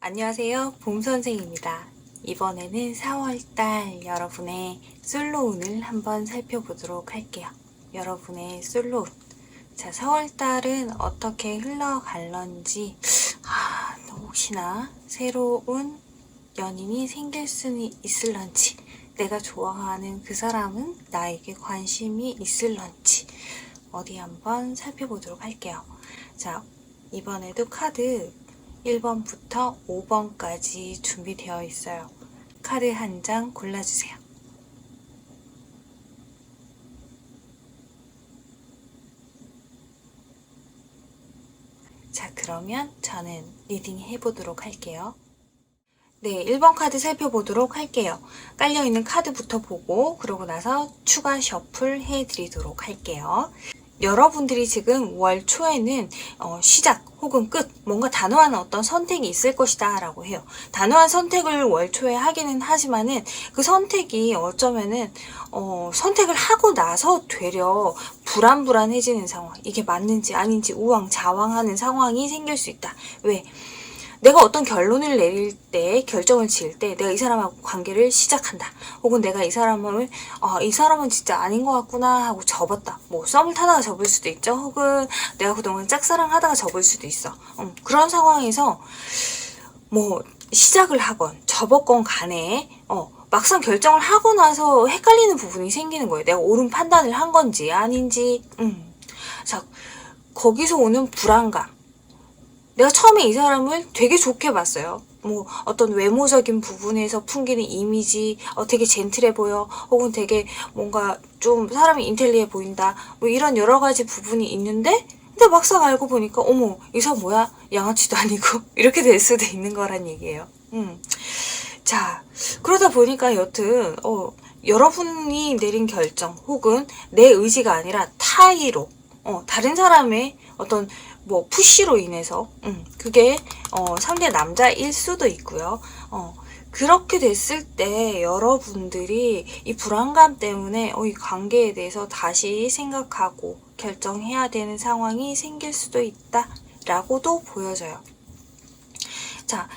안녕하세요, 봄선생입니다. 이번에는 4월달 여러분의 솔로운을 한번 살펴보도록 할게요. 여러분의 솔로운. 자, 4월달은 어떻게 흘러갈런지, 혹시나 새로운 연인이 생길 수는 있을런지, 내가 좋아하는 그 사람은 나에게 관심이 있을런지, 어디 한번 살펴보도록 할게요. 자, 이번에도 카드 1번부터 5번까지 준비되어 있어요. 카드 한 장 골라주세요. 자, 그러면 저는 리딩 해보도록 할게요. 네, 1번 카드 살펴보도록 할게요. 깔려있는 카드부터 보고 그러고 나서 추가 셔플 해드리도록 할게요. 여러분들이 지금 월 초에는 시작 혹은 끝, 뭔가 단호한 어떤 선택이 있을 것이다 라고 해요. 단호한 선택을 월 초에 하기는 하지만은 그 선택이 어쩌면은 선택을 하고 나서 되려 불안해지는 상황, 이게 맞는지 아닌지 우왕좌왕하는 상황이 생길 수 있다. 왜? 내가 어떤 결론을 내릴 때, 결정을 지을 때 내가 이 사람하고 관계를 시작한다. 혹은 내가 이 사람을 이 사람은 진짜 아닌 것 같구나 하고 접었다. 뭐 썸을 타다가 접을 수도 있죠. 혹은 내가 그동안 짝사랑하다가 접을 수도 있어. 그런 상황에서 뭐 시작을 하건 접었건 간에 막상 결정을 하고 나서 헷갈리는 부분이 생기는 거예요. 내가 옳은 판단을 한 건지 아닌지. 자, 거기서 오는 불안감. 내가 처음에 이 사람을 되게 좋게 봤어요. 뭐 어떤 외모적인 부분에서 풍기는 이미지, 되게 젠틀해 보여, 혹은 되게 뭔가 좀 사람이 인텔리해 보인다, 뭐 이런 여러 가지 부분이 있는데, 근데 막상 알고 보니까 어머, 이 사람 뭐야? 양아치도 아니고 이렇게 될 수도 있는 거란 얘기예요. 자, 그러다 보니까 여튼 여러분이 내린 결정 혹은 내 의지가 아니라 타의로 다른 사람의 어떤 뭐 푸시로 인해서 그게 상대 남자일 수도 있고요. 그렇게 됐을 때 여러분들이 이 불안감 때문에 이 관계에 대해서 다시 생각하고 결정해야 되는 상황이 생길 수도 있다라고도 보여져요. 자,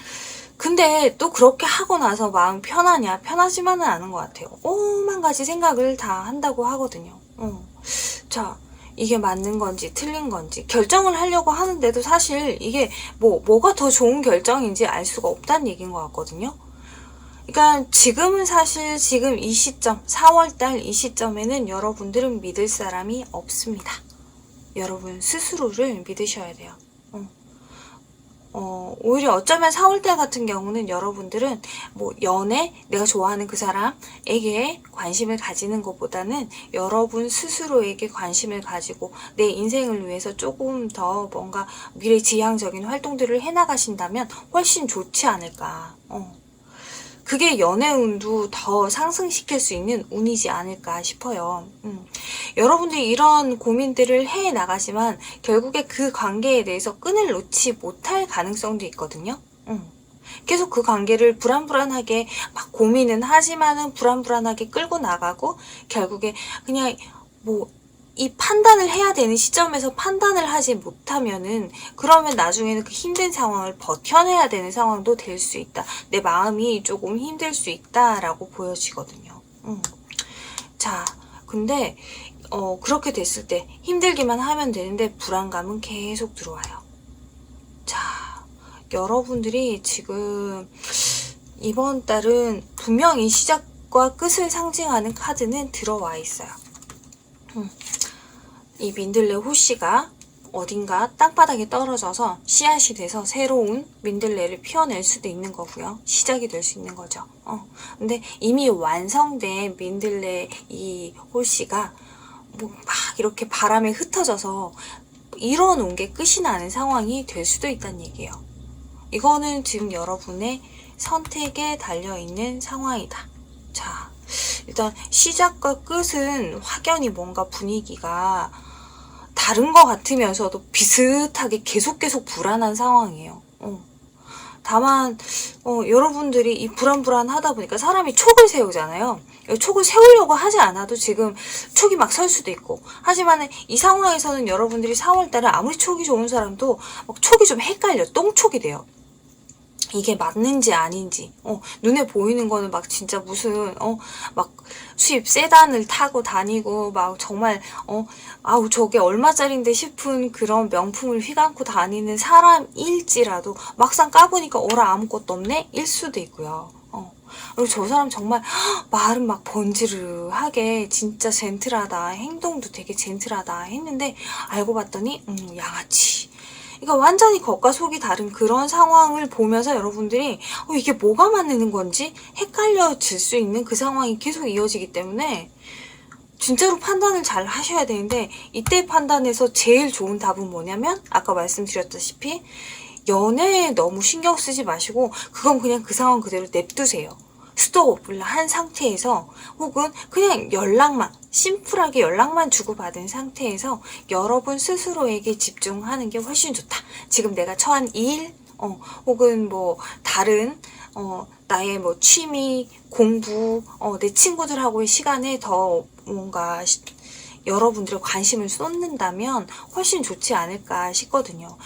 근데 또 그렇게 하고 나서 마음 편하냐? 편하지만은 않은 것 같아요. 오만 가지 생각을 다 한다고 하거든요. 자, 이게 맞는 건지 틀린 건지 결정을 하려고 하는데도 사실 이게 뭐가 더 좋은 결정인지 알 수가 없다는 얘기인 것 같거든요. 그러니까 지금은 사실 지금 이 시점 4월달 이 시점에는 여러분들은 믿을 사람이 없습니다. 여러분 스스로를 믿으셔야 돼요. 오히려 어쩌면 4월달 같은 경우는 여러분들은 뭐 연애, 내가 좋아하는 그 사람에게 관심을 가지는 것보다는 여러분 스스로에게 관심을 가지고 내 인생을 위해서 조금 더 뭔가 미래지향적인 활동들을 해나가신다면 훨씬 좋지 않을까. 그게 연애운도 더 상승시킬 수 있는 운이지 않을까 싶어요. 여러분들이 이런 고민들을 해 나가지만 결국에 그 관계에 대해서 끈을 놓지 못할 가능성도 있거든요. 계속 그 관계를 불안하게 막 고민은 하지만은 불안하게 끌고 나가고 결국에 그냥 뭐 이 판단을 해야 되는 시점에서 판단을 하지 못하면은 그러면 나중에는 그 힘든 상황을 버텨내야 되는 상황도 될 수 있다. 내 마음이 조금 힘들 수 있다라고 보여지거든요. 자, 근데 그렇게 됐을 때 힘들기만 하면 되는데 불안감은 계속 들어와요. 자, 여러분들이 지금 이번 달은 분명히 시작과 끝을 상징하는 카드는 들어와 있어요. 이 민들레 호씨가 어딘가 땅바닥에 떨어져서 씨앗이 돼서 새로운 민들레를 피워낼 수도 있는 거고요. 시작이 될 수 있는 거죠. 근데 이미 완성된 민들레 이 호씨가 뭐 막 이렇게 바람에 흩어져서 이뤄놓은 게 끝이 나는 상황이 될 수도 있다는 얘기예요. 이거는 지금 여러분의 선택에 달려있는 상황이다. 자, 일단 시작과 끝은 확연히 뭔가 분위기가 다른 것 같으면서도 비슷하게 계속 불안한 상황이에요. 다만 여러분들이 이 불안하다 보니까 사람이 촉을 세우잖아요. 촉을 세우려고 하지 않아도 지금 촉이 막 설 수도 있고, 하지만 이 상황에서는 여러분들이 4월달에 아무리 촉이 좋은 사람도 촉이 좀 헷갈려 똥촉이 돼요. 이게 맞는지 아닌지, 눈에 보이는 거는 막 진짜 무슨, 막 수입 세단을 타고 다니고, 막 정말, 아우, 저게 얼마짜린데 싶은 그런 명품을 휘감고 다니는 사람일지라도 막상 까보니까 어라 아무것도 없네? 일 수도 있고요. 그리고 저 사람 정말 말은 막 번지르하게 진짜 젠틀하다, 행동도 되게 젠틀하다 했는데 알고 봤더니 양아치. 그러니까 완전히 겉과 속이 다른 그런 상황을 보면서 여러분들이 이게 뭐가 맞는 건지 헷갈려질 수 있는 그 상황이 계속 이어지기 때문에 진짜로 판단을 잘 하셔야 되는데, 이때 판단에서 제일 좋은 답은 뭐냐면 아까 말씀드렸다시피 연애에 너무 신경 쓰지 마시고 그건 그냥 그 상황 그대로 냅두세요. 스톱을 한 상태에서, 혹은 그냥 연락만, 심플하게 연락만 주고받은 상태에서 여러분 스스로에게 집중하는 게 훨씬 좋다. 지금 내가 처한 일, 혹은 뭐 다른 나의 뭐 취미, 공부, 내 친구들하고의 시간에 더 뭔가 여러분들의 관심을 쏟는다면 훨씬 좋지 않을까 싶거든요.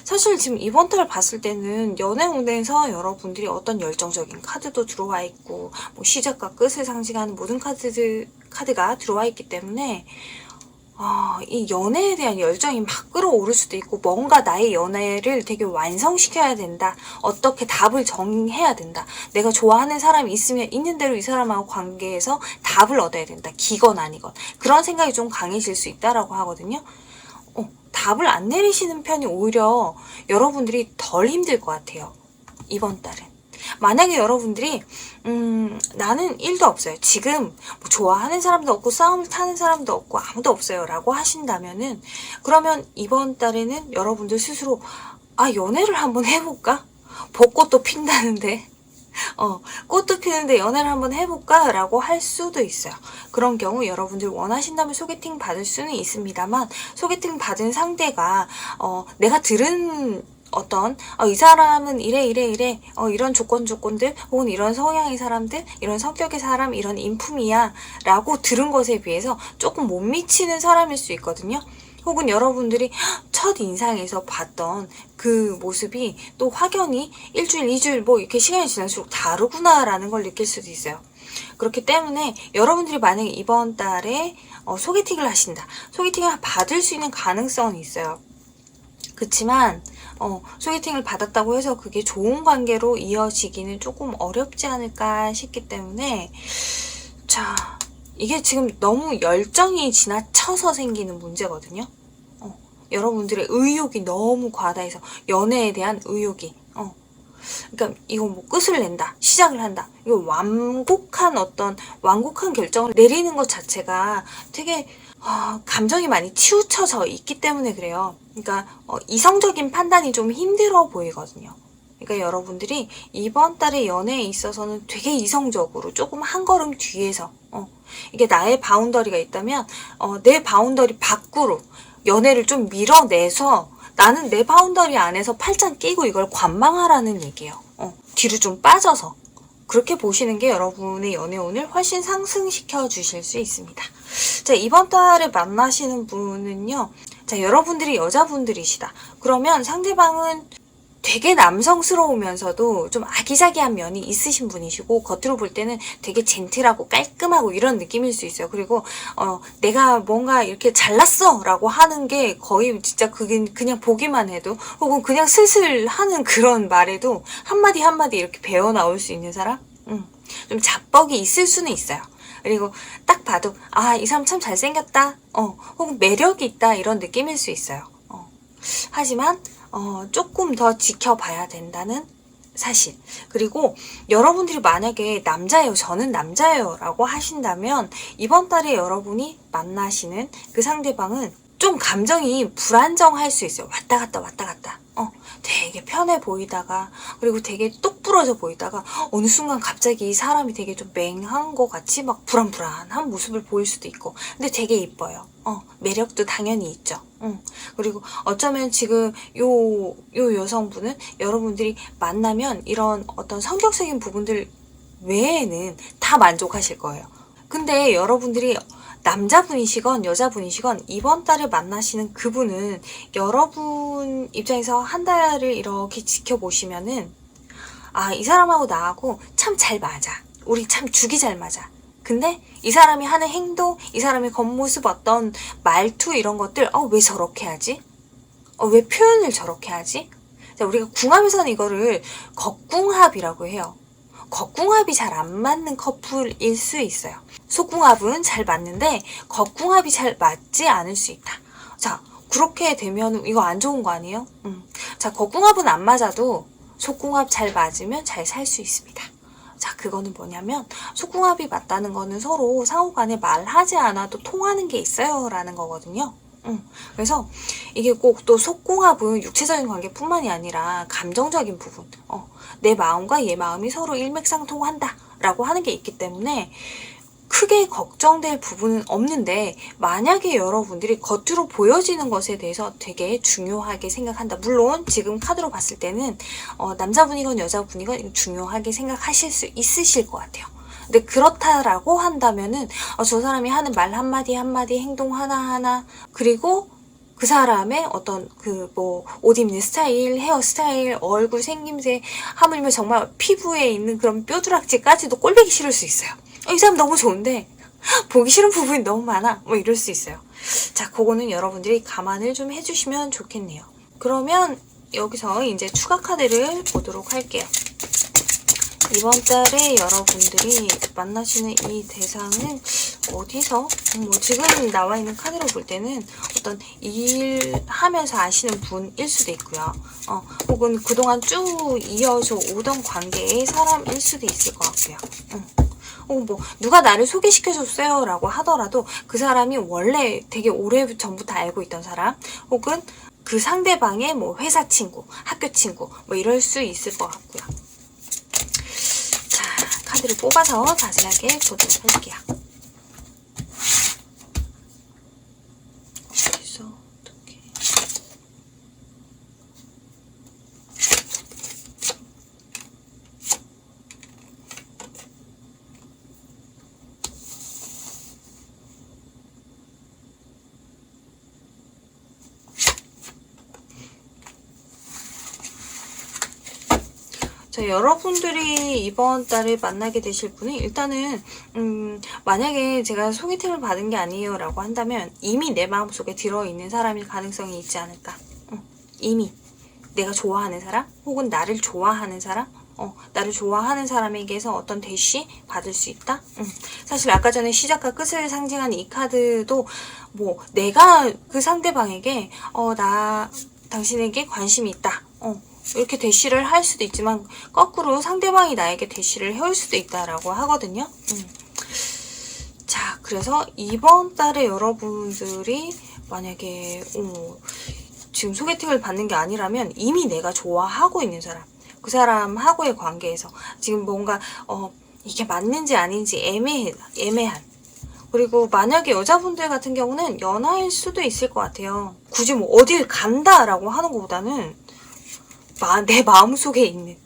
사실 지금 이번 달 봤을 때는 연애운에서 여러분들이 어떤 열정적인 카드도 들어와 있고, 뭐 시작과 끝을 상징하는 모든 카드가 들어와 있기 때문에 이 연애에 대한 열정이 막 끌어오를 수도 있고, 뭔가 나의 연애를 되게 완성시켜야 된다. 어떻게 답을 정해야 된다. 내가 좋아하는 사람이 있으면 있는 대로 이 사람하고 관계에서 답을 얻어야 된다. 기건 아니건. 그런 생각이 좀 강해질 수 있다라고 하거든요. 답을 안 내리시는 편이 오히려 여러분들이 덜 힘들 것 같아요. 이번 달은. 만약에 여러분들이 나는 1도 없어요. 지금 뭐 좋아하는 사람도 없고 싸움을 타는 사람도 없고 아무도 없어요 라고 하신다면은, 그러면 이번 달에는 여러분들 스스로 연애를 한번 해볼까? 벚꽃도 핀다는데 꽃도 피는데 연애를 한번 해볼까? 라고 할 수도 있어요. 그런 경우 여러분들 원하신다면 소개팅 받을 수는 있습니다만, 소개팅 받은 상대가 내가 들은 어떤 이 사람은 이래 이런 조건들 혹은 이런 성향의 사람들, 이런 성격의 사람, 이런 인품이야 라고 들은 것에 비해서 조금 못 미치는 사람일 수 있거든요. 혹은 여러분들이 첫 인상에서 봤던 그 모습이 또 확연히 1주일, 2주일 뭐 이렇게 시간이 지날수록 다르구나라는 걸 느낄 수도 있어요. 그렇기 때문에 여러분들이 만약에 이번 달에 소개팅을 하신다. 소개팅을 받을 수 있는 가능성은 있어요. 그렇지만 소개팅을 받았다고 해서 그게 좋은 관계로 이어지기는 조금 어렵지 않을까 싶기 때문에, 자, 이게 지금 너무 열정이 지나쳐서 생기는 문제거든요. 여러분들의 의욕이 너무 과다해서, 연애에 대한 의욕이 그러니까 이거 뭐 끝을 낸다, 시작을 한다, 이거 완곡한 결정을 내리는 것 자체가 되게 감정이 많이 치우쳐져 있기 때문에 그래요. 그러니까 이성적인 판단이 좀 힘들어 보이거든요. 그러니까 여러분들이 이번 달의 연애에 있어서는 되게 이성적으로 조금 한 걸음 뒤에서 이게 나의 바운더리가 있다면 내 바운더리 밖으로 연애를 좀 밀어내서 나는 내 바운더리 안에서 팔짱 끼고 이걸 관망하라는 얘기예요. 뒤로 좀 빠져서 그렇게 보시는 게 여러분의 연애운을 훨씬 상승시켜 주실 수 있습니다. 자, 이번 달에 만나시는 분은요, 자, 여러분들이 여자분들이시다. 그러면 상대방은 되게 남성스러우면서도 좀 아기자기한 면이 있으신 분이시고, 겉으로 볼 때는 되게 젠틀하고 깔끔하고 이런 느낌일 수 있어요. 그리고 내가 뭔가 이렇게 잘났어 라고 하는 게 거의 진짜 그게 그냥 보기만 해도, 혹은 그냥 슬슬 하는 그런 말에도 한마디 한마디 이렇게 배어 나올 수 있는 사람? 좀 자뻑이 있을 수는 있어요. 그리고 딱 봐도 이 사람 참 잘생겼다, 혹은 매력이 있다, 이런 느낌일 수 있어요. 하지만 조금 더 지켜봐야 된다는 사실. 그리고 여러분들이 만약에 남자예요, 저는 남자예요 라고 하신다면, 이번 달에 여러분이 만나시는 그 상대방은 좀 감정이 불안정할 수 있어요. 왔다 갔다. 되게 편해 보이다가, 그리고 되게 똑 부러져 보이다가 어느 순간 갑자기 이 사람이 되게 좀 맹한 것 같이 막 불안한 모습을 보일 수도 있고, 근데 되게 이뻐요. 매력도 당연히 있죠. 그리고 어쩌면 지금 요 여성분은 여러분들이 만나면 이런 어떤 성격적인 부분들 외에는 다 만족하실 거예요. 근데 여러분들이 남자분이시건 여자분이시건 이번 달에 만나시는 그분은 여러분 입장에서 한 달을 이렇게 지켜보시면은 아, 이 사람하고 나하고 참 잘 맞아. 우리 참 죽이 잘 맞아. 근데 이 사람이 하는 행동, 이 사람의 겉모습, 어떤 말투 이런 것들, 왜 저렇게 하지? 왜 표현을 저렇게 하지? 자, 우리가 궁합에서는 이거를 겉궁합이라고 해요. 겉궁합이 잘 안 맞는 커플일 수 있어요. 속궁합은 잘 맞는데 겉궁합이 잘 맞지 않을 수 있다. 자, 그렇게 되면 이거 안 좋은 거 아니에요? 자, 겉궁합은 안 맞아도 속궁합 잘 맞으면 잘 살 수 있습니다. 자, 그거는 뭐냐면 속궁합이 맞다는 거는 서로 상호간에 말하지 않아도 통하는 게 있어요 라는 거거든요. 그래서 이게 꼭 또 속궁합은 육체적인 관계뿐만이 아니라 감정적인 부분, 내 마음과 얘 마음이 서로 일맥상통한다 라고 하는 게 있기 때문에 크게 걱정될 부분은 없는데, 만약에 여러분들이 겉으로 보여지는 것에 대해서 되게 중요하게 생각한다. 물론 지금 카드로 봤을 때는 남자분이건 여자분이건 중요하게 생각하실 수 있으실 것 같아요. 근데 그렇다라고 한다면은 저 사람이 하는 말 한마디 한마디, 행동 하나하나, 그리고 그 사람의 어떤 옷 입는 스타일, 헤어스타일, 얼굴 생김새, 하물며 정말 피부에 있는 그런 뾰루락지까지도 꼴보기 싫을 수 있어요. 이 사람 너무 좋은데 보기 싫은 부분이 너무 많아, 뭐 이럴 수 있어요. 자, 그거는 여러분들이 감안을 좀 해주시면 좋겠네요. 그러면 여기서 이제 추가 카드를 보도록 할게요. 이번 달에 여러분들이 만나시는 이 대상은 어디서, 지금 나와 있는 카드로 볼 때는 어떤 일하면서 아시는 분일 수도 있고요. 혹은 그동안 쭉 이어져 오던 관계의 사람일 수도 있을 것 같고요. 누가 나를 소개시켜줬어요 라고 하더라도 그 사람이 원래 되게 오래 전부터 알고 있던 사람, 혹은 그 상대방의 회사 친구, 학교 친구, 이럴 수 있을 것 같고요. 자, 카드를 뽑아서 자세하게 보도록 할게요. 어디서 어떻게? 자, 여러분들이 이번 달에 만나게 되실 분은 일단은 만약에 제가 소개팅을 받은 게 아니에요 라고 한다면 이미 내 마음속에 들어있는 사람일 가능성이 있지 않을까. 이미 내가 좋아하는 사람, 혹은 나를 좋아하는 사람, 나를 좋아하는 사람에게서 어떤 대시 받을 수 있다. 사실 아까 전에 시작과 끝을 상징하는 이 카드도 내가 그 상대방에게 나 당신에게 관심이 있다, 이렇게 대시를 할 수도 있지만, 거꾸로 상대방이 나에게 대시를 해올 수도 있다라고 하거든요. 자, 그래서 이번 달에 여러분들이 만약에 지금 소개팅을 받는 게 아니라면 이미 내가 좋아하고 있는 사람, 그 사람하고의 관계에서 지금 뭔가 이게 맞는지 아닌지 애매한, 그리고 만약에 여자분들 같은 경우는 연하일 수도 있을 것 같아요. 굳이 어딜 간다라고 하는 것보다는 내 마음속에 있는,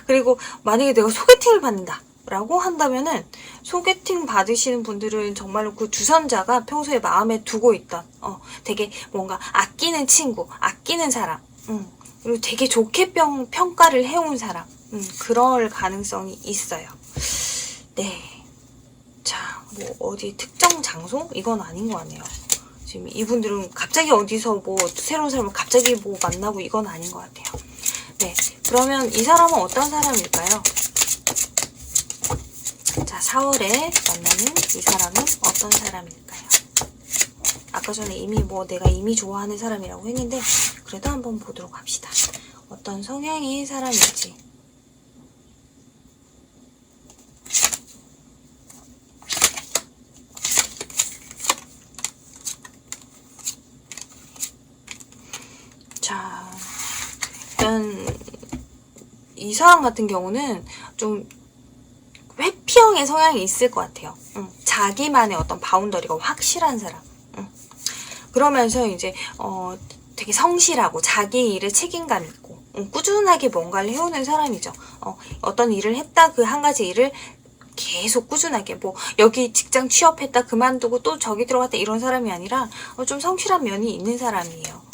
그리고 만약에 내가 소개팅을 받는다 라고 한다면은, 소개팅 받으시는 분들은 정말로 그 주선자가 평소에 마음에 두고 있던 되게 뭔가 아끼는 친구, 아끼는 사람, 그리고 되게 좋게 평가를 해온 사람, 그럴 가능성이 있어요. 네. 자, 어디 특정 장소? 이건 아닌 것 같네요. 지금 이분들은 갑자기 어디서 새로운 사람을 갑자기 만나고 이건 아닌 것 같아요. 네, 그러면 이 사람은 어떤 사람일까요? 자, 4월에 만나는 이 사람은 어떤 사람일까요? 아까 전에 이미 내가 이미 좋아하는 사람이라고 했는데, 그래도 한번 보도록 합시다. 어떤 성향의 사람일지. 자, 일단 이 사람 같은 경우는 좀 회피형의 성향이 있을 것 같아요. 자기만의 어떤 바운더리가 확실한 사람. 그러면서 이제 되게 성실하고 자기 일에 책임감 있고 꾸준하게 뭔가를 해오는 사람이죠. 어떤 일을 했다, 그 한 가지 일을 계속 꾸준하게 여기 직장 취업했다 그만두고 또 저기 들어갔다 이런 사람이 아니라 좀 성실한 면이 있는 사람이에요.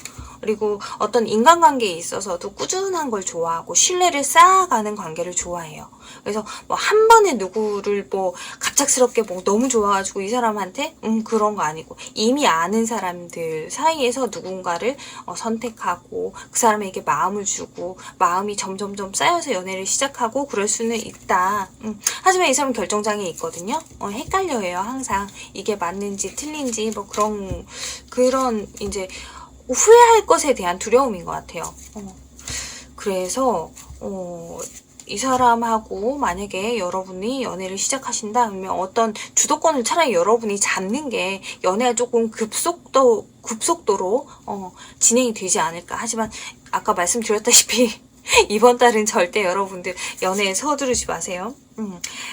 그리고 어떤 인간관계에 있어서도 꾸준한 걸 좋아하고 신뢰를 쌓아가는 관계를 좋아해요. 그래서 뭐 한 번에 누구를 뭐 갑작스럽게 뭐 너무 좋아가지고 이 사람한테 그런 거 아니고 이미 아는 사람들 사이에서 누군가를 선택하고 그 사람에게 마음을 주고 마음이 점점점 쌓여서 연애를 시작하고 그럴 수는 있다. 하지만 이 사람은 결정장애 있거든요. 헷갈려요 항상 이게 맞는지 틀린지 뭐 그런 이제 후회할 것에 대한 두려움인 것 같아요. 그래서 이 사람하고 만약에 여러분이 연애를 시작하신다 그러면 어떤 주도권을 차라리 여러분이 잡는 게 연애가 조금 급속도로 진행이 되지 않을까. 하지만 아까 말씀드렸다시피 이번 달은 절대 여러분들 연애에 서두르지 마세요.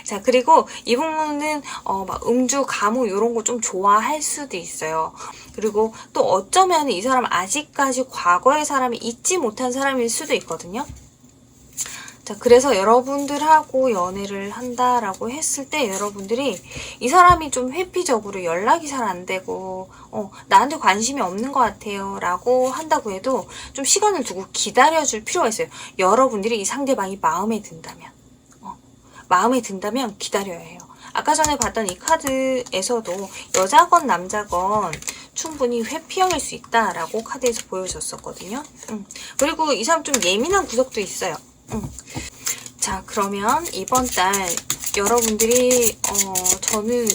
자, 그리고 이분은 막 음주, 가무 이런 거 좀 좋아할 수도 있어요. 그리고 또 어쩌면 이 사람 아직까지 과거의 사람이 잊지 못한 사람일 수도 있거든요. 자, 그래서 여러분들하고 연애를 한다라고 했을 때 여러분들이 이 사람이 좀 회피적으로 연락이 잘 안 되고 나한테 관심이 없는 것 같아요 라고 한다고 해도 좀 시간을 두고 기다려줄 필요가 있어요. 여러분들이 이 상대방이 마음에 든다면 기다려야 해요. 아까 전에 봤던 이 카드에서도 여자건 남자건 충분히 회피형일 수 있다라고 카드에서 보여줬었거든요. 그리고 이 사람 좀 예민한 구석도 있어요. 자, 그러면 이번 달 여러분들이 저는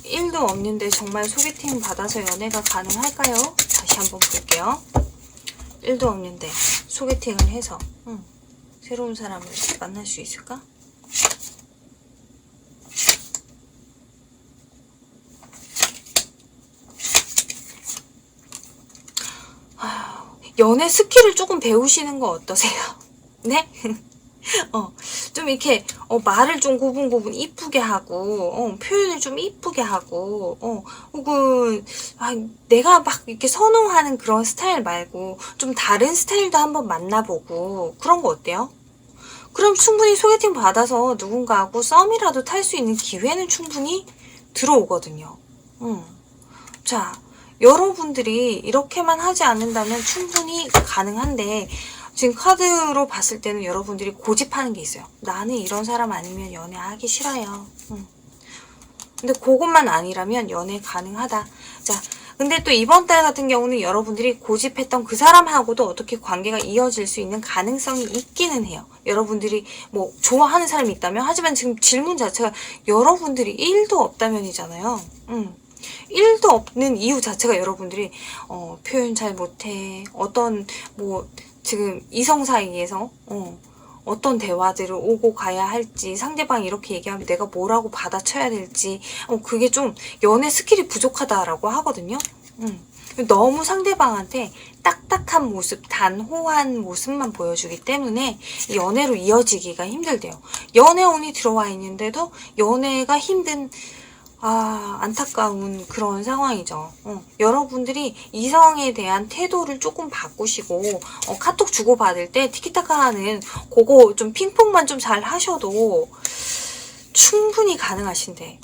1도 없는데 정말 소개팅 받아서 연애가 가능할까요? 다시 한번 볼게요. 1도 없는데 소개팅을 해서 새로운 사람을 만날 수 있을까? 연애 스킬을 조금 배우시는 거 어떠세요? 네? 좀 이렇게 말을 좀 고분고분 이쁘게 하고 표현을 좀 이쁘게 하고 혹은 내가 막 이렇게 선호하는 그런 스타일 말고 좀 다른 스타일도 한번 만나보고 그런 거 어때요? 그럼 충분히 소개팅 받아서 누군가하고 썸이라도 탈 수 있는 기회는 충분히 들어오거든요. 자, 여러분들이 이렇게만 하지 않는다면 충분히 가능한데 지금 카드로 봤을 때는 여러분들이 고집하는 게 있어요. 나는 이런 사람 아니면 연애하기 싫어요. 근데 그것만 아니라면 연애 가능하다. 자, 근데 또 이번 달 같은 경우는 여러분들이 고집했던 그 사람하고도 어떻게 관계가 이어질 수 있는 가능성이 있기는 해요. 여러분들이 뭐 좋아하는 사람이 있다면. 하지만 지금 질문 자체가 여러분들이 1도 없다면이잖아요. 1도 없는 이유 자체가 여러분들이 표현 잘 못해. 어떤 뭐 지금 이성 사이에서 어떤 대화들을 오고 가야 할지, 상대방이 이렇게 얘기하면 내가 뭐라고 받아쳐야 될지, 그게 좀 연애 스킬이 부족하다라고 하거든요. 너무 상대방한테 딱딱한 모습, 단호한 모습만 보여주기 때문에 연애로 이어지기가 힘들대요. 연애운이 들어와 있는데도 연애가 힘든 안타까운 그런 상황이죠. 여러분들이 이성에 대한 태도를 조금 바꾸시고 카톡 주고받을 때 티키타카 하는 그거 좀 핑퐁만 좀 잘 하셔도 충분히 가능하신데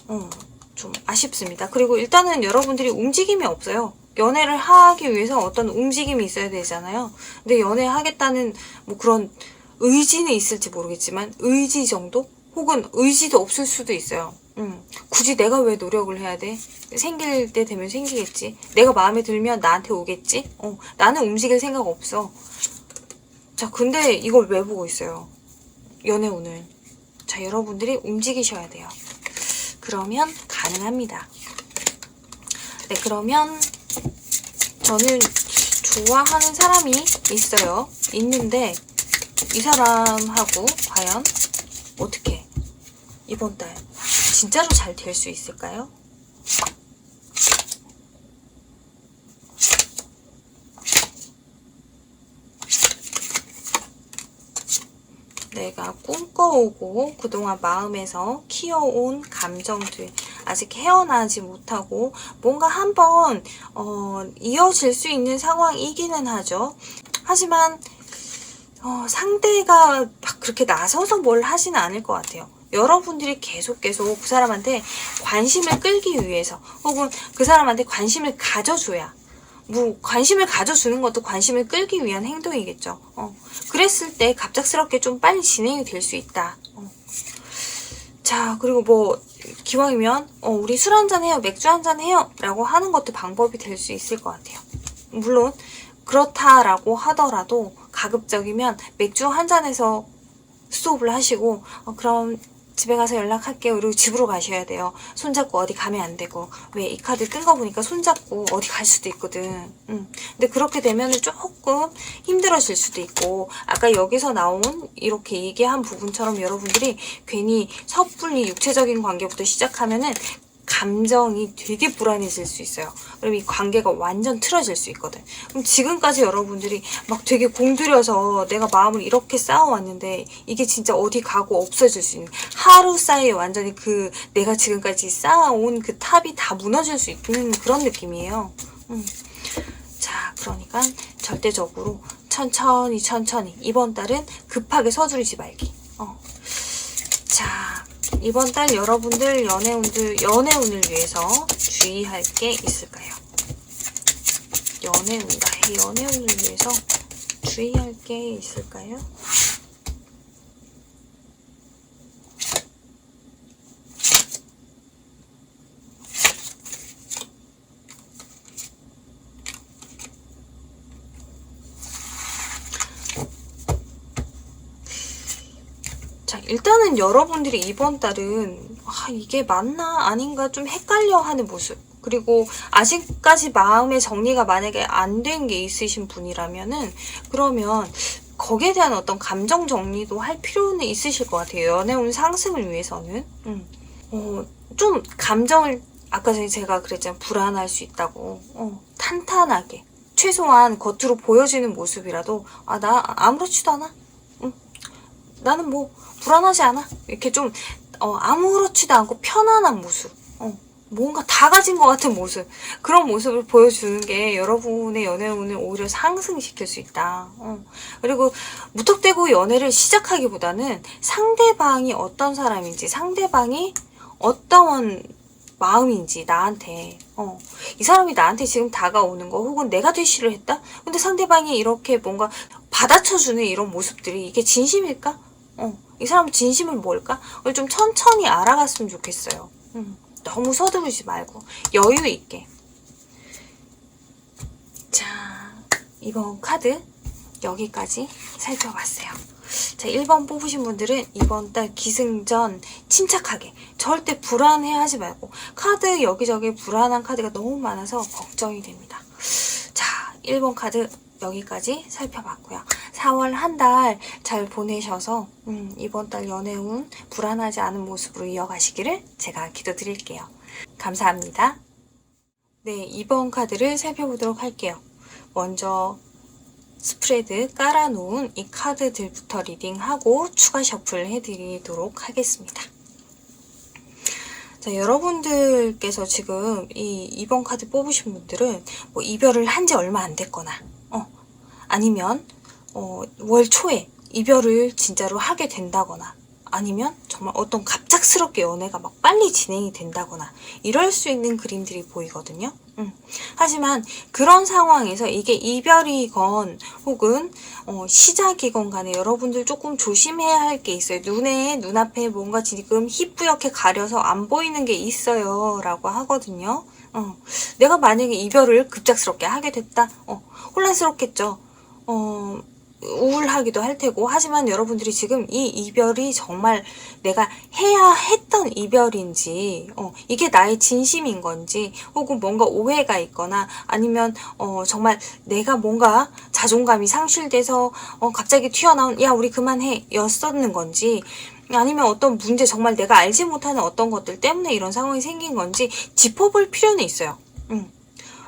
좀 아쉽습니다. 그리고 일단은 여러분들이 움직임이 없어요. 연애를 하기 위해서 어떤 움직임이 있어야 되잖아요. 근데 연애하겠다는 뭐 그런 의지는 있을지 모르겠지만 의지 정도? 혹은 의지도 없을 수도 있어요. 굳이 내가 왜 노력을 해야 돼? 생길 때 되면 생기겠지. 내가 마음에 들면 나한테 오겠지. 나는 움직일 생각 없어. 자, 근데 이걸 왜 보고 있어요? 연애운을. 자, 여러분들이 움직이셔야 돼요. 그러면 가능합니다. 네, 그러면 저는 좋아하는 사람이 있어요. 있는데 이 사람하고 과연 어떻게 이번 달 진짜로 잘 될 수 있을까요? 내가 꿈꿔오고 그동안 마음에서 키워온 감정들 아직 헤어나지 못하고 뭔가 한번 이어질 수 있는 상황이기는 하죠. 하지만 상대가 막 그렇게 나서서 뭘 하지는 않을 것 같아요. 여러분들이 계속 그 사람한테 관심을 끌기 위해서 혹은 그 사람한테 관심을 가져줘야 뭐 관심을 가져주는 것도 관심을 끌기 위한 행동이겠죠. 그랬을 때 갑작스럽게 좀 빨리 진행이 될 수 있다. 자, 그리고 뭐 기왕이면 우리 술 한잔 해요, 맥주 한잔 해요 라고 하는 것도 방법이 될 수 있을 것 같아요. 물론 그렇다라고 하더라도 가급적이면 맥주 한 잔에서 스톱을 하시고 그럼 집에 가서 연락할게요. 그리고 집으로 가셔야 돼요. 손잡고 어디 가면 안 되고. 왜 이 카드 뜬 거 보니까 손잡고 어디 갈 수도 있거든. 근데 그렇게 되면은 조금 힘들어질 수도 있고, 아까 여기서 나온 이렇게 얘기한 부분처럼 여러분들이 괜히 섣불리 육체적인 관계부터 시작하면은 감정이 되게 불안해질 수 있어요. 그럼 이 관계가 완전 틀어질 수 있거든. 그럼 지금까지 여러분들이 막 되게 공들여서 내가 마음을 이렇게 쌓아왔는데 이게 진짜 어디 가고 없어질 수 있는, 하루 사이에 완전히 그 내가 지금까지 쌓아온 그 탑이 다 무너질 수 있는 그런 느낌이에요. 자, 그러니까 절대적으로 천천히 이번 달은 급하게 서두르지 말기. 자, 이번 달 여러분들 연애운을 위해서 주의할 게 있을까요? 연애운을 위해서 주의할 게 있을까요? 자, 일단은 여러분들이 이번 달은 이게 맞나 아닌가 좀 헷갈려하는 모습, 그리고 아직까지 마음의 정리가 만약에 안 된 게 있으신 분이라면은 그러면 거기에 대한 어떤 감정 정리도 할 필요는 있으실 것 같아요. 연애운 상승을 위해서는 좀 감정을, 아까 전에 제가 그랬잖아요. 불안할 수 있다고. 탄탄하게 최소한 겉으로 보여지는 모습이라도 나 아무렇지도 않아. 나는 뭐 불안하지 않아. 이렇게 좀 아무렇지도 않고 편안한 모습, 뭔가 다 가진 것 같은 모습, 그런 모습을 보여주는 게 여러분의 연애운을 오히려 상승시킬 수 있다. 그리고 무턱대고 연애를 시작하기보다는 상대방이 어떤 사람인지, 상대방이 어떤 마음인지 나한테, 이 사람이 나한테 지금 다가오는 거, 혹은 내가 대시를 했다? 근데 상대방이 이렇게 뭔가 받아쳐주는 이런 모습들이 이게 진심일까? 이 사람 진심은 뭘까? 그걸 좀 천천히 알아갔으면 좋겠어요. 너무 서두르지 말고 여유 있게. 자, 이번 카드 여기까지 살펴봤어요. 자, 1번 뽑으신 분들은 이번 달 기승전 침착하게, 절대 불안해하지 말고. 카드 여기저기 불안한 카드가 너무 많아서 걱정이 됩니다. 자, 1번 카드 여기까지 살펴봤고요. 4월 한 달 잘 보내셔서 이번 달 연애운 불안하지 않은 모습으로 이어가시기를 제가 기도드릴게요. 감사합니다. 네, 이번 카드를 살펴보도록 할게요. 먼저 스프레드 깔아놓은 이 카드들부터 리딩하고 추가 셔플 해드리도록 하겠습니다. 자, 여러분들께서 지금 이번 카드 뽑으신 분들은 뭐 이별을 한 지 얼마 안 됐거나, 아니면 월 초에 이별을 진짜로 하게 된다거나, 아니면 정말 어떤 갑작스럽게 연애가 막 빨리 진행이 된다거나 이럴 수 있는 그림들이 보이거든요. 하지만 그런 상황에서 이게 이별이건 혹은 시작이건 간에 여러분들 조금 조심해야 할 게 있어요. 눈앞에 뭔가 지금 희뿌옇게 가려서 안 보이는 게 있어요 라고 하거든요. 내가 만약에 이별을 급작스럽게 하게 됐다, 혼란스럽겠죠. 우울하기도 할 테고. 하지만 여러분들이 지금 이 이별이 정말 내가 해야 했던 이별인지, 이게 나의 진심인 건지, 혹은 뭔가 오해가 있거나, 아니면 정말 내가 뭔가 자존감이 상실돼서 갑자기 튀어나온 야 우리 그만해 였었는 건지, 아니면 어떤 문제, 정말 내가 알지 못하는 어떤 것들 때문에 이런 상황이 생긴 건지 짚어볼 필요는 있어요.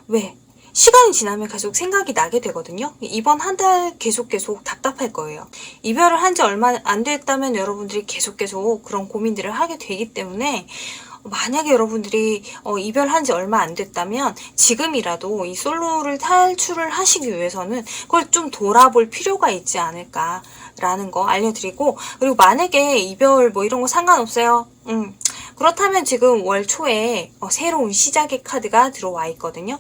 왜? 시간이 지나면 계속 생각이 나게 되거든요. 이번 한 달 계속 답답할 거예요. 이별을 한 지 얼마 안 됐다면 여러분들이 계속 그런 고민들을 하게 되기 때문에 만약에 여러분들이 이별한 지 얼마 안 됐다면 지금이라도 이 솔로를 탈출을 하시기 위해서는 그걸 좀 돌아볼 필요가 있지 않을까라는 거 알려드리고, 그리고 만약에 이별 뭐 이런 거 상관없어요. 그렇다면 지금 월 초에 새로운 시작의 카드가 들어와 있거든요.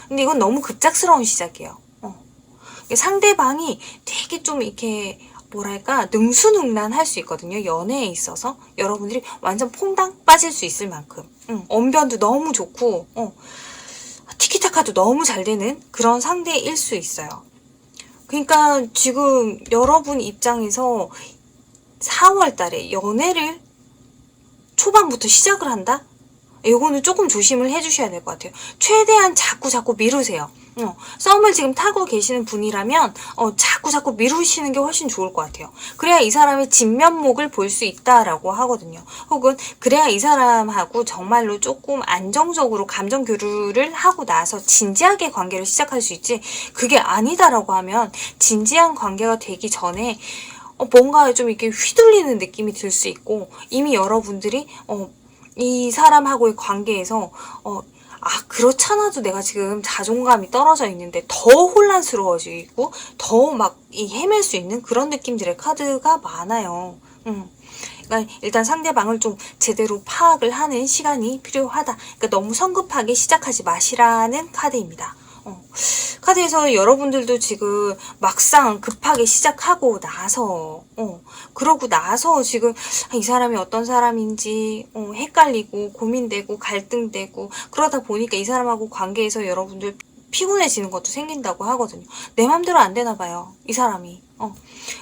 근데 이건 너무 급작스러운 시작이에요. 상대방이 되게 좀 이렇게 뭐랄까 능수능란할 수 있거든요. 연애에 있어서 여러분들이 완전 퐁당 빠질 수 있을 만큼 언변도 너무 좋고 티키타카도 너무 잘 되는 그런 상대일 수 있어요. 그러니까 지금 여러분 입장에서 4월 달에 연애를 초반부터 시작을 한다? 이거는 조금 조심을 해주셔야 될 것 같아요. 최대한 자꾸 미루세요. 썸을 지금 타고 계시는 분이라면 자꾸 미루시는 게 훨씬 좋을 것 같아요. 그래야 이 사람의 진면목을 볼 수 있다라고 하거든요. 혹은 그래야 이 사람하고 정말로 조금 안정적으로 감정 교류를 하고 나서 진지하게 관계를 시작할 수 있지, 그게 아니다라고 하면 진지한 관계가 되기 전에 뭔가 좀 이렇게 휘둘리는 느낌이 들 수 있고, 이미 여러분들이 이 사람하고의 관계에서 그렇잖아도 내가 지금 자존감이 떨어져 있는데 더 혼란스러워지고 더 막 헤맬 수 있는 그런 느낌들의 카드가 많아요. 그러니까 일단 상대방을 좀 제대로 파악을 하는 시간이 필요하다. 그러니까 너무 성급하게 시작하지 마시라는 카드입니다. 카드에서 여러분들도 지금 막상 급하게 시작하고 나서 그러고 나서 지금 이 사람이 어떤 사람인지 헷갈리고 고민되고 갈등되고 그러다 보니까 이 사람하고 관계에서 여러분들 피곤해지는 것도 생긴다고 하거든요. 내 맘대로 안 되나 봐요, 이 사람이.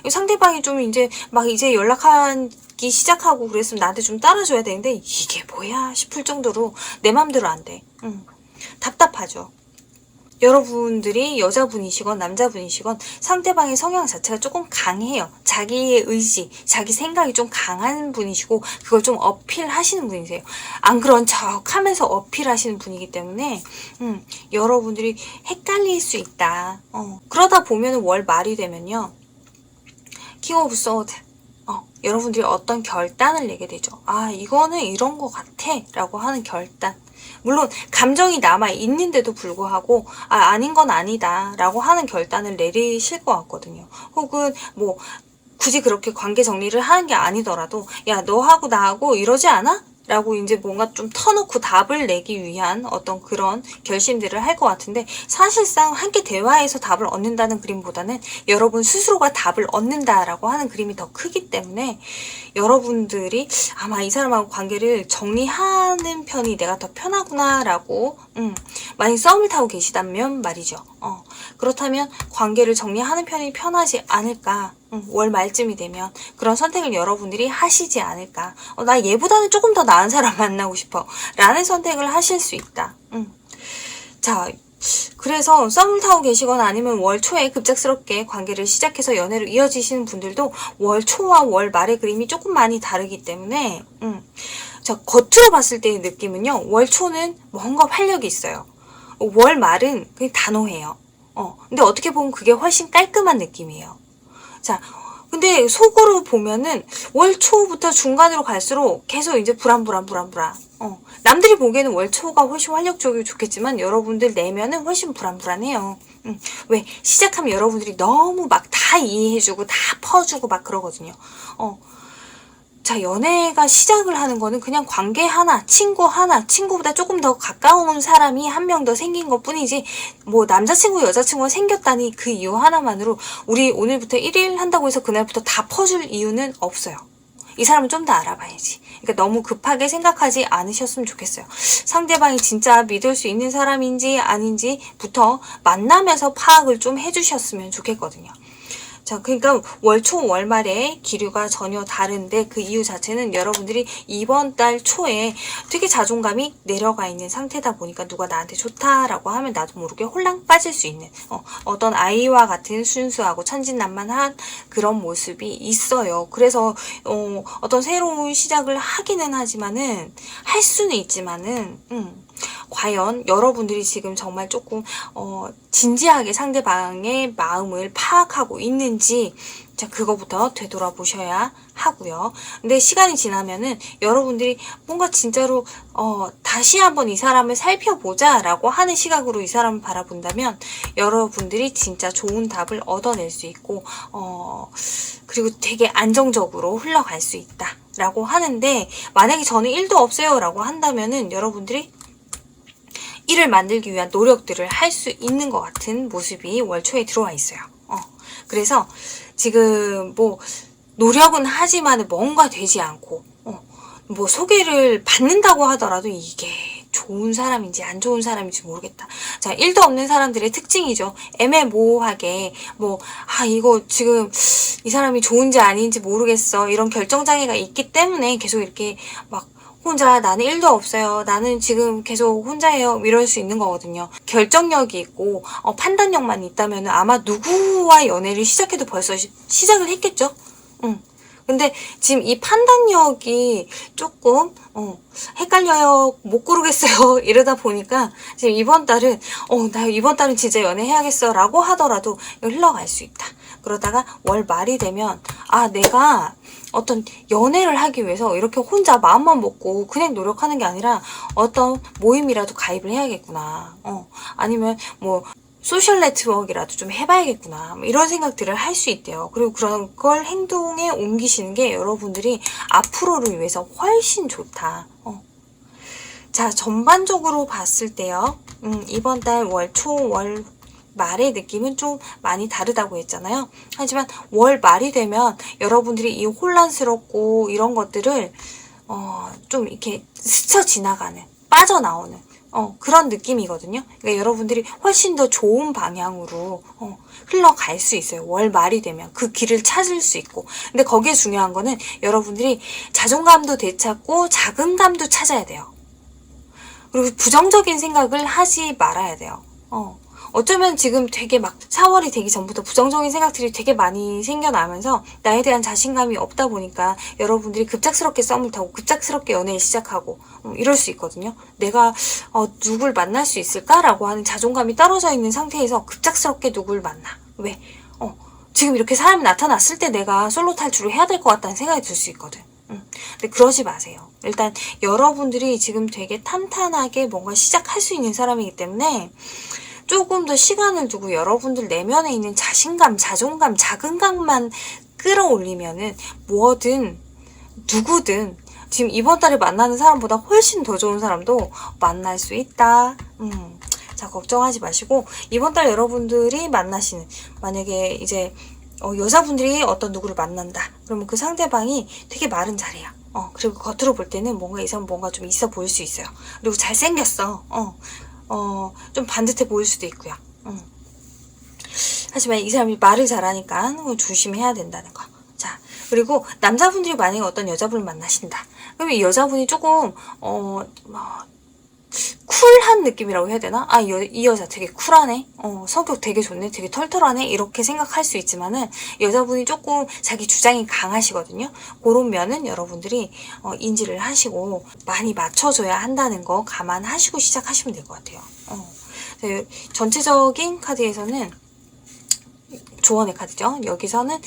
상대방이 좀 이제 연락하기 시작하고 그랬으면 나한테 좀 따라줘야 되는데 이게 뭐야 싶을 정도로 내 맘대로 안 돼. 답답하죠. 여러분들이 여자분이시건 남자분이시건 상대방의 성향 자체가 조금 강해요. 자기의 의지, 자기 생각이 좀 강한 분이시고 그걸 좀 어필하시는 분이세요. 안 그런 척 하면서 어필하시는 분이기 때문에 여러분들이 헷갈릴 수 있다. 그러다 보면 월 말이 되면요, 킹 오브 소드, 여러분들이 어떤 결단을 내게 되죠. 이거는 이런 것 같아 라고 하는 결단. 물론 감정이 남아있는데도 불구하고 아닌 건 아니다 라고 하는 결단을 내리실 것 같거든요. 혹은 뭐 굳이 그렇게 관계 정리를 하는 게 아니더라도 야, 너하고 나하고 이러지 않아? 라고 이제 뭔가 좀 터놓고 답을 내기 위한 어떤 그런 결심들을 할 것 같은데, 사실상 함께 대화해서 답을 얻는다는 그림보다는 여러분 스스로가 답을 얻는다라고 하는 그림이 더 크기 때문에 여러분들이 아마 이 사람하고 관계를 정리하는 편이 내가 더 편하구나라고 만약 썸을 타고 계시다면 말이죠. 그렇다면 관계를 정리하는 편이 편하지 않을까. 월 말쯤이 되면 그런 선택을 여러분들이 하시지 않을까. 나 얘보다는 조금 더 나은 사람 만나고 싶어 라는 선택을 하실 수 있다. 자, 그래서 썸을 타고 계시거나 아니면 월 초에 급작스럽게 관계를 시작해서 연애로 이어지시는 분들도 월 초와 월 말의 그림이 조금 많이 다르기 때문에 자, 겉으로 봤을 때의 느낌은요, 월 초는 뭔가 활력이 있어요. 월 말은 그냥 단호해요. 근데 어떻게 보면 그게 훨씬 깔끔한 느낌이에요. 자, 근데 속으로 보면은 월 초부터 중간으로 갈수록 계속 이제 불안. 남들이 보기에는 월 초가 훨씬 활력적이고 좋겠지만 여러분들 내면은 훨씬 불안해요. 왜? 시작하면 여러분들이 너무 막 다 이해해주고 다 퍼주고 막 그러거든요. 자, 연애가 시작을 하는 거는 그냥 관계 하나, 친구 하나, 친구보다 조금 더 가까운 사람이 한 명 더 생긴 것 뿐이지, 뭐 남자친구, 여자친구가 생겼다니 그 이유 하나만으로 우리 오늘부터 1일 한다고 해서 그날부터 다 퍼줄 이유는 없어요. 이 사람은 좀 더 알아봐야지. 그러니까 너무 급하게 생각하지 않으셨으면 좋겠어요. 상대방이 진짜 믿을 수 있는 사람인지 아닌지부터 만나면서 파악을 좀 해주셨으면 좋겠거든요. 자, 그러니까 월초 월말에 기류가 전혀 다른데 그 이유 자체는 여러분들이 이번 달 초에 되게 자존감이 내려가 있는 상태다 보니까 누가 나한테 좋다라고 하면 나도 모르게 홀랑 빠질 수 있는 어떤 아이와 같은 순수하고 천진난만한 그런 모습이 있어요. 그래서 어떤 새로운 시작을 하기는 하지만은 할 수는 있지만은 과연 여러분들이 지금 정말 조금 진지하게 상대방의 마음을 파악하고 있는지 자, 그거부터 되돌아보셔야 하고요. 근데 시간이 지나면은 여러분들이 뭔가 진짜로 다시 한번 이 사람을 살펴보자 라고 하는 시각으로 이 사람을 바라본다면 여러분들이 진짜 좋은 답을 얻어낼 수 있고 그리고 되게 안정적으로 흘러갈 수 있다 라고 하는데, 만약에 저는 1도 없어요 라고 한다면은 여러분들이 일을 만들기 위한 노력들을 할 수 있는 것 같은 모습이 월 초에 들어와 있어요. 그래서 지금 뭐 노력은 하지만 뭔가 되지 않고 뭐 소개를 받는다고 하더라도 이게 좋은 사람인지 안 좋은 사람인지 모르겠다. 자, 1도 없는 사람들의 특징이죠. 애매모호하게 이거 지금 이 사람이 좋은지 아닌지 모르겠어, 이런 결정장애가 있기 때문에 계속 이렇게 막 혼자 나는 1도 없어요, 나는 지금 계속 혼자예요, 이럴 수 있는 거거든요. 결정력이 있고 판단력만 있다면 아마 누구와 연애를 시작해도 벌써 시작을 했겠죠. 근데 지금 이 판단력이 조금 헷갈려요, 못 고르겠어요 이러다 보니까 지금 이번 달은 나 이번 달은 진짜 연애해야겠어 라고 하더라도 흘러갈 수 있다. 그러다가 월 말이 되면 내가 어떤 연애를 하기 위해서 이렇게 혼자 마음만 먹고 그냥 노력하는 게 아니라 어떤 모임이라도 가입을 해야겠구나. 아니면 뭐 소셜 네트워크라도 좀 해봐야겠구나, 이런 생각들을 할 수 있대요. 그리고 그런 걸 행동에 옮기시는 게 여러분들이 앞으로를 위해서 훨씬 좋다. 자, 전반적으로 봤을 때요, 이번 달 월 초, 월 말의 느낌은 좀 많이 다르다고 했잖아요. 하지만 월 말이 되면 여러분들이 이 혼란스럽고 이런 것들을 좀 이렇게 스쳐 지나가는, 빠져나오는 그런 느낌이거든요. 그러니까 여러분들이 훨씬 더 좋은 방향으로 흘러갈 수 있어요. 월 말이 되면 그 길을 찾을 수 있고. 근데 거기에 중요한 거는 여러분들이 자존감도 되찾고 자긍감도 찾아야 돼요. 그리고 부정적인 생각을 하지 말아야 돼요. 어쩌면 지금 되게 막 4월이 되기 전부터 부정적인 생각들이 되게 많이 생겨나면서 나에 대한 자신감이 없다 보니까 여러분들이 급작스럽게 썸을 타고 급작스럽게 연애를 시작하고 이럴 수 있거든요. 내가 누굴 만날 수 있을까라고 하는 자존감이 떨어져 있는 상태에서 급작스럽게 누굴 만나. 왜? 지금 이렇게 사람이 나타났을 때 내가 솔로 탈출을 해야 될 것 같다는 생각이 들 수 있거든. 근데 그러지 마세요. 일단 여러분들이 지금 되게 탄탄하게 뭔가 시작할 수 있는 사람이기 때문에 조금 더 시간을 두고 여러분들 내면에 있는 자신감, 자존감, 자긍감만 끌어올리면은 뭐든 누구든 지금 이번 달에 만나는 사람보다 훨씬 더 좋은 사람도 만날 수 있다. 자, 걱정하지 마시고 이번 달 여러분들이 만나시는, 만약에 이제 여자분들이 어떤 누구를 만난다 그러면 그 상대방이 되게 마른 자리야. 그리고 겉으로 볼 때는 뭔가 이 사람 뭔가 좀 있어 보일 수 있어요. 그리고 잘생겼어. 좀 반듯해 보일 수도 있고요. 하지만 이 사람이 말을 잘하니까 조심해야 된다는 거. 자, 그리고 남자분들이 만약에 어떤 여자분을 만나신다. 그러면 이 여자분이 조금 쿨한 느낌이라고 해야 되나? 이 여자 되게 쿨하네. 성격 되게 좋네. 되게 털털하네. 이렇게 생각할 수 있지만은 여자분이 조금 자기 주장이 강하시거든요. 그런 면은 여러분들이 인지를 하시고 많이 맞춰줘야 한다는 거 감안하시고 시작하시면 될 것 같아요. 전체적인 카드에서는 조언의 카드죠. 여기서는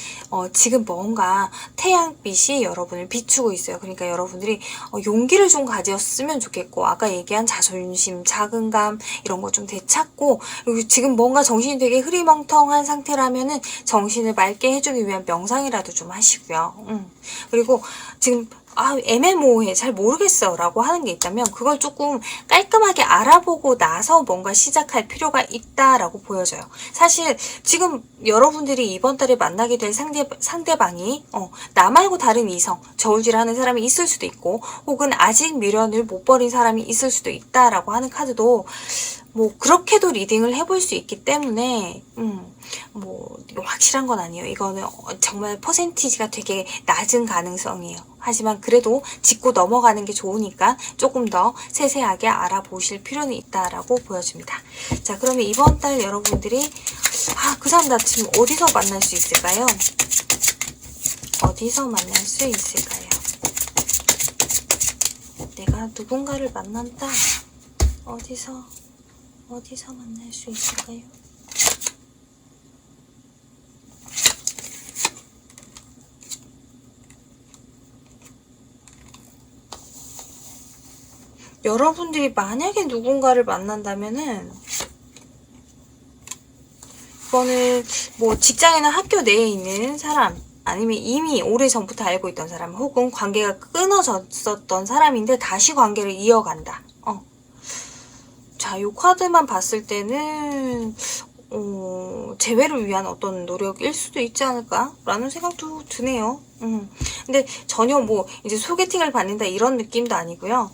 지금 뭔가 태양빛이 여러분을 비추고 있어요. 그러니까 여러분들이 용기를 좀 가졌으면 좋겠고, 아까 얘기한 자존심, 자긍감 이런 거 좀 되찾고, 그리고 지금 뭔가 정신이 되게 흐리멍텅한 상태라면은 정신을 맑게 해주기 위한 명상이라도 좀 하시고요. 그리고 지금 애매모호해, 잘 모르겠어 라고 하는 게 있다면 그걸 조금 깔끔하게 알아보고 나서 뭔가 시작할 필요가 있다라고 보여져요. 사실 지금 여러분들이 이번 달에 만나게 될 상대방이 나 말고 다른 이성, 저울질하는 사람이 있을 수도 있고, 혹은 아직 미련을 못 버린 사람이 있을 수도 있다라고 하는 카드도 뭐 그렇게도 리딩을 해볼 수 있기 때문에 뭐 확실한 건 아니에요. 이거는 정말 퍼센티지가 되게 낮은 가능성이에요. 하지만 그래도 짚고 넘어가는 게 좋으니까 조금 더 세세하게 알아보실 필요는 있다라고 보여집니다. 자, 그러면 이번 달 여러분들이 그 사람 나 지금 어디서 만날 수 있을까요? 어디서 만날 수 있을까요? 내가 누군가를 만난다. 어디서 만날 수 있을까요? 여러분들이 만약에 누군가를 만난다면은 이거는 뭐 직장이나 학교 내에 있는 사람, 아니면 이미 오래전부터 알고 있던 사람, 혹은 관계가 끊어졌었던 사람인데 다시 관계를 이어간다. 자, 요 카드만 봤을 때는 재회를 위한 어떤 노력일 수도 있지 않을까? 라는 생각도 드네요. 근데 전혀 뭐 이제 소개팅을 받는다 이런 느낌도 아니고요.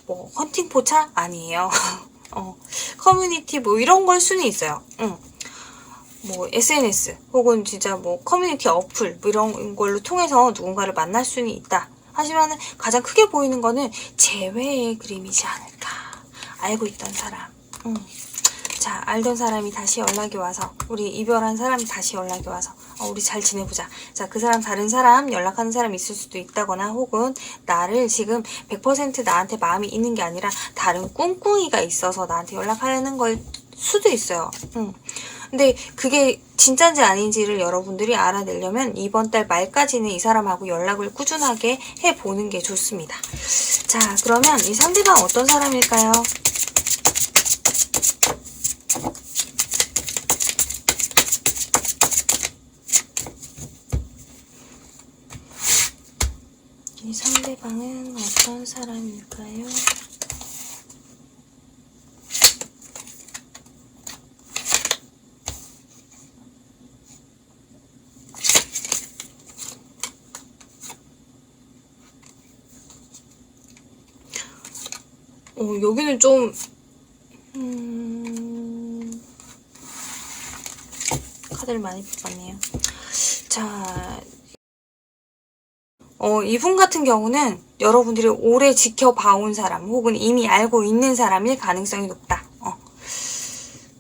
뭐 헌팅 포차? 아니에요. 커뮤니티 뭐 이런 걸 수는 있어요. 뭐 SNS 혹은 진짜 뭐 커뮤니티 어플 뭐 이런 걸로 통해서 누군가를 만날 수는 있다. 하지만 가장 크게 보이는 거는 재회의 그림이지 않을까. 알고 있던 사람. 자, 알던 사람이 다시 연락이 와서, 우리 이별한 사람이 다시 연락이 와서 우리 잘 지내보자. 자, 그 사람 다른 사람 연락하는 사람이 있을 수도 있다거나, 혹은 나를 지금 100% 나한테 마음이 있는 게 아니라 다른 꿍꿍이가 있어서 나한테 연락하려는 걸 수도 있어요. 근데 그게 진짜인지 아닌지를 여러분들이 알아내려면 이번 달 말까지는 이 사람하고 연락을 꾸준하게 해보는 게 좋습니다. 자, 그러면 이 상대방 어떤 사람일까요? 이 상대방은 어떤 사람일까요? 여기는 좀 카드를 많이 뽑았네요. 자, 이분 같은 경우는 여러분들이 오래 지켜봐온 사람 혹은 이미 알고 있는 사람일 가능성이 높다.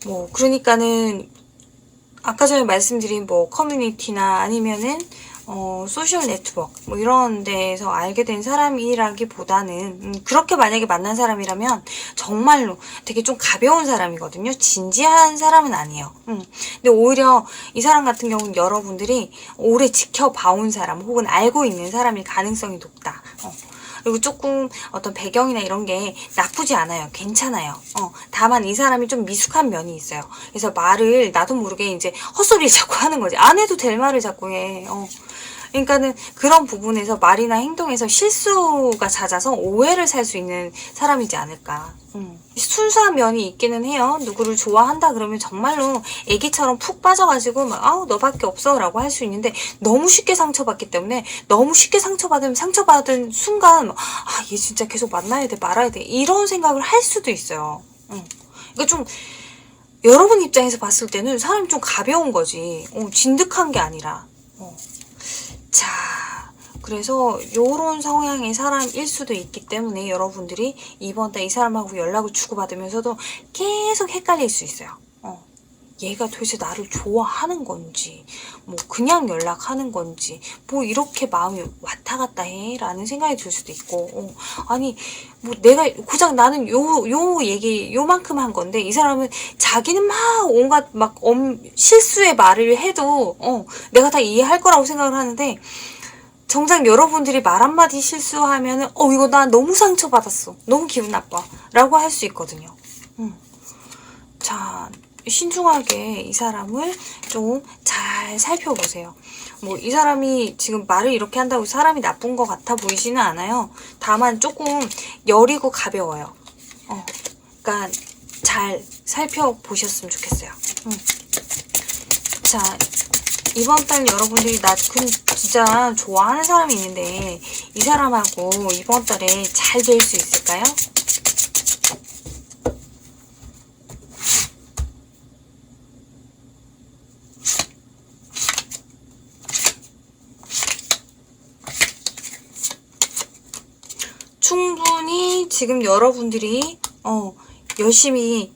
뭐 그러니까는 아까 전에 말씀드린 뭐 커뮤니티나 아니면은 소셜 네트워크 뭐 이런 데에서 알게 된 사람이라기보다는 그렇게 만약에 만난 사람이라면 정말로 되게 좀 가벼운 사람이거든요. 진지한 사람은 아니에요. 근데 오히려 이 사람 같은 경우는 여러분들이 오래 지켜봐온 사람 혹은 알고 있는 사람일 가능성이 높다. 그리고 조금 어떤 배경이나 이런 게 나쁘지 않아요. 괜찮아요. 다만 이 사람이 좀 미숙한 면이 있어요. 그래서 말을 나도 모르게 이제 헛소리를 자꾸 하는 거지. 안 해도 될 말을 자꾸 해. 그러니까는 그런 부분에서 말이나 행동에서 실수가 잦아서 오해를 살 수 있는 사람이지 않을까. 순수한 면이 있기는 해요. 누구를 좋아한다 그러면 정말로 애기처럼 푹 빠져가지고 막 아우 너밖에 없어 라고 할 수 있는데, 너무 쉽게 상처받기 때문에 너무 쉽게 상처받으면 상처받은 순간 얘 진짜 계속 만나야 돼 말아야 돼 이런 생각을 할 수도 있어요. 그러니까 좀 여러분 입장에서 봤을 때는 사람이 좀 가벼운 거지 진득한 게 아니라. 자, 그래서 요런 성향의 사람일 수도 있기 때문에 여러분들이 이번 달 이 사람하고 연락을 주고받으면서도 계속 헷갈릴 수 있어요. 얘가 도대체 나를 좋아하는 건지, 뭐 그냥 연락하는 건지, 뭐 이렇게 마음이 왔다 갔다 해 라는 생각이 들 수도 있고, 아니 뭐 내가 고작 나는 요 얘기 요만큼 한 건데 이 사람은 자기는 막 온갖 막 실수의 말을 해도 내가 다 이해할 거라고 생각을 하는데, 정작 여러분들이 말 한마디 실수하면은 이거 나 너무 상처받았어, 너무 기분 나빠 라고 할 수 있거든요. 자, 신중하게 이 사람을 좀 잘 살펴보세요. 뭐 이 사람이 지금 말을 이렇게 한다고 사람이 나쁜 것 같아 보이지는 않아요. 다만 조금 여리고 가벼워요. 그러니까 잘 살펴보셨으면 좋겠어요. 자, 이번 달 여러분들이 나 진짜 좋아하는 사람이 있는데 이 사람하고 이번 달에 잘 될 수 있을까요? 충분히 지금 여러분들이 열심히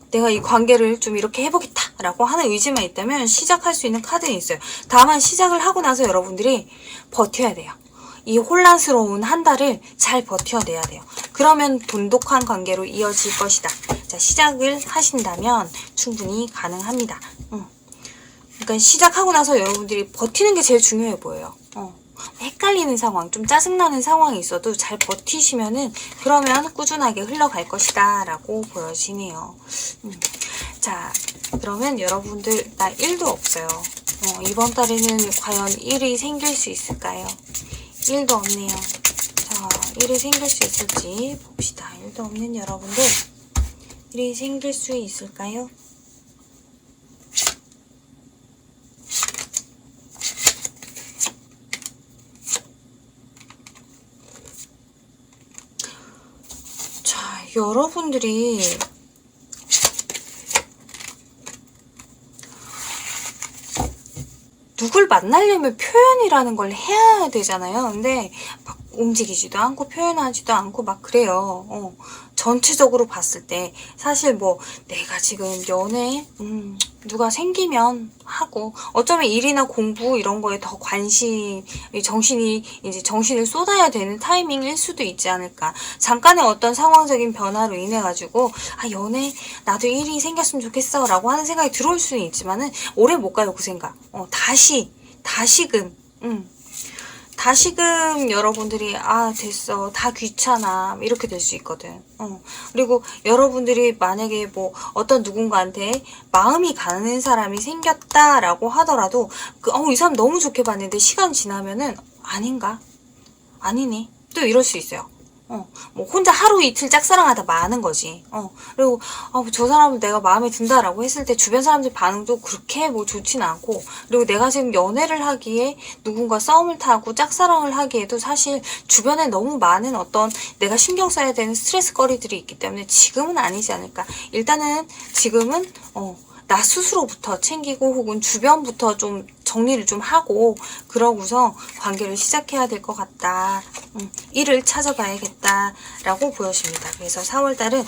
내가 이 관계를 좀 이렇게 해보겠다 라고 하는 의지만 있다면 시작할 수 있는 카드는 있어요. 다만 시작을 하고 나서 여러분들이 버텨야 돼요. 이 혼란스러운 한 달을 잘 버텨내야 돼요. 그러면 돈독한 관계로 이어질 것이다. 자, 시작을 하신다면 충분히 가능합니다. 그러니까 시작하고 나서 여러분들이 버티는 게 제일 중요해 보여요. 헷갈리는 상황, 좀 짜증나는 상황이 있어도 잘 버티시면은 그러면 꾸준하게 흘러갈 것이다 라고 보여지네요. 자, 그러면 여러분들 나 1도 없어요. 이번 달에는 과연 1이 생길 수 있을까요? 1도 없네요. 자, 1이 생길 수 있을지 봅시다. 1도 없는 여러분들 1이 생길 수 있을까요? 자, 여러분들이 누굴 만나려면 표현이라는 걸 해야 되잖아요. 근데 막 움직이지도 않고 표현하지도 않고 막 그래요. 전체적으로 봤을 때 사실 뭐 내가 지금 연애 누가 생기면 하고 어쩌면 일이나 공부 이런 거에 더 관심 정신을 쏟아야 되는 타이밍일 수도 있지 않을까. 잠깐의 어떤 상황적인 변화로 인해 가지고 연애 나도 일이 생겼으면 좋겠어 라고 하는 생각이 들어올 수는 있지만은 오래 못 가요. 그 생각. 다시금 여러분들이 됐어 다 귀찮아 이렇게 될 수 있거든. 그리고 여러분들이 만약에 뭐 어떤 누군가한테 마음이 가는 사람이 생겼다라고 하더라도 이 사람 너무 좋게 봤는데 시간 지나면은 아닌가? 아니네 또 이럴 수 있어요. 뭐 혼자 하루 이틀 짝사랑하다 마는 거지. 그리고 저 사람을 내가 마음에 든다라고 했을 때 주변 사람들 반응도 그렇게 뭐 좋지는 않고, 그리고 내가 지금 연애를 하기에 누군가 싸움을 타고 짝사랑을 하기에도 사실 주변에 너무 많은 어떤 내가 신경 써야 되는 스트레스거리들이 있기 때문에 지금은 아니지 않을까. 일단은 지금은 나 스스로부터 챙기고 혹은 주변부터 좀 정리를 좀 하고 그러고서 관계를 시작해야 될 것 같다. 일을 찾아봐야겠다 라고 보여집니다. 그래서 4월달은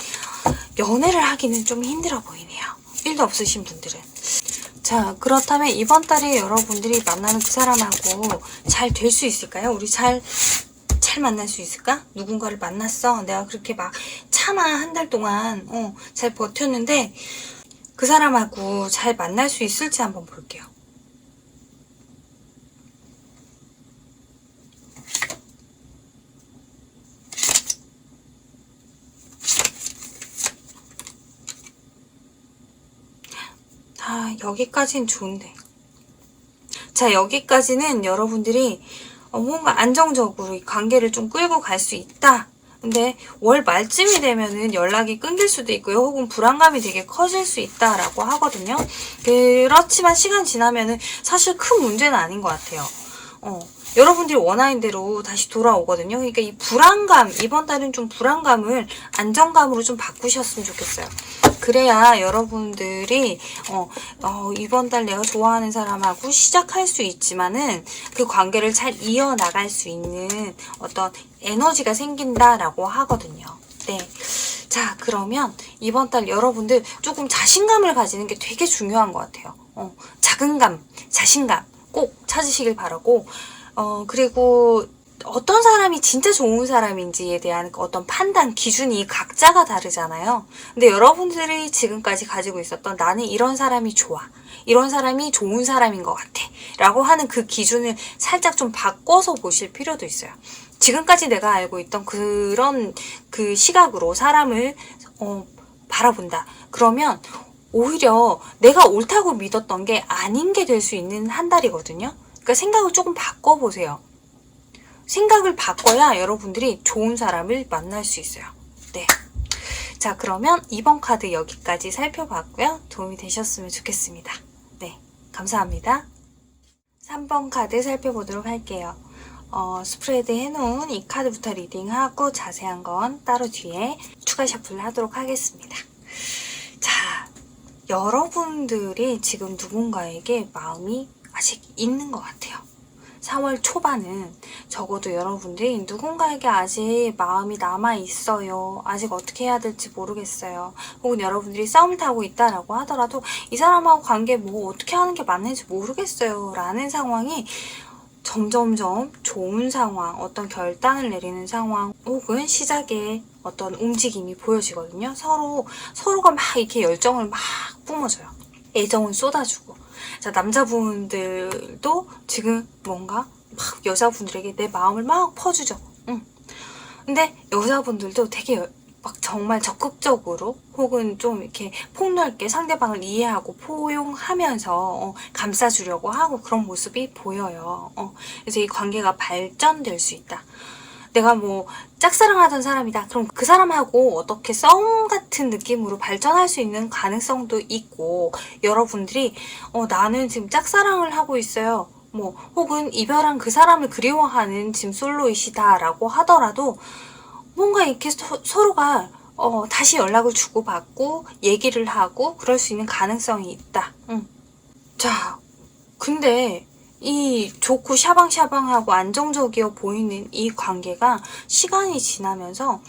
연애를 하기는 좀 힘들어 보이네요. 일도 없으신 분들은. 자, 그렇다면 이번 달에 여러분들이 만나는 그 사람하고 잘 될 수 있을까요? 우리 잘 만날 수 있을까? 누군가를 만났어. 내가 그렇게 막 참아 한 달 동안 잘 버텼는데 그 사람하고 잘 만날 수 있을지 한번 볼게요. 여기까지는 좋은데. 자, 여기까지는 여러분들이 뭔가 안정적으로 이 관계를 좀 끌고 갈 수 있다. 근데 월 말쯤이 되면은 연락이 끊길 수도 있고요. 혹은 불안감이 되게 커질 수 있다라고 하거든요. 그렇지만 시간 지나면은 사실 큰 문제는 아닌 것 같아요. 여러분들이 원하는 대로 다시 돌아오거든요. 그러니까 이 불안감, 이번 달은 좀 불안감을 안정감으로 좀 바꾸셨으면 좋겠어요. 그래야 여러분들이 이번 달 내가 좋아하는 사람하고 시작할 수 있지만은 그 관계를 잘 이어나갈 수 있는 어떤 에너지가 생긴다라고 하거든요. 네. 자, 그러면 이번 달 여러분들 조금 자신감을 가지는 게 되게 중요한 것 같아요. 자신감 꼭 찾으시길 바라고, 그리고 어떤 사람이 진짜 좋은 사람인지에 대한 어떤 판단 기준이 각자가 다르잖아요. 근데 여러분들이 지금까지 가지고 있었던 나는 이런 사람이 좋아, 이런 사람이 좋은 사람인 것 같아 라고 하는 그 기준을 살짝 좀 바꿔서 보실 필요도 있어요. 지금까지 내가 알고 있던 그런 그 시각으로 사람을 바라본다. 그러면 오히려 내가 옳다고 믿었던 게 아닌 게 될 수 있는 한 달이거든요. 그러니까 생각을 조금 바꿔보세요. 생각을 바꿔야 여러분들이 좋은 사람을 만날 수 있어요. 네. 자, 그러면 이번 카드 여기까지 살펴봤고요. 도움이 되셨으면 좋겠습니다. 네. 감사합니다. 3번 카드 살펴보도록 할게요. 스프레드 해놓은 이 카드부터 리딩하고 자세한 건 따로 뒤에 추가 셔플을 하도록 하겠습니다. 자, 여러분들이 지금 누군가에게 마음이 아직 있는 것 같아요. 4월 초반은 적어도 여러분들이 누군가에게 아직 마음이 남아있어요. 아직 어떻게 해야 될지 모르겠어요. 혹은 여러분들이 싸움을 타고 있다라고 하더라도 이 사람하고 관계 뭐 어떻게 하는 게 맞는지 모르겠어요 라는 상황이 점점점 좋은 상황, 어떤 결단을 내리는 상황 혹은 시작의 어떤 움직임이 보여지거든요. 서로가 막 이렇게 열정을 막 뿜어줘요. 애정을 쏟아주고. 자, 남자분들도 지금 뭔가 막 여자분들에게 내 마음을 막 퍼주죠. 근데 여자분들도 되게 막 정말 적극적으로 혹은 좀 이렇게 폭넓게 상대방을 이해하고 포용하면서 감싸주려고 하고 그런 모습이 보여요. 그래서 이 관계가 발전될 수 있다. 내가 뭐 짝사랑하던 사람이다. 그럼 그 사람하고 어떻게 썸 같은 느낌으로 발전할 수 있는 가능성도 있고, 여러분들이 나는 지금 짝사랑을 하고 있어요. 뭐 혹은 이별한 그 사람을 그리워하는 지금 솔로이시다라고 하더라도 뭔가 이렇게 서로가 다시 연락을 주고받고 얘기를 하고 그럴 수 있는 가능성이 있다. 자, 근데 이 좋고 샤방샤방하고 안정적이어 보이는 이 관계가 시간이 지나면서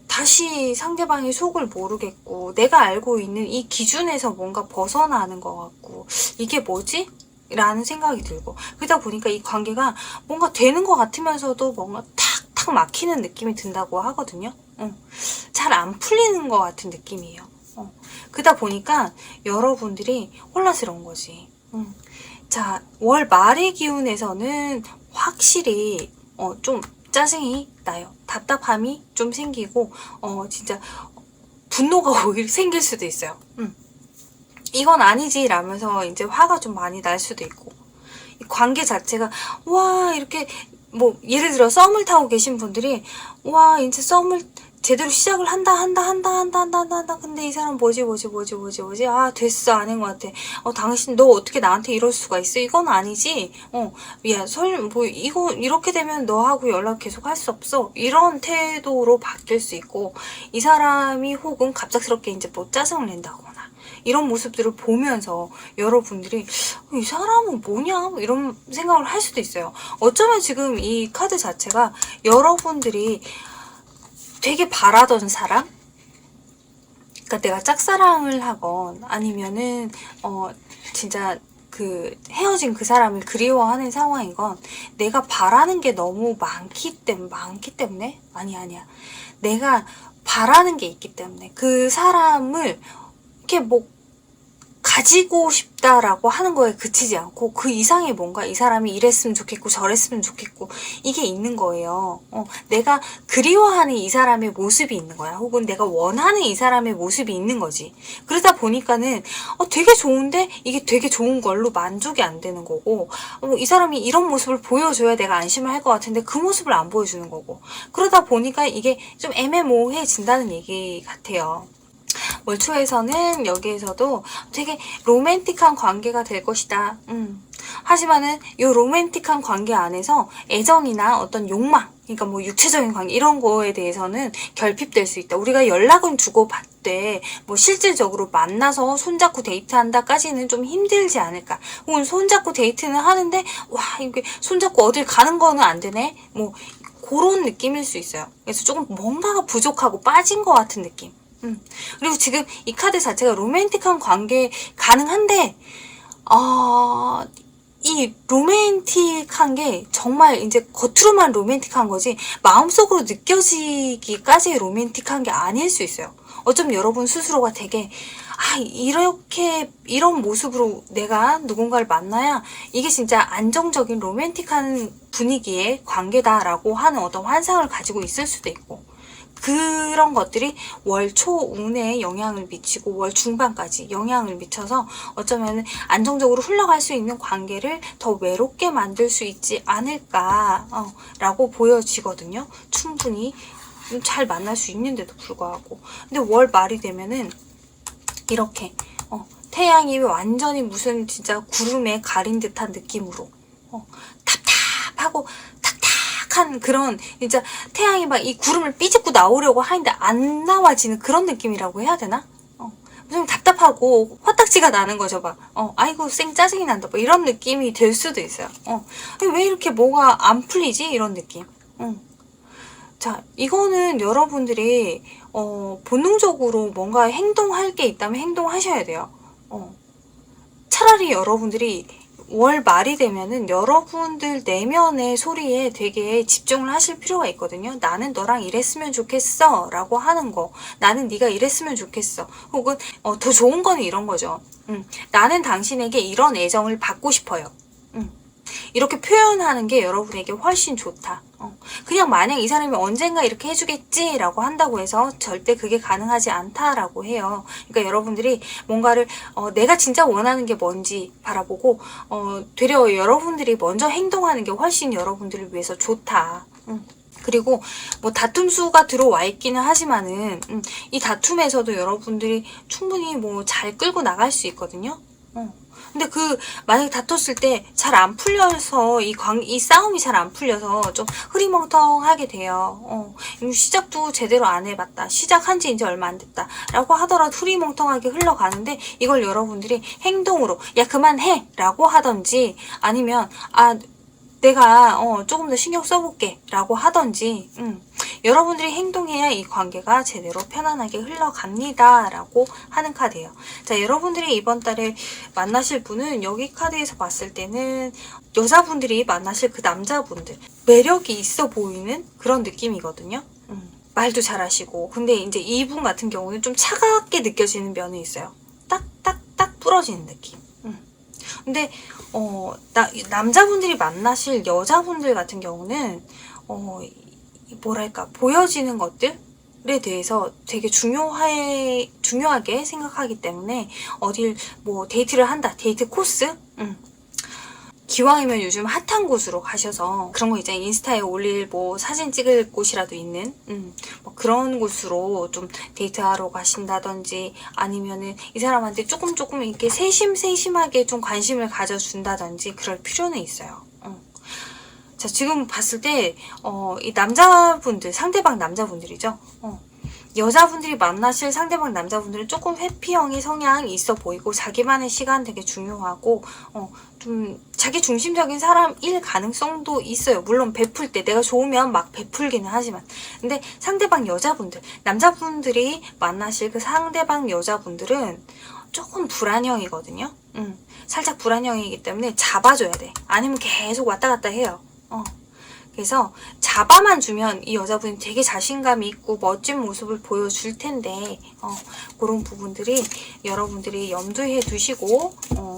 다시 상대방의 속을 모르겠고 내가 알고 있는 이 기준에서 뭔가 벗어나는 것 같고 이게 뭐지? 라는 생각이 들고 그러다 보니까 이 관계가 뭔가 되는 것 같으면서도 뭔가 탁탁 막히는 느낌이 든다고 하거든요. 잘 안 풀리는 것 같은 느낌이에요. 그러다 보니까 여러분들이 혼란스러운 거지. 자, 월 말의 기운에서는 확실히 좀 짜증이 나요. 답답함이 좀 생기고 진짜 분노가 오히려 생길 수도 있어요. 이건 아니지 라면서 이제 화가 좀 많이 날 수도 있고 이 관계 자체가 와 이렇게 뭐 예를 들어 썸을 타고 계신 분들이 와 이제 썸을 제대로 시작을 한다 근데 이 사람 뭐지 아 됐어 아닌 것 같아 당신 너 어떻게 나한테 이럴 수가 있어 이건 아니지 야 뭐 이거 이렇게 되면 너하고 연락 계속 할 수 없어 이런 태도로 바뀔 수 있고 이 사람이 혹은 갑작스럽게 이제 뭐 짜증을 낸다거나 이런 모습들을 보면서 여러분들이 이 사람은 뭐냐 이런 생각을 할 수도 있어요. 어쩌면 지금 이 카드 자체가 여러분들이 되게 바라던 사람? 그러니까 내가 짝사랑을 하건 아니면은 진짜 그 헤어진 그 사람을 그리워하는 상황이건 내가 바라는 게 너무 많기 때문에 아니야. 내가 바라는 게 있기 때문에 그 사람을 이렇게 뭐 가지고 싶다라고 하는 거에 그치지 않고 그 이상의 뭔가 이 사람이 이랬으면 좋겠고 저랬으면 좋겠고 이게 있는 거예요. 내가 그리워하는 이 사람의 모습이 있는 거야. 혹은 내가 원하는 이 사람의 모습이 있는 거지. 그러다 보니까는 되게 좋은데 이게 되게 좋은 걸로 만족이 안 되는 거고 이 사람이 이런 모습을 보여줘야 내가 안심을 할 것 같은데 그 모습을 안 보여주는 거고 그러다 보니까 이게 좀 애매모호해진다는 얘기 같아요. 월초에서는 여기에서도 되게 로맨틱한 관계가 될 것이다. 하지만은 이 로맨틱한 관계 안에서 애정이나 어떤 욕망, 그러니까 뭐 육체적인 관계 이런 거에 대해서는 결핍될 수 있다. 우리가 연락은 주고받되 뭐 실질적으로 만나서 손잡고 데이트한다까지는 좀 힘들지 않을까. 혹은 손잡고 데이트는 하는데 와 이게 손잡고 어딜 가는 거는 안 되네. 뭐 그런 느낌일 수 있어요. 그래서 조금 뭔가가 부족하고 빠진 것 같은 느낌. 그리고 지금 이 카드 자체가 로맨틱한 관계 가능한데 이 로맨틱한 게 정말 이제 겉으로만 로맨틱한 거지 마음속으로 느껴지기까지 로맨틱한 게 아닐 수 있어요. 어쩜 여러분 스스로가 되게 이렇게 이런 모습으로 내가 누군가를 만나야 이게 진짜 안정적인 로맨틱한 분위기의 관계다라고 하는 어떤 환상을 가지고 있을 수도 있고 그런 것들이 월 초운에 영향을 미치고 월 중반까지 영향을 미쳐서 어쩌면 안정적으로 흘러갈 수 있는 관계를 더 외롭게 만들 수 있지 않을까 라고 보여지거든요. 충분히 잘 만날 수 있는데도 불구하고 근데 월 말이 되면은 이렇게 태양이 완전히 무슨 진짜 구름에 가린 듯한 느낌으로 답답하고 한 그런 진짜 태양이 막 이 구름을 삐집고 나오려고 하는데 안 나와지는 그런 느낌이라고 해야 되나? 좀 답답하고 화딱지가 나는 거죠. 막 아이고 쌩 짜증이 난다 뭐 이런 느낌이 될 수도 있어요. 왜 이렇게 뭐가 안 풀리지? 이런 느낌. 자 이거는 여러분들이 본능적으로 뭔가 행동할 게 있다면 행동하셔야 돼요. 차라리 여러분들이 월 말이 되면은 여러분들 내면의 소리에 되게 집중을 하실 필요가 있거든요. 나는 너랑 이랬으면 좋겠어 라고 하는 거 나는 네가 이랬으면 좋겠어 혹은 더 좋은 거는 이런 거죠. 나는 당신에게 이런 애정을 받고 싶어요. 이렇게 표현하는 게 여러분에게 훨씬 좋다. 그냥 만약 이 사람이 언젠가 이렇게 해주겠지라고 한다고 해서 절대 그게 가능하지 않다라고 해요. 그러니까 여러분들이 뭔가를 내가 진짜 원하는 게 뭔지 바라보고 되려 여러분들이 먼저 행동하는 게 훨씬 여러분들을 위해서 좋다. 그리고 뭐 다툼 수가 들어와 있기는 하지만은 이 다툼에서도 여러분들이 충분히 뭐 잘 끌고 나갈 수 있거든요. 근데 만약에 다퉜을 때 잘 안 풀려서 이 싸움이 잘 안 풀려서 좀 흐리멍텅하게 돼요. 시작도 제대로 안 해봤다. 시작한 지 이제 얼마 안 됐다. 라고 하더라도 흐리멍텅하게 흘러가는데 이걸 여러분들이 행동으로 야 그만해! 라고 하던지 아니면 내가 조금 더 신경 써볼게 라고 하던지 여러분들이 행동해야 이 관계가 제대로 편안하게 흘러갑니다 라고 하는 카드예요. 자, 여러분들이 이번 달에 만나실 분은 여기 카드에서 봤을 때는 여자분들이 만나실 그 남자분들 매력이 있어 보이는 그런 느낌이거든요. 말도 잘하시고 근데 이제 이분 같은 경우는 좀 차갑게 느껴지는 면이 있어요. 딱딱딱 부러지는 느낌. 근데 남자분들이 만나실 여자분들 같은 경우는 뭐랄까 보여지는 것들에 대해서 되게 중요하게 생각하기 때문에 어딜 뭐 데이트를 한다, 데이트 코스? 기왕이면 요즘 핫한 곳으로 가셔서 그런 거 있잖아요. 인스타에 올릴 뭐 사진 찍을 곳이라도 있는 뭐 그런 곳으로 좀 데이트하러 가신다든지 아니면은 이 사람한테 조금 이렇게 세심하게 좀 관심을 가져준다든지 그럴 필요는 있어요. 자, 지금 봤을 때 이 남자분들, 상대방 남자분들이죠. 여자분들이 만나실 상대방 남자분들은 조금 회피형의 성향이 있어 보이고 자기만의 시간 되게 중요하고 좀 자기 중심적인 사람일 가능성도 있어요. 물론 베풀 때 내가 좋으면 막 베풀기는 하지만 근데 상대방 여자분들, 남자분들이 만나실 그 상대방 여자분들은 조금 불안형이거든요. 살짝 불안형이기 때문에 잡아줘야 돼. 아니면 계속 왔다 갔다 해요. 그래서 잡아만 주면 이 여자분이 되게 자신감이 있고 멋진 모습을 보여줄 텐데 그런 부분들이 여러분들이 염두에 두시고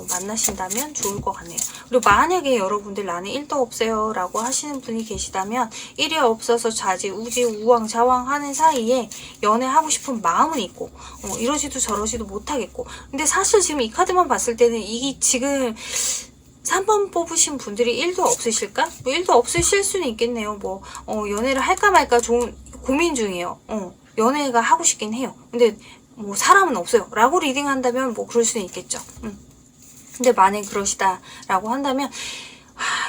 만나신다면 좋을 것 같네요. 그리고 만약에 여러분들 나는 1도 없어요 라고 하시는 분이 계시다면 일이 없어서 좌지우지 우왕좌왕 하는 사이에 연애하고 싶은 마음은 있고 이러지도 저러지도 못하겠고 근데 사실 지금 이 카드만 봤을 때는 이게 지금 3번 뽑으신 분들이 1도 없으실까? 뭐 1도 없으실 수는 있겠네요. 뭐 연애를 할까 말까 고민 중이에요. 연애가 하고 싶긴 해요. 근데 뭐 사람은 없어요. 라고 리딩한다면 뭐 그럴 수는 있겠죠. 근데 만약 그러시다 라고 한다면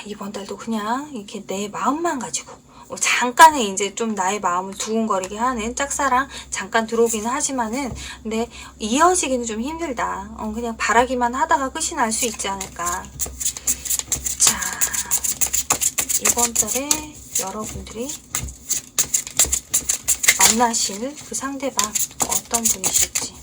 이번 달도 그냥 이렇게 내 마음만 가지고 잠깐의 이제 좀 나의 마음을 두근거리게 하는 짝사랑 잠깐 들어오기는 하지만은 근데 이어지기는 좀 힘들다. 그냥 바라기만 하다가 끝이 날 수 있지 않을까. 자, 이번 달에 여러분들이 만나실 그 상대방 어떤 분이실지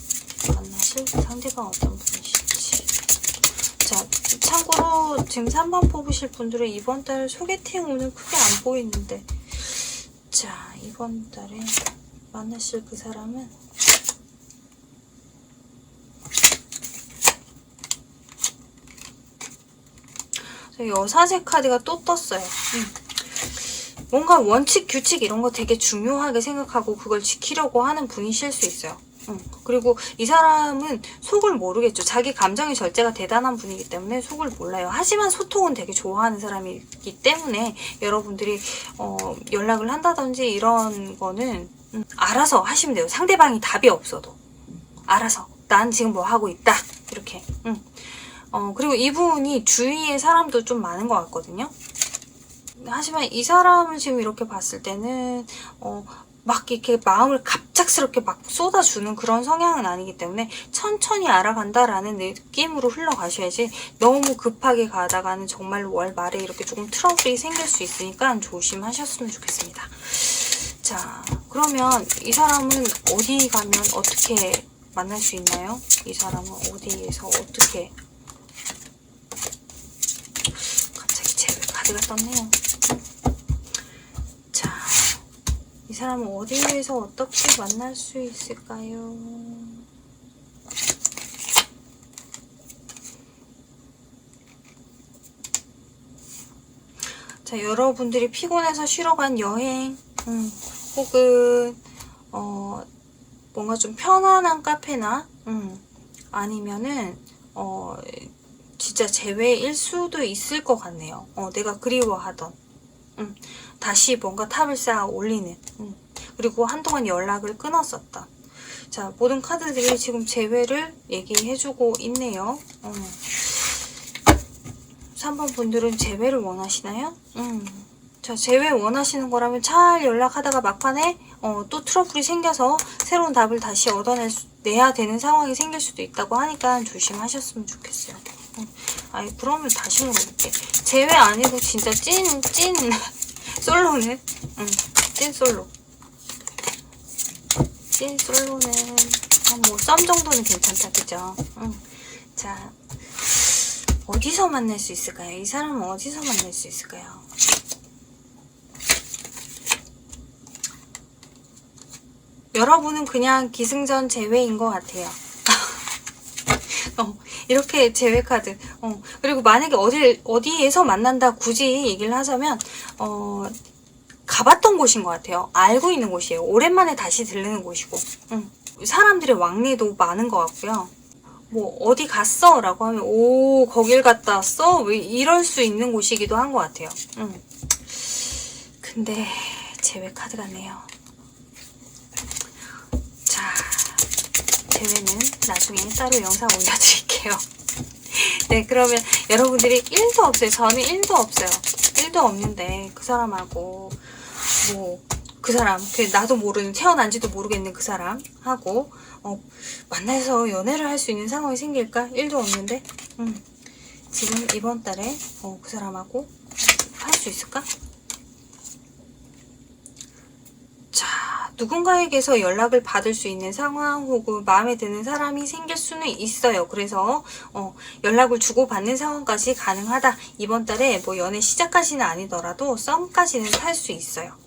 자, 참고로 지금 3번 뽑으실 분들은 이번 달 소개팅 오늘 크게 안 보이는데 자, 이번 달에 만나실 그 사람은 여사제 카드가 또 떴어요. 뭔가 원칙, 규칙 이런 거 되게 중요하게 생각하고 그걸 지키려고 하는 분이실 수 있어요. 그리고 이 사람은 속을 모르겠죠. 자기 감정의 절제가 대단한 분이기 때문에 속을 몰라요. 하지만 소통은 되게 좋아하는 사람이기 때문에 여러분들이 연락을 한다든지 이런 거는 알아서 하시면 돼요. 상대방이 답이 없어도 알아서 난 지금 뭐 하고 있다 이렇게. 그리고 이분이 주위에 사람도 좀 많은 것 같거든요. 하지만 이 사람을 지금 이렇게 봤을 때는 막 이렇게 마음을 갑작스럽게 막 쏟아주는 그런 성향은 아니기 때문에 천천히 알아간다라는 느낌으로 흘러가셔야지 너무 급하게 가다가는 정말로 월 말에 이렇게 조금 트러블이 생길 수 있으니까 조심하셨으면 좋겠습니다. 자, 그러면 이 사람은 어디 가면 어떻게 만날 수 있나요? 이 사람은 어디에서 어떻게 갑자기 제 카드가 떴네요. 이 사람은 어디에서 어떻게 만날 수 있을까요? 자, 여러분들이 피곤해서 쉬러 간 여행, 혹은, 뭔가 좀 편안한 카페나, 아니면은, 진짜 재회일 수도 있을 것 같네요. 내가 그리워하던, 다시 뭔가 탑을 쌓아 올리는, 그리고 한동안 연락을 끊었었던. 자, 모든 카드들이 지금 재회를 얘기해주고 있네요. 3번 분들은 재회를 원하시나요? 자, 재회 원하시는 거라면 잘 연락하다가 막판에 또 트러블이 생겨서 새로운 답을 다시 얻어내야 되는 상황이 생길 수도 있다고 하니까 조심하셨으면 좋겠어요. 아니, 그러면 다시 물어볼게. 재회 아니고 진짜 찐 솔로는? 찐 솔로. 찐 솔로는 뭐 썸 정도는 괜찮다, 그죠? 자, 어디서 만날 수 있을까요? 이 사람은 어디서 만날 수 있을까요? 여러분은 그냥 기승전 재회인 것 같아요. 이렇게 재회 카드. 그리고 만약에 어디에서 만난다 굳이 얘기를 하자면, 가봤던 곳인 것 같아요. 알고 있는 곳이에요. 오랜만에 다시 들르는 곳이고. 사람들의 왕래도 많은 것 같고요. 뭐 어디 갔어? 라고 하면 오 거길 갔다 왔어? 왜 이럴 수 있는 곳이기도 한 것 같아요. 근데 재회 카드 같네요. 자, 재회는 나중에 따로 영상 올려드릴게요. 네, 그러면 여러분들이 1도 없어요. 저는 1도 없어요. 1도 없는데 그 사람하고 뭐 그 사람, 나도 모르는, 태어난지도 모르겠는 그 사람하고 만나서 연애를 할 수 있는 상황이 생길까? 1도 없는데 지금 이번 달에 그 사람하고 할 수 있을까? 자, 누군가에게서 연락을 받을 수 있는 상황 혹은 마음에 드는 사람이 생길 수는 있어요. 그래서 연락을 주고받는 상황까지 가능하다. 이번 달에 뭐 연애 시작까지는 아니더라도 썸까지는 할 수 있어요.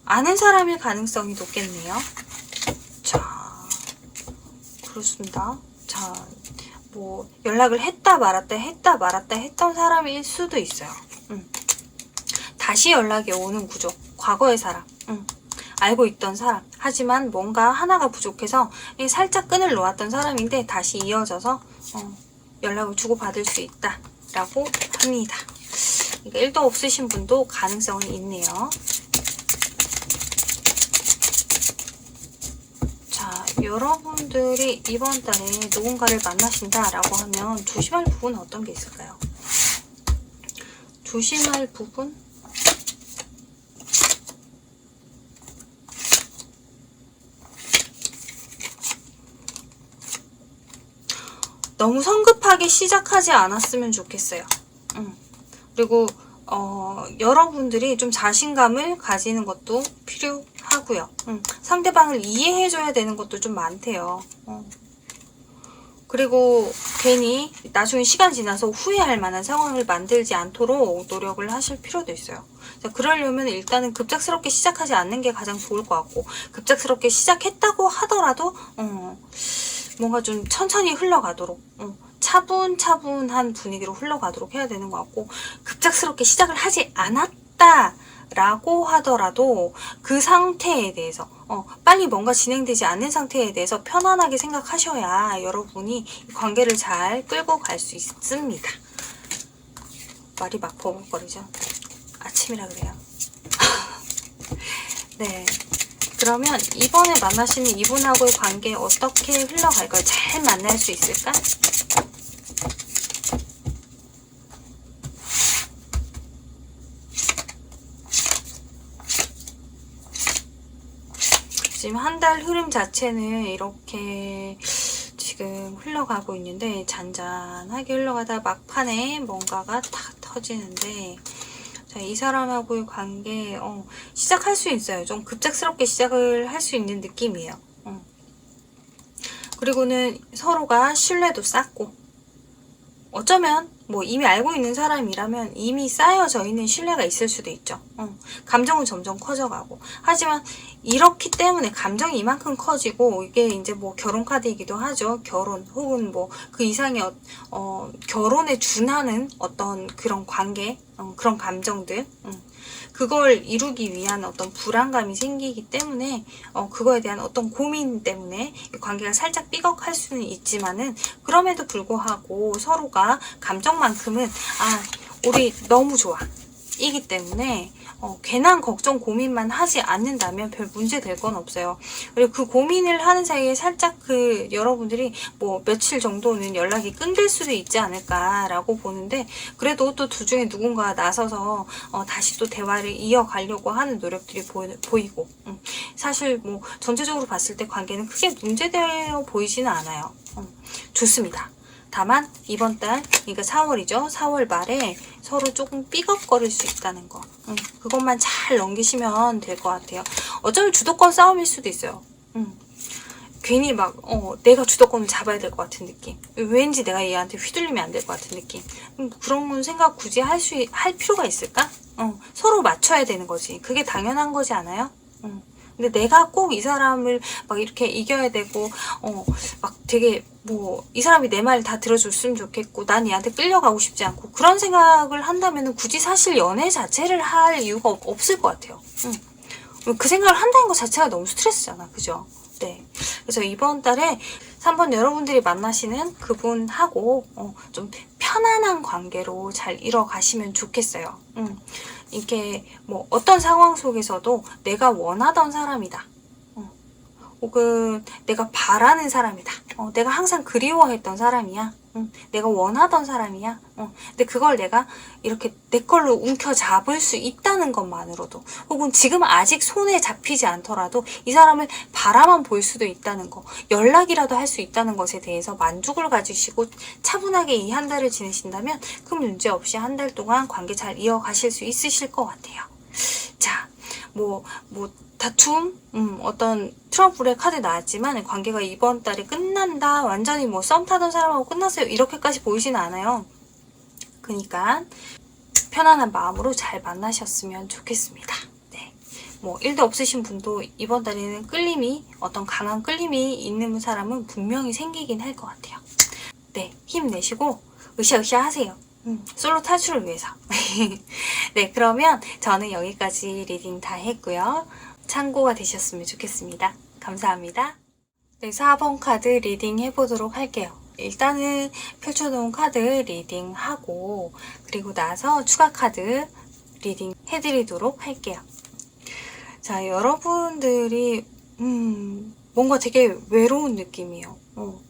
아는 사람일 가능성이 높겠네요. 자, 그렇습니다. 자, 뭐 연락을 했다 말았다 했던 사람일 수도 있어요. 다시 연락이 오는 구조. 과거의 사람. 알고 있던 사람. 하지만 뭔가 하나가 부족해서 살짝 끈을 놓았던 사람인데 다시 이어져서 연락을 주고받을 수 있다라고 합니다. 그러니까 1도 없으신 분도 가능성이 있네요. 자, 여러분들이 이번 달에 누군가를 만나신다라고 하면 조심할 부분은 어떤 게 있을까요? 조심할 부분? 너무 성급하게 시작하지 않았으면 좋겠어요. 그리고 여러분들이 좀 자신감을 가지는 것도 필요하고요. 상대방을 이해해줘야 되는 것도 좀 많대요. 그리고 괜히 나중에 시간 지나서 후회할 만한 상황을 만들지 않도록 노력을 하실 필요도 있어요. 자, 그러려면 일단은 급작스럽게 시작하지 않는 게 가장 좋을 것 같고, 급작스럽게 시작했다고 하더라도 뭔가 좀 천천히 흘러가도록, 차분차분한 분위기로 흘러가도록 해야 되는 것 같고, 급작스럽게 시작을 하지 않았다라고 하더라도 그 상태에 대해서 빨리 뭔가 진행되지 않는 상태에 대해서 편안하게 생각하셔야 여러분이 관계를 잘 끌고 갈 수 있습니다. 말이 막 버벅거리죠? 아침이라 그래요. 네. 그러면 이번에 만나시는 이분하고의 관계 어떻게 흘러갈까요? 잘 만날 수 있을까? 지금 한 달 흐름 자체는 이렇게 지금 흘러가고 있는데 잔잔하게 흘러가다 막판에 뭔가가 탁 터지는데, 자, 이 사람하고의 관계 시작할 수 있어요. 좀 급작스럽게 시작을 할 수 있는 느낌이에요. 그리고는 서로가 신뢰도 쌓고, 어쩌면 뭐 이미 알고 있는 사람이라면 이미 쌓여져 있는 신뢰가 있을 수도 있죠. 감정은 점점 커져가고. 하지만 이렇기 때문에 감정이 이만큼 커지고, 이게 이제 뭐 결혼 카드이기도 하죠. 결혼 혹은 뭐 그 이상의 결혼에 준하는 어떤 그런 관계, 그런 감정들, 그걸 이루기 위한 어떤 불안감이 생기기 때문에 그거에 대한 어떤 고민 때문에 관계가 살짝 삐걱할 수는 있지만은 그럼에도 불구하고 서로가 감정만큼은 우리 너무 좋아 이기 때문에 괜한 걱정 고민만 하지 않는다면 별 문제 될 건 없어요. 그리고 그 고민을 하는 사이에 살짝 여러분들이 뭐 며칠 정도는 연락이 끊길 수도 있지 않을까라고 보는데, 그래도 또 둘 중에 누군가 나서서 다시 또 대화를 이어가려고 하는 노력들이 보이고, 사실 뭐 전체적으로 봤을 때 관계는 크게 문제되어 보이지는 않아요. 좋습니다. 다만 이번 달, 그러니까 4월이죠. 4월 말에 서로 조금 삐걱거릴 수 있다는 거. 그것만 잘 넘기시면 될 것 같아요. 어쩌면 주도권 싸움일 수도 있어요. 괜히 막 내가 주도권을 잡아야 될 것 같은 느낌. 왠지 내가 얘한테 휘둘리면 안 될 것 같은 느낌. 그런 생각 굳이 할 필요가 있을까? 서로 맞춰야 되는 거지. 그게 당연한 거지 않아요? 근데 내가 꼭 이 사람을 막 이렇게 이겨야 되고, 막 되게 이 사람이 내 말 다 들어줬으면 좋겠고, 난 얘한테 끌려가고 싶지 않고, 그런 생각을 한다면 굳이 사실 연애 자체를 할 이유가 없을 것 같아요. 그 생각을 한다는 것 자체가 너무 스트레스잖아. 그죠? 네. 그래서 이번 달에 3번 여러분들이 만나시는 그분하고 좀 편안한 관계로 잘 이뤄가시면 좋겠어요. 이게 뭐 어떤 상황 속에서도 내가 원하던 사람이다. 혹은 내가 바라는 사람이다. 내가 항상 그리워했던 사람이야. 내가 원하던 사람이야. 근데 그걸 내가 이렇게 내 걸로 움켜잡을 수 있다는 것만으로도, 혹은 지금 아직 손에 잡히지 않더라도 이 사람을 바라만 볼 수도 있다는 거, 연락이라도 할 수 있다는 것에 대해서 만족을 가지시고 차분하게 이 한 달을 지내신다면 큰 문제 없이 한 달 동안 관계 잘 이어가실 수 있으실 것 같아요. 자, 다툼, 어떤 트러블의 카드 나왔지만 관계가 이번 달에 끝난다, 완전히 썸 타던 사람하고 끝났어요, 이렇게까지 보이진 않아요. 그러니까 편안한 마음으로 잘 만나셨으면 좋겠습니다. 네. 일도 없으신 분도 이번 달에는 어떤 강한 끌림이 있는 사람은 분명히 생기긴 할 것 같아요. 네, 힘내시고 으쌰으쌰 하세요. 솔로 탈출을 위해서. 네, 그러면 저는 여기까지 리딩 다 했고요. 참고가 되셨으면 좋겠습니다. 감사합니다. 네, 4번 카드 리딩 해보도록 할게요. 일단은 펼쳐놓은 카드 리딩하고, 그리고 나서 추가 카드 리딩 해드리도록 할게요. 자, 여러분들이 뭔가 되게 외로운 느낌이에요.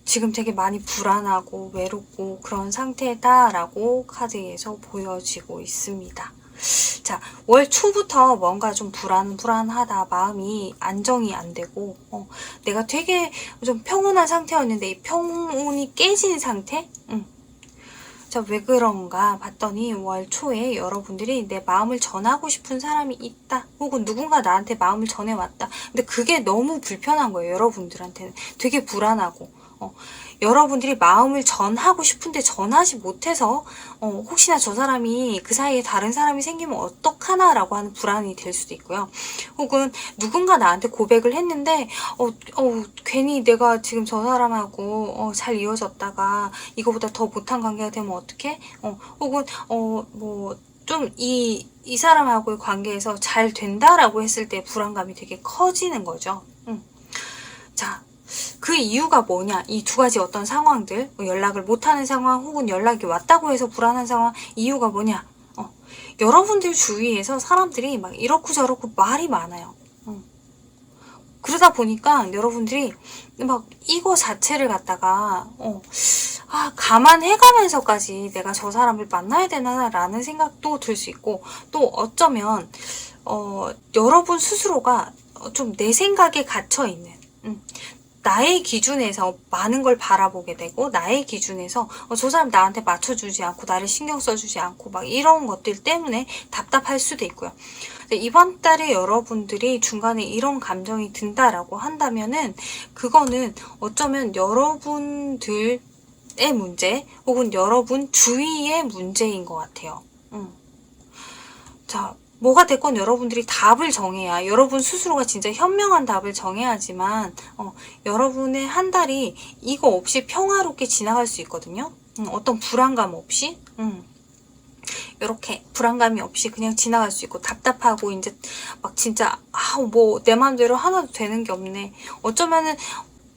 지금 되게 많이 불안하고 외롭고 그런 상태다라고 카드에서 보여지고 있습니다. 자, 월 초부터 뭔가 좀 불안하다, 마음이 안정이 안 되고, 내가 되게 좀 평온한 상태였는데 이 평온이 깨진 상태? 자, 왜 그런가 봤더니 월 초에 여러분들이 내 마음을 전하고 싶은 사람이 있다, 혹은 누군가 나한테 마음을 전해왔다. 근데 그게 너무 불편한 거예요. 여러분들한테는 되게 불안하고, 여러분들이 마음을 전하고 싶은데 전하지 못해서 혹시나 저 사람이 그 사이에 다른 사람이 생기면 어떡하나라고 하는 불안이 될 수도 있고요. 혹은 누군가 나한테 고백을 했는데 괜히 내가 지금 저 사람하고 잘 이어졌다가 이거보다 더 못한 관계가 되면 어떡해? 혹은 좀 이 사람하고의 관계에서 잘 된다라고 했을 때 불안감이 되게 커지는 거죠. 자, 그 이유가 뭐냐? 이 두 가지 어떤 상황들, 연락을 못하는 상황, 혹은 연락이 왔다고 해서 불안한 상황, 이유가 뭐냐? 여러분들 주위에서 사람들이 막 이렇고 저렇고 말이 많아요. 그러다 보니까 여러분들이 막 이거 자체를 갖다가 감안해가면서까지 내가 저 사람을 만나야 되나라는 생각도 들 수 있고, 또 어쩌면 여러분 스스로가 좀 내 생각에 갇혀 있는, 나의 기준에서 많은 걸 바라보게 되고, 나의 기준에서 저 사람 나한테 맞춰주지 않고 나를 신경 써주지 않고 막 이런 것들 때문에 답답할 수도 있고요. 이번 달에 여러분들이 중간에 이런 감정이 든다라고 한다면은 그거는 어쩌면 여러분들의 문제, 혹은 여러분 주위의 문제인 것 같아요. 자, 뭐가 됐건 여러분들이 답을 정해야, 여러분 스스로가 진짜 현명한 답을 정해야지만 여러분의 한 달이 이거 없이 평화롭게 지나갈 수 있거든요. 어떤 불안감 없이. 이렇게 불안감이 없이 그냥 지나갈 수 있고, 답답하고 이제 막 진짜 뭐 내 마음대로 하나도 되는 게 없네. 어쩌면은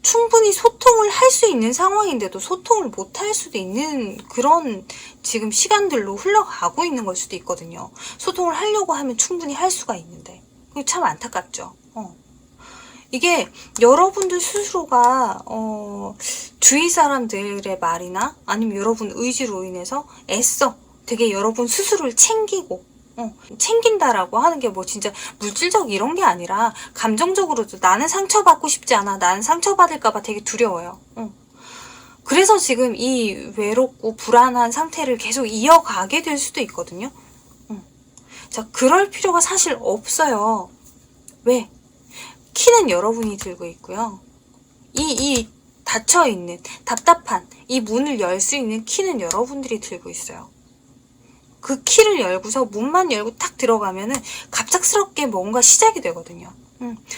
충분히 소통을 할 수 있는 상황인데도 소통을 못 할 수도 있는 그런 지금 시간들로 흘러가고 있는 걸 수도 있거든요. 소통을 하려고 하면 충분히 할 수가 있는데. 그게 참 안타깝죠. 이게 여러분들 스스로가 주위 사람들의 말이나 아니면 여러분 의지로 인해서 애써 되게 여러분 스스로를 챙기고 챙긴다라고 하는 게 뭐 진짜 물질적 이런 게 아니라 감정적으로도 나는 상처받고 싶지 않아. 나는 상처받을까봐 되게 두려워요. 그래서 지금 이 외롭고 불안한 상태를 계속 이어가게 될 수도 있거든요. 자, 그럴 필요가 사실 없어요. 왜? 키는 여러분이 들고 있고요. 이 닫혀있는 답답한 이 문을 열 수 있는 키는 여러분들이 들고 있어요. 그 키를 열고서 문만 열고 딱 들어가면은 갑작스럽게 뭔가 시작이 되거든요.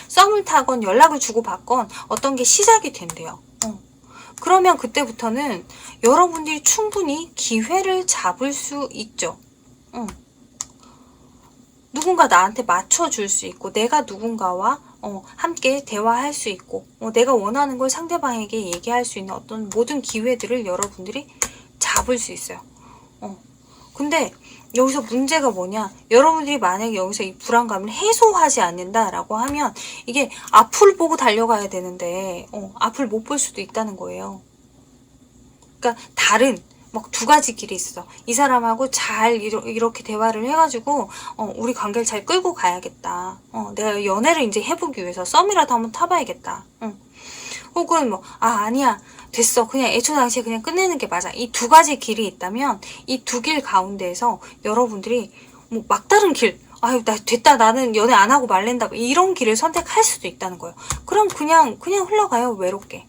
썸을 타건 연락을 주고받건 어떤 게 시작이 된대요. 그러면 그때부터는 여러분들이 충분히 기회를 잡을 수 있죠. 누군가 나한테 맞춰줄 수 있고, 내가 누군가와 함께 대화할 수 있고, 내가 원하는 걸 상대방에게 얘기할 수 있는 어떤 모든 기회들을 여러분들이 잡을 수 있어요. 근데 여기서 문제가 뭐냐, 여러분들이 만약에 여기서 이 불안감을 해소하지 않는다라고 하면 이게 앞을 보고 달려가야 되는데 앞을 못 볼 수도 있다는 거예요. 그러니까 다른 막 두 가지 길이 있어. 이 사람하고 잘 이렇게 대화를 해가지고 우리 관계를 잘 끌고 가야겠다. 내가 연애를 이제 해보기 위해서 썸이라도 한번 타봐야겠다. 혹은 뭐 아니야 됐어 그냥 애초 당시에 그냥 끝내는 게 맞아. 이 두 가지 길이 있다면 이 두 길 가운데에서 여러분들이 뭐 막다른 길, 아유 나 됐다 나는 연애 안 하고 말랜다 이런 길을 선택할 수도 있다는 거예요. 그럼 그냥 흘러가요. 외롭게.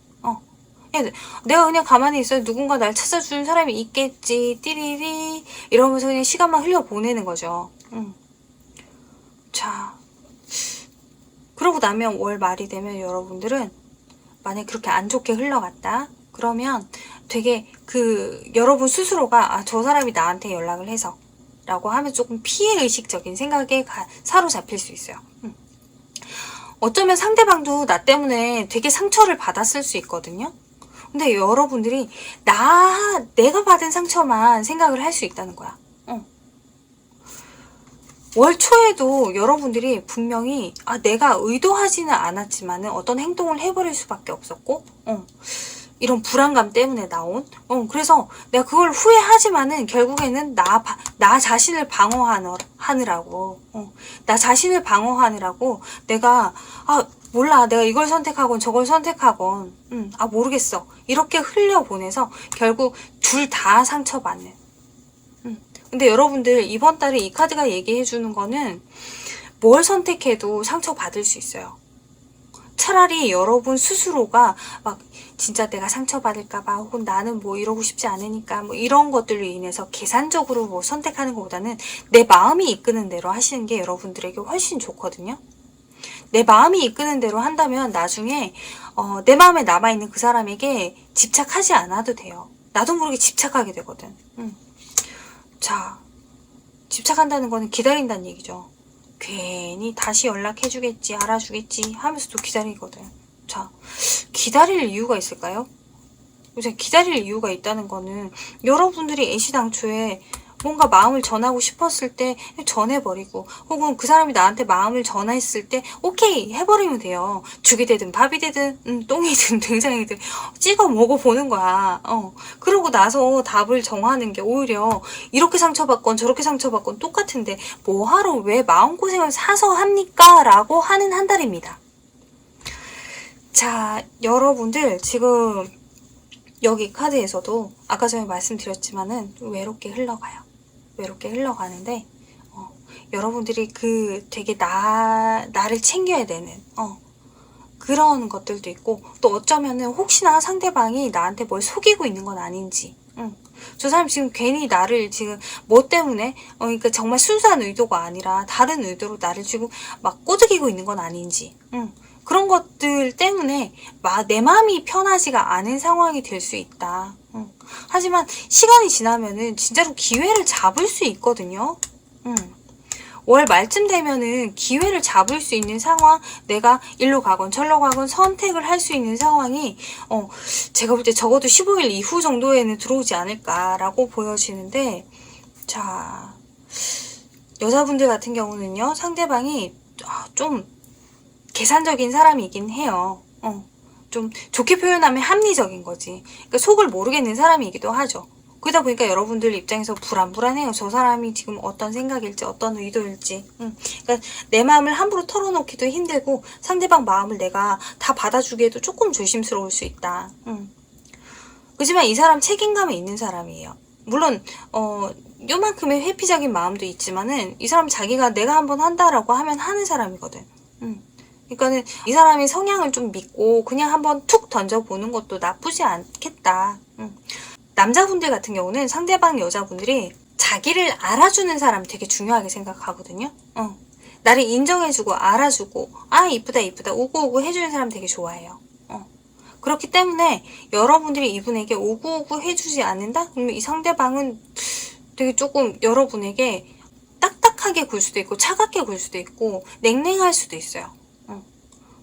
내가 그냥 가만히 있어요. 누군가 날 찾아주는 사람이 있겠지. 띠리리 이러면서 그냥 시간만 흘려보내는 거죠. 자, 그러고 나면 월 말이 되면 여러분들은 만약 그렇게 안 좋게 흘러갔다 그러면 되게 여러분 스스로가 저 사람이 나한테 연락을 해서 라고 하면 조금 피해의식적인 생각에 사로잡힐 수 있어요. 어쩌면 상대방도 나 때문에 되게 상처를 받았을 수 있거든요. 근데 여러분들이 내가 받은 상처만 생각을 할 수 있다는 거야. 월 초에도 여러분들이 분명히 내가 의도하지는 않았지만은 어떤 행동을 해버릴 수밖에 없었고 이런 불안감 때문에 나온 그래서 내가 그걸 후회하지만은 결국에는 나 자신을 방어하느라고 나 자신을 방어하느라고 내가 몰라 내가 이걸 선택하건 저걸 선택하건 모르겠어 이렇게 흘려보내서 결국 둘 다 상처받는. 근데 여러분들 이번 달에 이 카드가 얘기해주는 거는 뭘 선택해도 상처받을 수 있어요. 차라리 여러분 스스로가 막 진짜 내가 상처받을까봐 혹은 나는 뭐 이러고 싶지 않으니까 뭐 이런 것들로 인해서 계산적으로 뭐 선택하는 것보다는 내 마음이 이끄는 대로 하시는 게 여러분들에게 훨씬 좋거든요. 내 마음이 이끄는 대로 한다면 나중에 내 마음에 남아있는 그 사람에게 집착하지 않아도 돼요. 나도 모르게 집착하게 되거든. 자, 집착한다는 거는 기다린다는 얘기죠. 괜히 다시 연락해주겠지, 알아주겠지 하면서도 기다리거든. 자, 기다릴 이유가 있을까요? 이제 기다릴 이유가 있다는 거는 여러분들이 애시당초에 뭔가 마음을 전하고 싶었을 때 전해버리고 혹은 그 사람이 나한테 마음을 전했을 때 오케이 해버리면 돼요. 죽이 되든 밥이 되든 똥이든 등장이든 찍어 먹어보는 거야. 그러고 나서 답을 정하는 게 오히려 이렇게 상처받건 저렇게 상처받건 똑같은데 뭐하러 왜 마음고생을 사서 합니까? 라고 하는 한 달입니다. 자, 여러분들 지금 여기 카드에서도 아까 전에 말씀드렸지만은 외롭게 흘러가요. 외롭게 흘러가는데 여러분들이 되게 나를 챙겨야 되는 그런 것들도 있고 또 어쩌면은 혹시나 상대방이 나한테 뭘 속이고 있는 건 아닌지 저 사람 지금 괜히 나를 지금 뭐 때문에 그러니까 정말 순수한 의도가 아니라 다른 의도로 나를 지금 막 꼬드기고 있는 건 아닌지 그런 것들 때문에 내 마음이 편하지가 않은 상황이 될 수 있다. 하지만 시간이 지나면은 진짜로 기회를 잡을 수 있거든요. 월 말쯤 되면은 기회를 잡을 수 있는 상황, 내가 일로 가건 절로 가건 선택을 할 수 있는 상황이 제가 볼 때 적어도 15일 이후 정도에는 들어오지 않을까라고 보여지는데, 자, 여자분들 같은 경우는요, 상대방이 좀 계산적인 사람이긴 해요. 좀 좋게 표현하면 합리적인 거지. 그러니까 속을 모르겠는 사람이기도 하죠. 그러다 보니까 여러분들 입장에서 불안불안해요. 저 사람이 지금 어떤 생각일지, 어떤 의도일지. 그러니까 내 마음을 함부로 털어놓기도 힘들고, 상대방 마음을 내가 다 받아주기에도 조금 조심스러울 수 있다. 그렇지만 이 사람 책임감이 있는 사람이에요. 물론 요만큼의 회피적인 마음도 있지만은, 이 사람 자기가 내가 한번 한다라고 하면 하는 사람이거든. 그러니까는 이 사람의 성향을 좀 믿고 그냥 한번 툭 던져보는 것도 나쁘지 않겠다. 남자분들 같은 경우는 상대방 여자분들이 자기를 알아주는 사람 되게 중요하게 생각하거든요. 나를 인정해주고 알아주고, 이쁘다 이쁘다 우구우구 해주는 사람 되게 좋아해요. 그렇기 때문에 여러분들이 이분에게 오구오구 해주지 않는다? 그러면 이 상대방은 되게 조금 여러분에게 딱딱하게 굴 수도 있고, 차갑게 굴 수도 있고, 냉랭할 수도 있어요.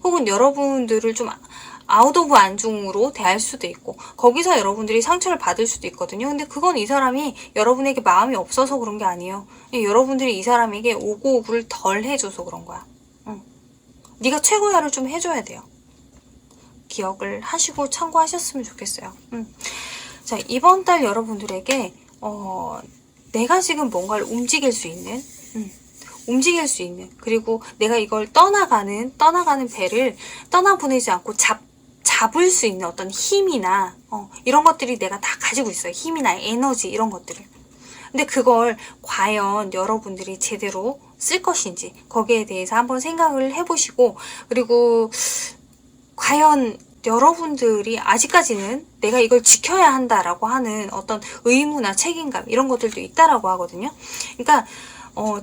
혹은 여러분들을 좀 아웃 오브 안중으로 대할 수도 있고, 거기서 여러분들이 상처를 받을 수도 있거든요. 근데 그건 이 사람이 여러분에게 마음이 없어서 그런 게 아니에요. 여러분들이 이 사람에게 오구오구를 덜 해줘서 그런 거야. 네가 최고야를 좀 해줘야 돼요. 기억을 하시고 참고하셨으면 좋겠어요. 자, 이번 달 여러분들에게 내가 지금 뭔가를 움직일 수 있는, 그리고 내가 이걸 떠나가는 배를 떠나보내지 않고 잡을 수 있는 어떤 힘이나 이런 것들이 내가 다 가지고 있어요. 힘이나 에너지 이런 것들을. 근데 그걸 과연 여러분들이 제대로 쓸 것인지 거기에 대해서 한번 생각을 해보시고, 그리고 과연 여러분들이 아직까지는 내가 이걸 지켜야 한다라고 하는 어떤 의무나 책임감 이런 것들도 있다라고 하거든요. 그러니까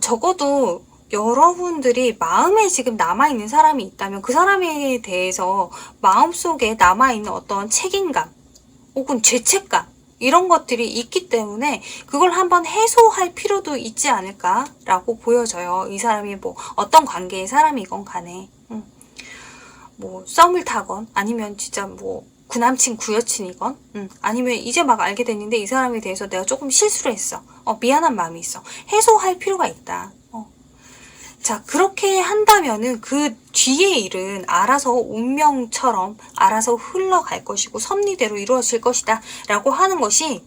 적어도 여러분들이 마음에 지금 남아있는 사람이 있다면 그 사람에 대해서 마음속에 남아있는 어떤 책임감 혹은 죄책감 이런 것들이 있기 때문에 그걸 한번 해소할 필요도 있지 않을까라고 보여져요. 이 사람이 뭐 어떤 관계의 사람이건 간에 뭐 썸을 타건 아니면 진짜 뭐 구남친 구여친이건 아니면 이제 막 알게 됐는데 이 사람에 대해서 내가 조금 실수를 했어. 미안한 마음이 있어. 해소할 필요가 있다. 자, 그렇게 한다면은 그 뒤의 일은 알아서 운명처럼 알아서 흘러갈 것이고 섭리대로 이루어질 것이다 라고 하는 것이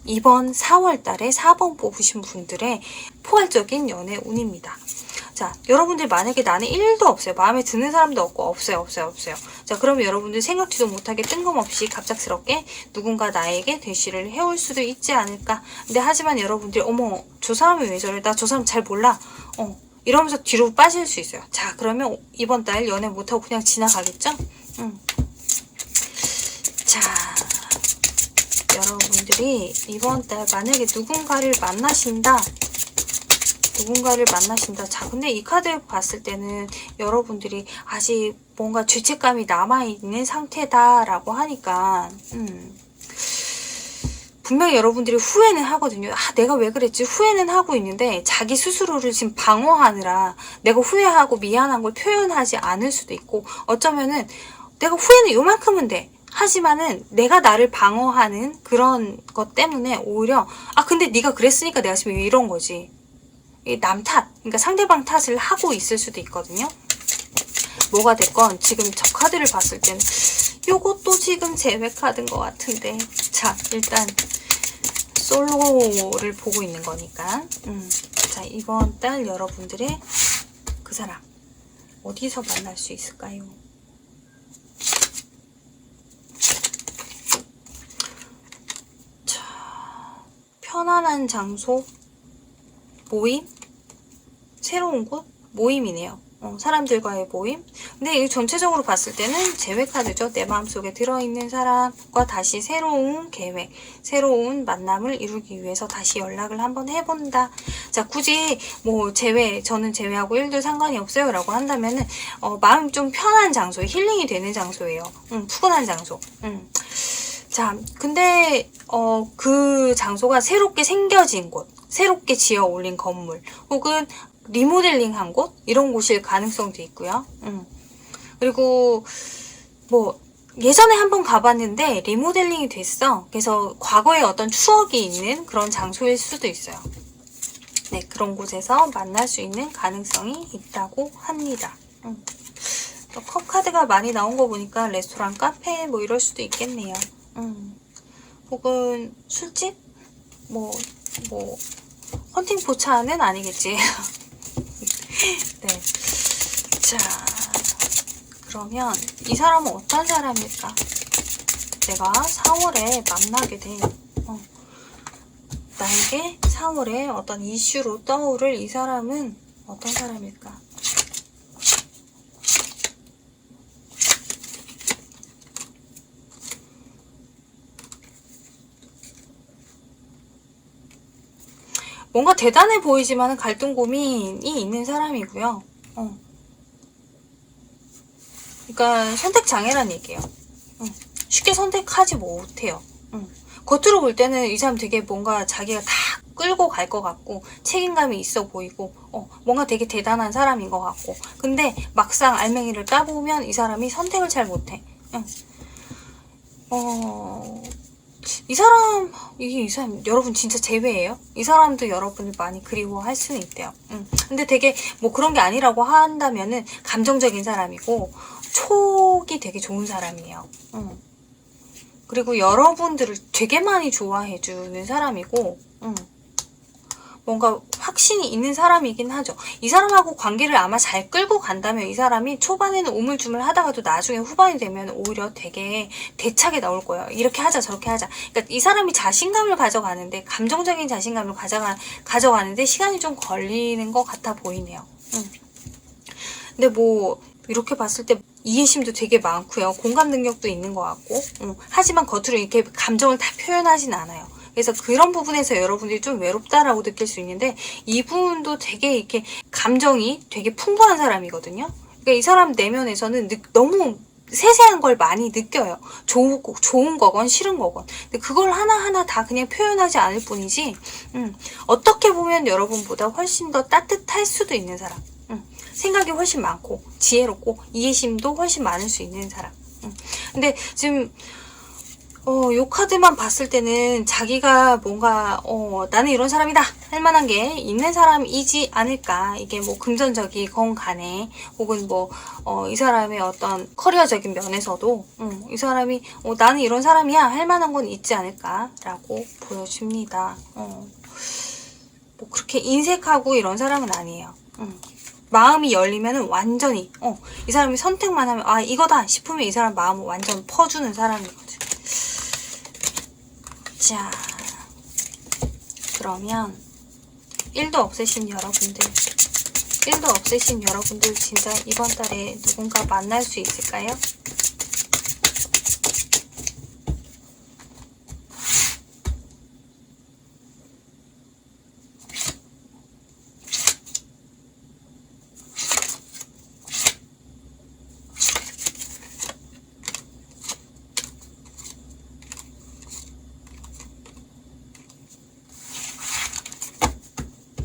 이번 4월 달에 4번 뽑으신 분들의 포괄적인 연애 운입니다. 자, 여러분들 만약에 나는 1도 없어요. 마음에 드는 사람도 없고 없어요. 자, 그러면 여러분들 생각지도 못하게 뜬금없이 갑작스럽게 누군가 나에게 대시를 해올 수도 있지 않을까. 근데 하지만 여러분들이 어머 저 사람이 왜 저래? 나 저 사람 잘 몰라. 이러면서 뒤로 빠질 수 있어요. 자, 그러면 이번 달 연애 못하고 그냥 지나가겠죠? 자, 여러분들이 이번 달 만약에 누군가를 만나신다. 자, 근데 이 카드 봤을 때는 여러분들이 아직 뭔가 죄책감이 남아있는 상태다라고 하니까 분명히 여러분들이 후회는 하거든요. 내가 왜 그랬지? 후회는 하고 있는데 자기 스스로를 지금 방어하느라 내가 후회하고 미안한 걸 표현하지 않을 수도 있고, 어쩌면은 내가 후회는 요만큼은 돼. 하지만은 내가 나를 방어하는 그런 것 때문에 오히려 근데 네가 그랬으니까 내가 지금 이런 거지. 남 탓, 그러니까 상대방 탓을 하고 있을 수도 있거든요. 뭐가 됐건 지금 저 카드를 봤을 때는 요것도 지금 제외 카드인 것 같은데, 자, 일단 솔로를 보고 있는 거니까 자, 이번 달 여러분들의 그 사람 어디서 만날 수 있을까요? 자, 편안한 장소, 모임, 새로운 곳, 모임이네요. 사람들과의 모임. 근데 이 전체적으로 봤을 때는 제외 카드죠. 내 마음속에 들어있는 사람과 다시 새로운 계획, 새로운 만남을 이루기 위해서 다시 연락을 한번 해본다. 자, 굳이 뭐 저는 제외하고 일도 상관이 없어요 라고 한다면은 마음이 좀 편한 장소, 힐링이 되는 장소예요. 푸근한 장소. 자, 근데 그 장소가 새롭게 생겨진 곳, 새롭게 지어 올린 건물, 혹은 리모델링한 곳, 이런 곳일 가능성도 있고요. 그리고 뭐 예전에 한번 가봤는데 리모델링이 됐어. 그래서 과거에 어떤 추억이 있는 그런 장소일 수도 있어요. 네, 그런 곳에서 만날 수 있는 가능성이 있다고 합니다. 또 컵 카드가 많이 나온 거 보니까 레스토랑, 카페 뭐 이럴 수도 있겠네요. 혹은 술집? 뭐 헌팅 포차는 아니겠지. 네. 자, 그러면 이 사람은 어떤 사람일까? 내가 4월에 만나게 된 나에게 4월에 어떤 이슈로 떠오를 이 사람은 어떤 사람일까? 뭔가 대단해 보이지만 갈등 고민이 있는 사람이고요. 그러니까 선택 장애란 얘기예요. 쉽게 선택하지 못해요. 겉으로 볼 때는 이 사람 되게 뭔가 자기가 다 끌고 갈 것 같고 책임감이 있어 보이고 뭔가 되게 대단한 사람인 것 같고, 근데 막상 알맹이를 까보면 이 사람이 선택을 잘 못해. 이 사람 여러분 진짜 제외예요. 이 사람도 여러분을 많이 그리워할 수는 있대요. 근데 되게 뭐 그런 게 아니라고 한다면은 감정적인 사람이고 촉이 되게 좋은 사람이에요. 그리고 여러분들을 되게 많이 좋아해주는 사람이고, 뭔가 확신이 있는 사람이긴 하죠. 이 사람하고 관계를 아마 잘 끌고 간다면 이 사람이 초반에는 우물쭈물 하다가도 나중에 후반이 되면 오히려 되게 대차게 나올 거예요. 이렇게 하자 저렇게 하자. 그러니까 이 사람이 자신감을 가져가는데, 감정적인 자신감을 가져가는데 시간이 좀 걸리는 것 같아 보이네요. 근데 뭐 이렇게 봤을 때 이해심도 되게 많고요. 공감 능력도 있는 것 같고, 하지만 겉으로 이렇게 감정을 다 표현하진 않아요. 그래서 그런 부분에서 여러분들이 좀 외롭다라고 느낄 수 있는데, 이분도 되게 이렇게 감정이 되게 풍부한 사람이거든요. 그러니까 이 사람 내면에서는 너무 세세한 걸 많이 느껴요. 좋은 거건 싫은 거건. 근데 그걸 하나하나 다 그냥 표현하지 않을 뿐이지, 어떻게 보면 여러분보다 훨씬 더 따뜻할 수도 있는 사람. 생각이 훨씬 많고 지혜롭고 이해심도 훨씬 많을 수 있는 사람. 근데 지금 요 카드만 봤을 때는 자기가 뭔가 나는 이런 사람이다 할 만한 게 있는 사람이지 않을까. 이게 뭐 금전적이건 간에, 혹은 뭐 이 사람의 어떤 커리어적인 면에서도 이 사람이 나는 이런 사람이야 할 만한 건 있지 않을까라고 보여집니다. 뭐 그렇게 인색하고 이런 사람은 아니에요. 마음이 열리면은 완전히 이 사람이 선택만 하면 이거다 싶으면 이 사람 마음을 완전 퍼주는 사람이거든. 자, 그러면 1도 없으신 여러분들 진짜 이번 달에 누군가 만날 수 있을까요?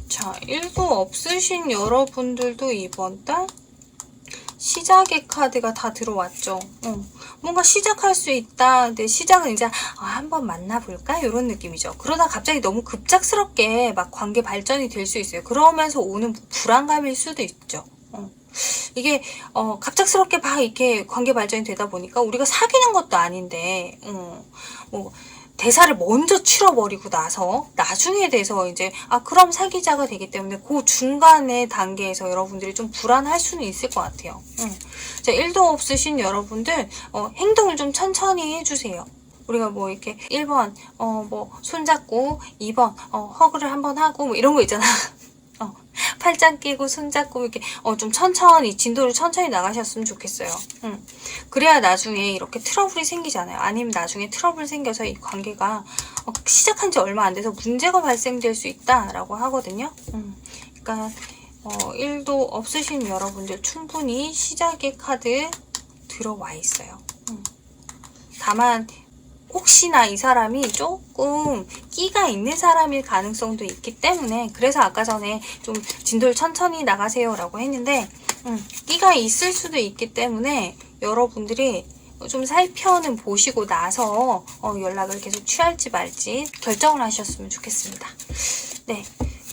자, 1도 없으신 여러분들도 이번 달 시작의 카드가 다 들어왔죠. 뭔가 시작할 수 있다. 근데 시작은 이제 한번 만나볼까? 이런 느낌이죠. 그러다 갑자기 너무 급작스럽게 막 관계 발전이 될 수 있어요. 그러면서 오는 불안감일 수도 있죠. 이게 갑작스럽게 막 이렇게 관계 발전이 되다 보니까 우리가 사귀는 것도 아닌데 뭐 대사를 먼저 치러버리고 나서 나중에 돼서 이제 그럼 사귀자가 되기 때문에 그 중간의 단계에서 여러분들이 좀 불안할 수는 있을 것 같아요. 자, 1도 없으신 여러분들 행동을 좀 천천히 해주세요. 우리가 뭐 이렇게 1번 뭐 손잡고 2번 허그를 한번 하고 뭐 이런 거 있잖아. 팔짱 끼고 손잡고 이렇게 좀 천천히 진도를 천천히 나가셨으면 좋겠어요. 그래야 나중에 이렇게 트러블이 생기잖아요. 아니면 나중에 트러블 생겨서 이 관계가 시작한 지 얼마 안 돼서 문제가 발생될 수 있다라고 하거든요. 그러니까 1도 없으신 여러분들 충분히 시작의 카드 들어와 있어요. 다만 혹시나 이 사람이 조금 끼가 있는 사람일 가능성도 있기 때문에, 그래서 아까 전에 좀 진도를 천천히 나가세요 라고 했는데 끼가 있을 수도 있기 때문에 여러분들이 좀 살펴는 보시고 나서 연락을 계속 취할지 말지 결정을 하셨으면 좋겠습니다. 네,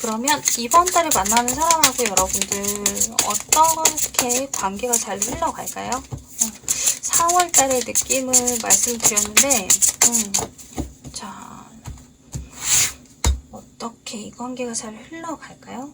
그러면 이번 달에 만나는 사람하고 여러분들 어떻게 관계가 잘 흘러갈까요? 4월 달의 느낌을 말씀드렸는데 자, 어떻게 이 관계가 잘 흘러갈까요?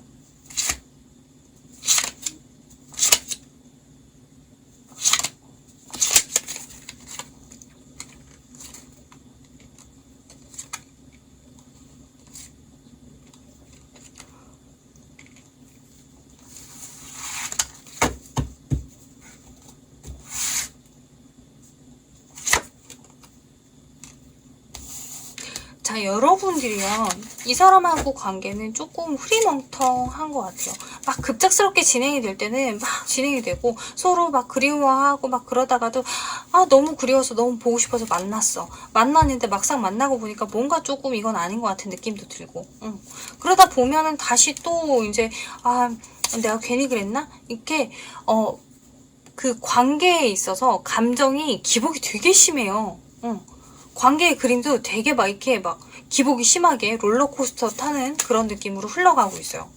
자, 여러분들이요, 이 사람하고 관계는 조금 흐리멍텅한 것 같아요. 막 급작스럽게 진행이 될 때는 막 진행이 되고 서로 막 그리워하고 막 그러다가도 너무 그리워서 너무 보고 싶어서 만났는데 막상 만나고 보니까 뭔가 조금 이건 아닌 것 같은 느낌도 들고 그러다 보면은 다시 또 이제 내가 괜히 그랬나? 이렇게 그 관계에 있어서 감정이 기복이 되게 심해요. 관계의 그림도 되게 막 이렇게 막 기복이 심하게 롤러코스터 타는 그런 느낌으로 흘러가고 있어요.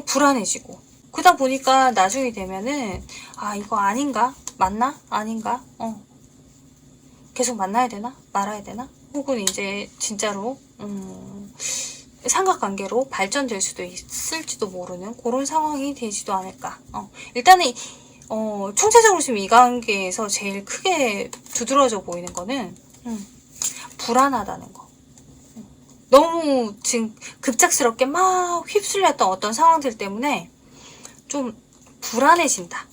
불안해지고. 그러다 보니까 나중에 되면은 이거 아닌가? 맞나? 아닌가? 계속 만나야 되나? 말아야 되나? 혹은 이제 진짜로 삼각관계로 발전될 수도 있을지도 모르는 그런 상황이 되지도 않을까. 일단은 총체적으로 지금 이 관계에서 제일 크게 두드러져 보이는 거는 불안하다는 거. 너무 지금 급작스럽게 막 휩쓸렸던 어떤 상황들 때문에 좀 불안해진다.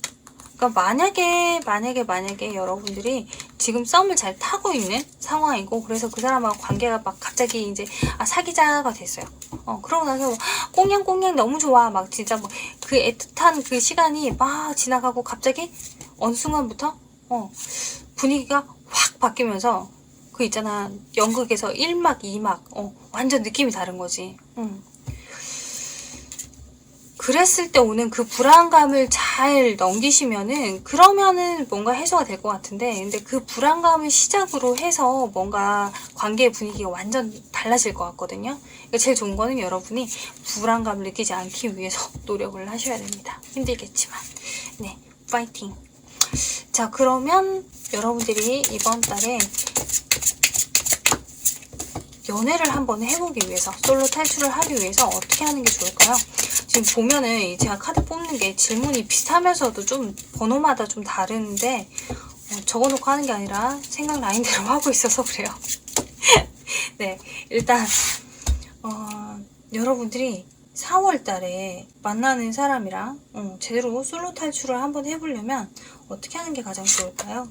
그러니까 만약에 여러분들이 지금 썸을 잘 타고 있는 상황이고, 그래서 그 사람하고 관계가 막 갑자기 이제 사귀자가 됐어요. 그러고 나서 꽁냥꽁냥 너무 좋아. 막 진짜 뭐 그 애틋한 그 시간이 막 지나가고 갑자기 어느 순간부터 분위기가 확 바뀌면서 그 있잖아, 연극에서 1막 2막 완전 느낌이 다른 거지. 그랬을 때 오는 그 불안감을 잘 넘기시면은 그러면은 뭔가 해소가 될 것 같은데, 근데 그 불안감을 시작으로 해서 뭔가 관계의 분위기가 완전 달라질 것 같거든요. 그러니까 제일 좋은 거는 여러분이 불안감을 느끼지 않기 위해서 노력을 하셔야 됩니다. 힘들겠지만. 네, 파이팅. 자, 그러면 여러분들이 이번 달에 연애를 한번 해보기 위해서, 솔로 탈출을 하기 위해서 어떻게 하는 게 좋을까요? 지금 보면은 제가 카드 뽑는 게 질문이 비슷하면서도 좀 번호마다 좀 다른데 적어놓고 하는 게 아니라 생각 라인대로 하고 있어서 그래요. 네, 일단 여러분들이 4월 달에 만나는 사람이랑 제대로 솔로 탈출을 한번 해보려면 어떻게 하는 게 가장 좋을까요?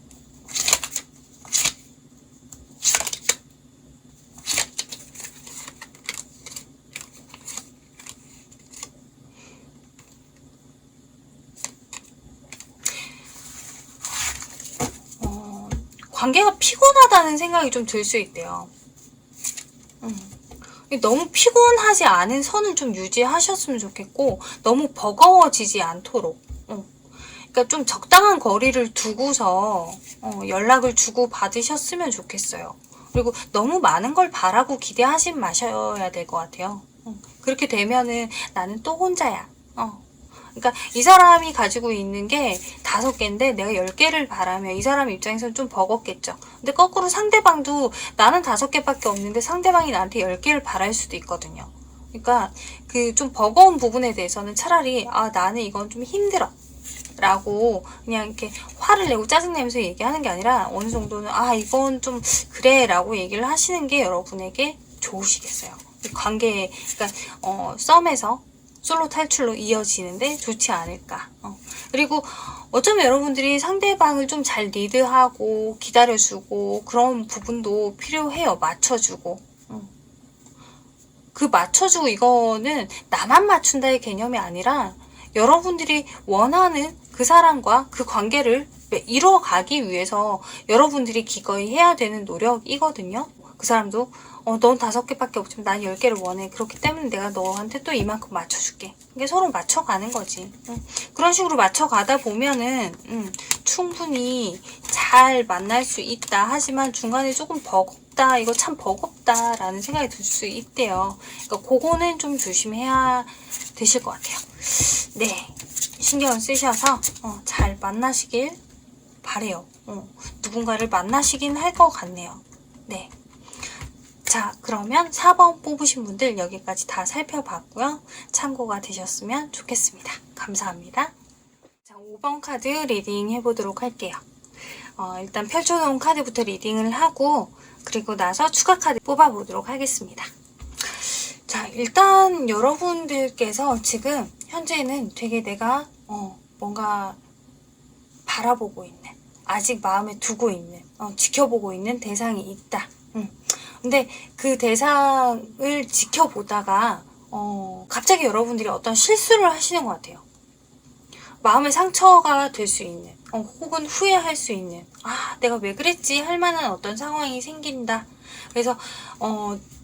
관계가 피곤하다는 생각이 좀 들 수 있대요. 너무 피곤하지 않은 선을 좀 유지하셨으면 좋겠고, 너무 버거워지지 않도록. 그러니까 좀 적당한 거리를 두고서 연락을 주고 받으셨으면 좋겠어요. 그리고 너무 많은 걸 바라고 기대하지 마셔야 될 것 같아요. 그렇게 되면은 나는 또 혼자야. 그러니까 이 사람이 가지고 있는 게 5개인데 내가 10개를 바라면 이 사람 입장에서는 좀 버겁겠죠. 근데 거꾸로 상대방도 나는 5개밖에 없는데 상대방이 나한테 10개를 바랄 수도 있거든요. 그러니까 그 좀 버거운 부분에 대해서는 차라리 나는 이건 좀 힘들어 라고 그냥 이렇게 화를 내고 짜증내면서 얘기하는 게 아니라 어느 정도는 이건 좀 그래 라고 얘기를 하시는 게 여러분에게 좋으시겠어요. 이 관계, 그러니까 썸에서 솔로 탈출로 이어지는데 좋지 않을까. 그리고 어쩌면 여러분들이 상대방을 좀 잘 리드하고 기다려주고 그런 부분도 필요해요. 맞춰주고. 그 맞춰주고 이거는 나만 맞춘다의 개념이 아니라 여러분들이 원하는 그 사람과 그 관계를 이뤄가기 위해서 여러분들이 기꺼이 해야 되는 노력이거든요. 그 사람도 넌 5개밖에 없지만 난 10개를 원해. 그렇기 때문에 내가 너한테 또 이만큼 맞춰줄게. 이게 서로 맞춰가는 거지. 그런 식으로 맞춰가다 보면은 충분히 잘 만날 수 있다. 하지만 중간에 조금 버겁다. 이거 참 버겁다. 라는 생각이 들 수 있대요. 그러니까 그거는 좀 조심해야 되실 것 같아요. 네. 신경을 쓰셔서 잘 만나시길 바래요. 누군가를 만나시긴 할 것 같네요. 네. 자, 그러면 4번 뽑으신 분들 여기까지 다 살펴봤고요. 참고가 되셨으면 좋겠습니다. 감사합니다. 자, 5번 카드 리딩 해보도록 할게요. 일단 펼쳐놓은 카드부터 리딩을 하고 그리고 나서 추가 카드 뽑아보도록 하겠습니다. 자, 일단 여러분들께서 지금 현재는 되게 내가 뭔가 바라보고 있는, 아직 마음에 두고 있는, 지켜보고 있는 대상이 있다. 근데 그 대상을 지켜보다가 갑자기 여러분들이 어떤 실수를 하시는 것 같아요. 마음의 상처가 될 수 있는, 혹은 후회할 수 있는, 내가 왜 그랬지 할 만한 어떤 상황이 생긴다. 그래서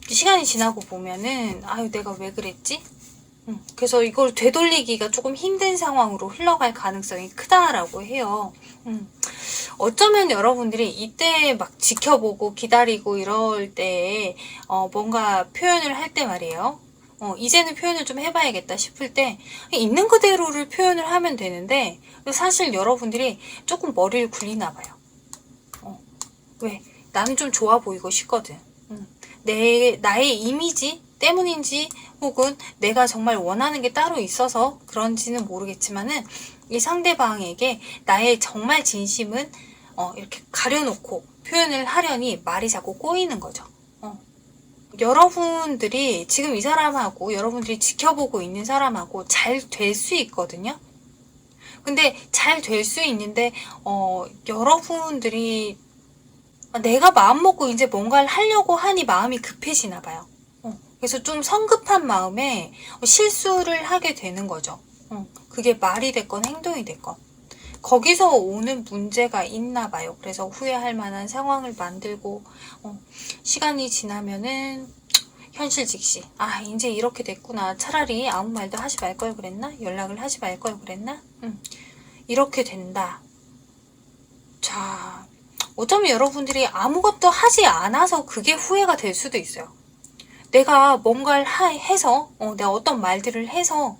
시간이 지나고 보면은 아유 내가 왜 그랬지? 그래서 이걸 되돌리기가 조금 힘든 상황으로 흘러갈 가능성이 크다라고 해요. 어쩌면 여러분들이 이때 막 지켜보고 기다리고 이럴 때 뭔가 표현을 할 때 말이에요. 이제는 표현을 좀 해봐야겠다 싶을 때 있는 그대로를 표현을 하면 되는데 사실 여러분들이 조금 머리를 굴리나 봐요. 왜? 나는 좀 좋아 보이고 싶거든. 나의 이미지 때문인지 혹은 내가 정말 원하는 게 따로 있어서 그런지는 모르겠지만은 이 상대방에게 나의 정말 진심은 이렇게 가려놓고 표현을 하려니 말이 자꾸 꼬이는 거죠. 여러분들이 지금 이 사람하고 여러분들이 지켜보고 있는 사람하고 잘 될 수 있거든요. 근데 잘 될 수 있는데 여러분들이 내가 마음 먹고 이제 뭔가를 하려고 하니 마음이 급해지나 봐요. 그래서 좀 성급한 마음에 실수를 하게 되는 거죠. 그게 말이 됐건 행동이 됐건. 거기서 오는 문제가 있나 봐요. 그래서 후회할 만한 상황을 만들고 시간이 지나면은 현실 직시. 이제 이렇게 됐구나. 차라리 아무 말도 하지 말 걸 그랬나? 연락을 하지 말 걸 그랬나? 이렇게 된다. 자, 어쩌면 여러분들이 아무것도 하지 않아서 그게 후회가 될 수도 있어요. 내가 뭔가를 해서 내가 어떤 말들을 해서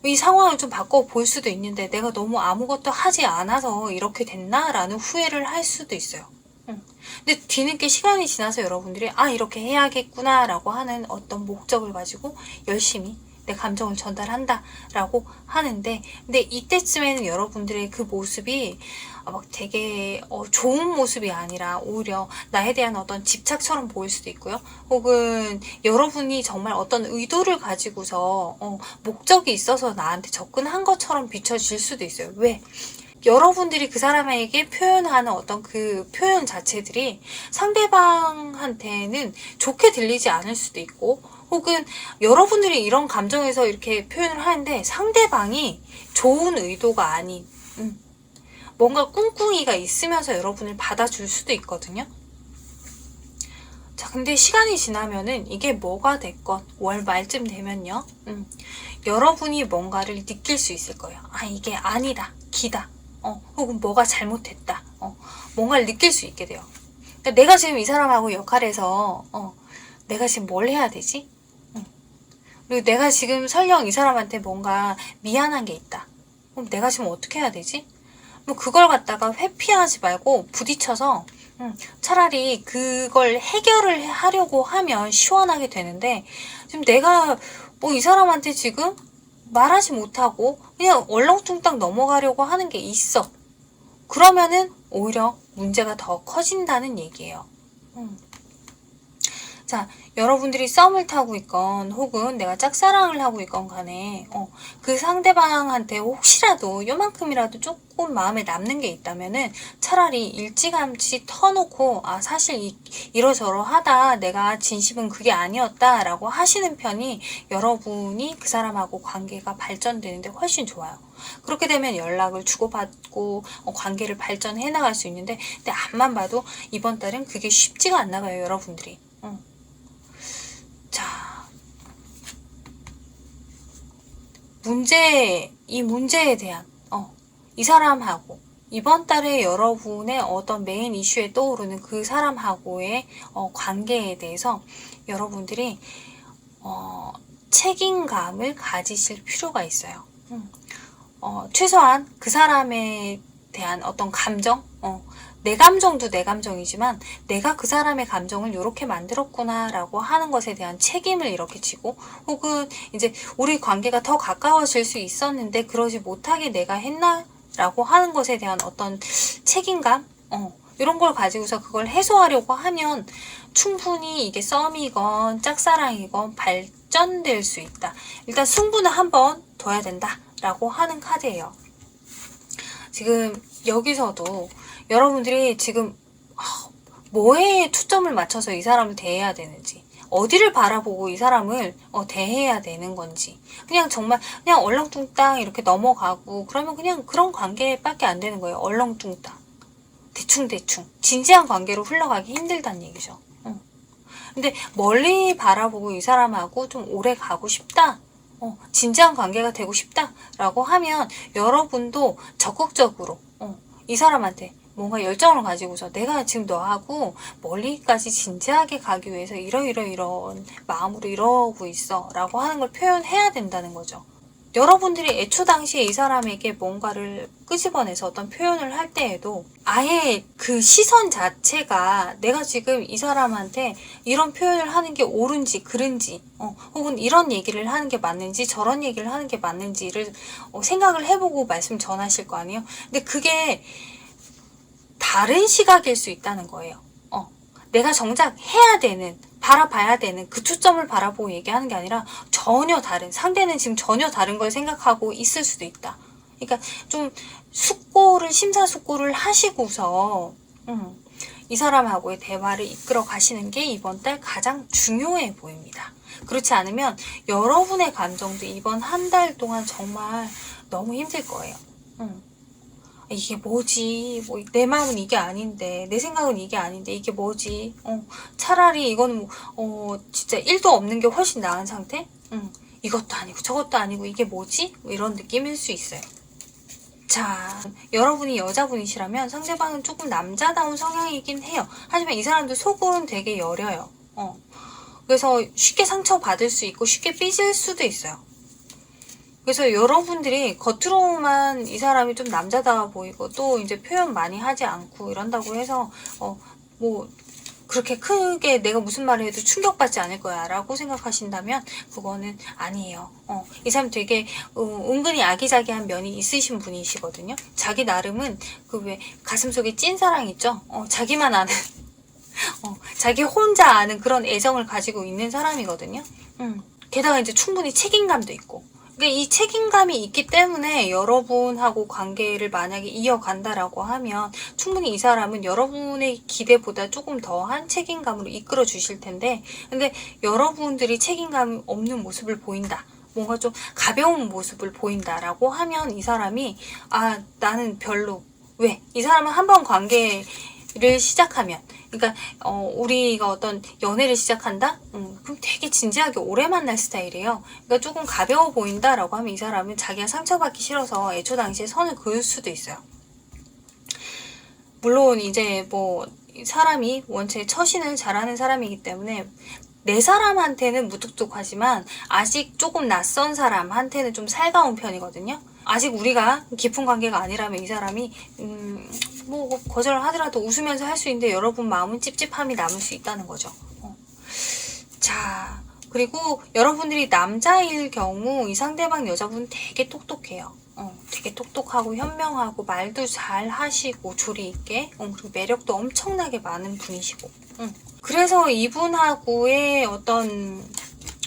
이 상황을 좀 바꿔볼 수도 있는데 내가 너무 아무것도 하지 않아서 이렇게 됐나라는 후회를 할 수도 있어요. 근데 뒤늦게 시간이 지나서 여러분들이 이렇게 해야겠구나 라고 하는 어떤 목적을 가지고 열심히 내 감정을 전달한다 라고 하는데 근데 이때쯤에는 여러분들의 그 모습이 막 되게 좋은 모습이 아니라 오히려 나에 대한 어떤 집착처럼 보일 수도 있고요. 혹은 여러분이 정말 어떤 의도를 가지고서 목적이 있어서 나한테 접근한 것처럼 비춰질 수도 있어요. 왜? 여러분들이 그 사람에게 표현하는 어떤 그 표현 자체들이 상대방한테는 좋게 들리지 않을 수도 있고 혹은 여러분들이 이런 감정에서 이렇게 표현을 하는데 상대방이 좋은 의도가 아닌 뭔가 꿍꿍이가 있으면서 여러분을 받아줄 수도 있거든요. 자, 근데 시간이 지나면은 이게 뭐가 됐건 월 말쯤 되면요. 여러분이 뭔가를 느낄 수 있을 거예요. 이게 아니다. 기다. 혹은 뭐가 잘못됐다. 뭔가를 느낄 수 있게 돼요. 그러니까 내가 지금 이 사람하고 역할에서 내가 지금 뭘 해야 되지? 그리고 내가 지금 설령 이 사람한테 뭔가 미안한 게 있다. 그럼 내가 지금 어떻게 해야 되지? 뭐 그걸 갖다가 회피하지 말고 부딪혀서 차라리 그걸 해결을 하려고 하면 시원하게 되는데 지금 내가 뭐 이 사람한테 지금 말하지 못하고 그냥 얼렁뚱땅 넘어가려고 하는 게 있어. 그러면은 오히려 문제가 더 커진다는 얘기예요. 자, 여러분들이 썸을 타고 있건 혹은 내가 짝사랑을 하고 있건 간에 그 상대방한테 혹시라도 요만큼이라도 조금 마음에 남는 게 있다면은 차라리 일찌감치 터놓고 사실 이러저러하다 내가 진심은 그게 아니었다 라고 하시는 편이 여러분이 그 사람하고 관계가 발전되는데 훨씬 좋아요. 그렇게 되면 연락을 주고받고 관계를 발전해 나갈 수 있는데, 근데 앞만 봐도 이번 달은 그게 쉽지가 않나 봐요, 여러분들이. 자, 이 문제에 대한 이 사람하고 이번 달에 여러분의 어떤 메인 이슈에 떠오르는 그 사람하고의 관계에 대해서 여러분들이 책임감을 가지실 필요가 있어요. 최소한 그 사람에 대한 어떤 감정, 내 감정도 내 감정이지만 내가 그 사람의 감정을 이렇게 만들었구나 라고 하는 것에 대한 책임을 이렇게 지고, 혹은 이제 우리 관계가 더 가까워질 수 있었는데 그러지 못하게 내가 했나 라고 하는 것에 대한 어떤 책임감, 이런 걸 가지고서 그걸 해소하려고 하면 충분히 이게 썸이건 짝사랑이건 발전될 수 있다. 일단 승부는 한번 둬야 된다 라고 하는 카드예요. 지금 여기서도 여러분들이 지금 뭐에 초점을 맞춰서 이 사람을 대해야 되는지, 어디를 바라보고 이 사람을 대해야 되는 건지, 그냥 정말 그냥 얼렁뚱땅 이렇게 넘어가고 그러면 그냥 그런 관계밖에 안 되는 거예요. 얼렁뚱땅, 대충대충 진지한 관계로 흘러가기 힘들다는 얘기죠. 근데 멀리 바라보고 이 사람하고 좀 오래 가고 싶다, 진지한 관계가 되고 싶다라고 하면 여러분도 적극적으로 이 사람한테 뭔가 열정을 가지고서 내가 지금 너하고 멀리까지 진지하게 가기 위해서 이런 마음으로 이러고 있어 라고 하는 걸 표현해야 된다는 거죠. 여러분들이 애초 당시에 이 사람에게 뭔가를 끄집어내서 어떤 표현을 할 때에도 아예 그 시선 자체가 내가 지금 이 사람한테 이런 표현을 하는 게 옳은지 그른지, 혹은 이런 얘기를 하는 게 맞는지 저런 얘기를 하는 게 맞는지를 생각을 해보고 말씀 전하실 거 아니에요. 근데 그게 다른 시각일 수 있다는 거예요. 내가 정작 해야 되는, 바라봐야 되는 그 초점을 바라보고 얘기하는 게 아니라 전혀 다른, 상대는 지금 전혀 다른 걸 생각하고 있을 수도 있다. 그러니까 좀 심사숙고를 하시고서 이 사람하고의 대화를 이끌어 가시는 게 이번 달 가장 중요해 보입니다. 그렇지 않으면 여러분의 감정도 이번 한 달 동안 정말 너무 힘들 거예요. 이게 뭐지? 내 마음은 이게 아닌데, 내 생각은 이게 아닌데, 이게 뭐지? 차라리 이거는 진짜 1도 없는 게 훨씬 나은 상태? 이것도 아니고, 저것도 아니고, 이게 뭐지? 이런 느낌일 수 있어요. 자, 여러분이 여자분이시라면 상대방은 조금 남자다운 성향이긴 해요. 하지만 이 사람도 속은 되게 여려요. 그래서 쉽게 상처받을 수 있고, 쉽게 삐질 수도 있어요. 그래서 여러분들이 겉으로만 이 사람이 좀 남자다워 보이고 또 이제 표현 많이 하지 않고 이런다고 해서 그렇게 크게 내가 무슨 말을 해도 충격받지 않을 거야 라고 생각하신다면 그거는 아니에요. 이 사람 되게 은근히 아기자기한 면이 있으신 분이시거든요. 자기 나름은 그 왜 가슴속에 찐사랑 있죠? 자기만 아는 자기 혼자 아는 그런 애정을 가지고 있는 사람이거든요. 게다가 이제 충분히 책임감도 있고, 그러니까 이 책임감이 있기 때문에 여러분하고 관계를 만약에 이어간다라고 하면 충분히 이 사람은 여러분의 기대보다 조금 더한 책임감으로 이끌어 주실 텐데, 근데 여러분들이 책임감 없는 모습을 보인다, 뭔가 좀 가벼운 모습을 보인다라고 하면 이 사람이 나는 별로, 왜? 이 사람은 한번 관계를 시작하면, 그러니까 우리가 어떤 연애를 시작한다? 그럼 되게 진지하게 오래 만날 스타일이에요. 그러니까 조금 가벼워 보인다라고 하면 이 사람은 자기가 상처받기 싫어서 애초 당시에 선을 그을 수도 있어요. 물론 이제 사람이 원체 처신을 잘하는 사람이기 때문에 내 사람한테는 무뚝뚝하지만 아직 조금 낯선 사람한테는 좀 살가운 편이거든요. 아직 우리가 깊은 관계가 아니라면 이 사람이 거절을 하더라도 웃으면서 할 수 있는데 여러분 마음은 찝찝함이 남을 수 있다는 거죠. 자, 그리고 여러분들이 남자일 경우 이 상대방 여자분 되게 똑똑해요. 되게 똑똑하고 현명하고 말도 잘 하시고 조리 있게, 그리고 매력도 엄청나게 많은 분이시고, 그래서 이분하고의 어떤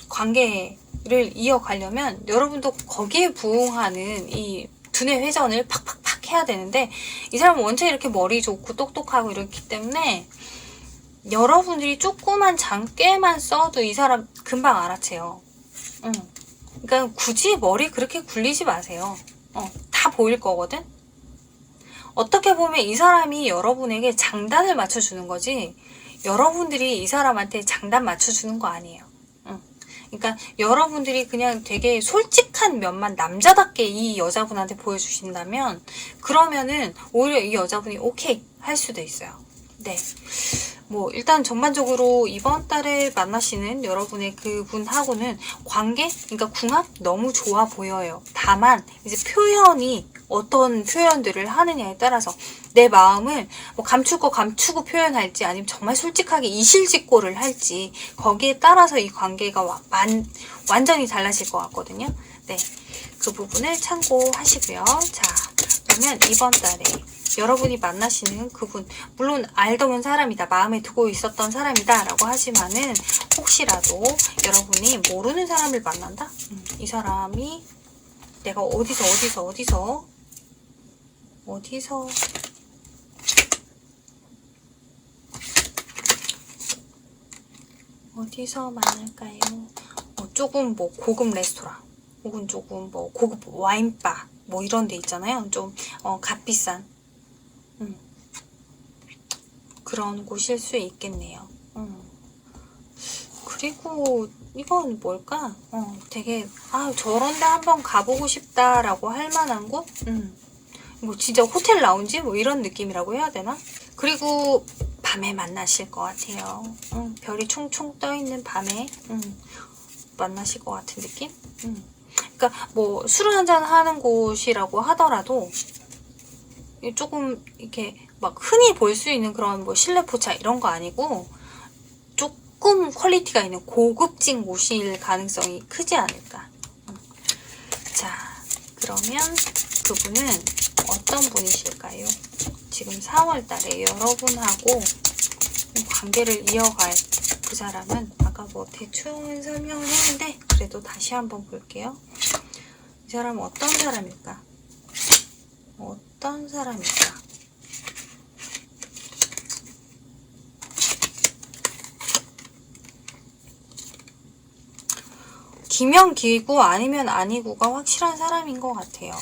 관계를 이어가려면 여러분도 거기에 부응하는 이 두뇌 회전을 팍팍팍 해야 되는데, 이 사람은 원체 이렇게 머리 좋고 똑똑하고 이렇기 때문에 여러분들이 조그만 장깨만 써도 이 사람 금방 알아채요. 그러니까 굳이 머리 그렇게 굴리지 마세요. 다 보일 거거든. 어떻게 보면 이 사람이 여러분에게 장단을 맞춰주는 거지, 여러분들이 이 사람한테 장단 맞춰주는 거 아니에요. 그러니까 여러분들이 그냥 되게 솔직한 면만 남자답게 이 여자분한테 보여주신다면, 그러면은 오히려 이 여자분이 오케이 할 수도 있어요. 네. 뭐 일단 전반적으로 이번 달에 만나시는 여러분의 그분하고는 관계, 그러니까 궁합 너무 좋아 보여요. 다만 이제 표현이 어떤 표현들을 하느냐에 따라서 내 마음을 뭐 감출 거 감추고 표현할지, 아니면 정말 솔직하게 이실직고를 할지, 거기에 따라서 이 관계가 완전히 달라질 것 같거든요. 네, 그 부분을 참고하시고요. 자, 그러면 이번 달에 여러분이 만나시는 그분, 물론 알던 사람이다, 마음에 두고 있었던 사람이다 라고 하지만은, 혹시라도 여러분이 모르는 사람을 만난다? 이 사람이 내가 어디서 만날까요? 조금 뭐 고급 레스토랑, 혹은 조금 뭐 고급 와인바, 뭐 이런 데 있잖아요. 좀 값비싼 그런 곳일 수 있겠네요. 그리고 이건 뭘까? 되게 저런 데 한번 가보고 싶다라고 할 만한 곳? 뭐 진짜 호텔 라운지? 뭐 이런 느낌이라고 해야 되나? 그리고 밤에 만나실 것 같아요. 별이 총총 떠있는 밤에 만나실 것 같은 느낌? 그러니까 뭐 술을 한잔 하는 곳이라고 하더라도 조금 이렇게 막 흔히 볼 수 있는 그런 뭐 실내 포차 이런 거 아니고, 조금 퀄리티가 있는 고급진 곳일 가능성이 크지 않을까. 자, 그러면 그분은 어떤 분이실까요? 지금 4월달에 여러분하고 관계를 이어갈 그 사람은, 아까 뭐 대충 설명을 했는데 그래도 다시 한번 볼게요. 이 사람은 어떤 사람일까? 기면 기고 아니면 아니고가 확실한 사람인 것 같아요.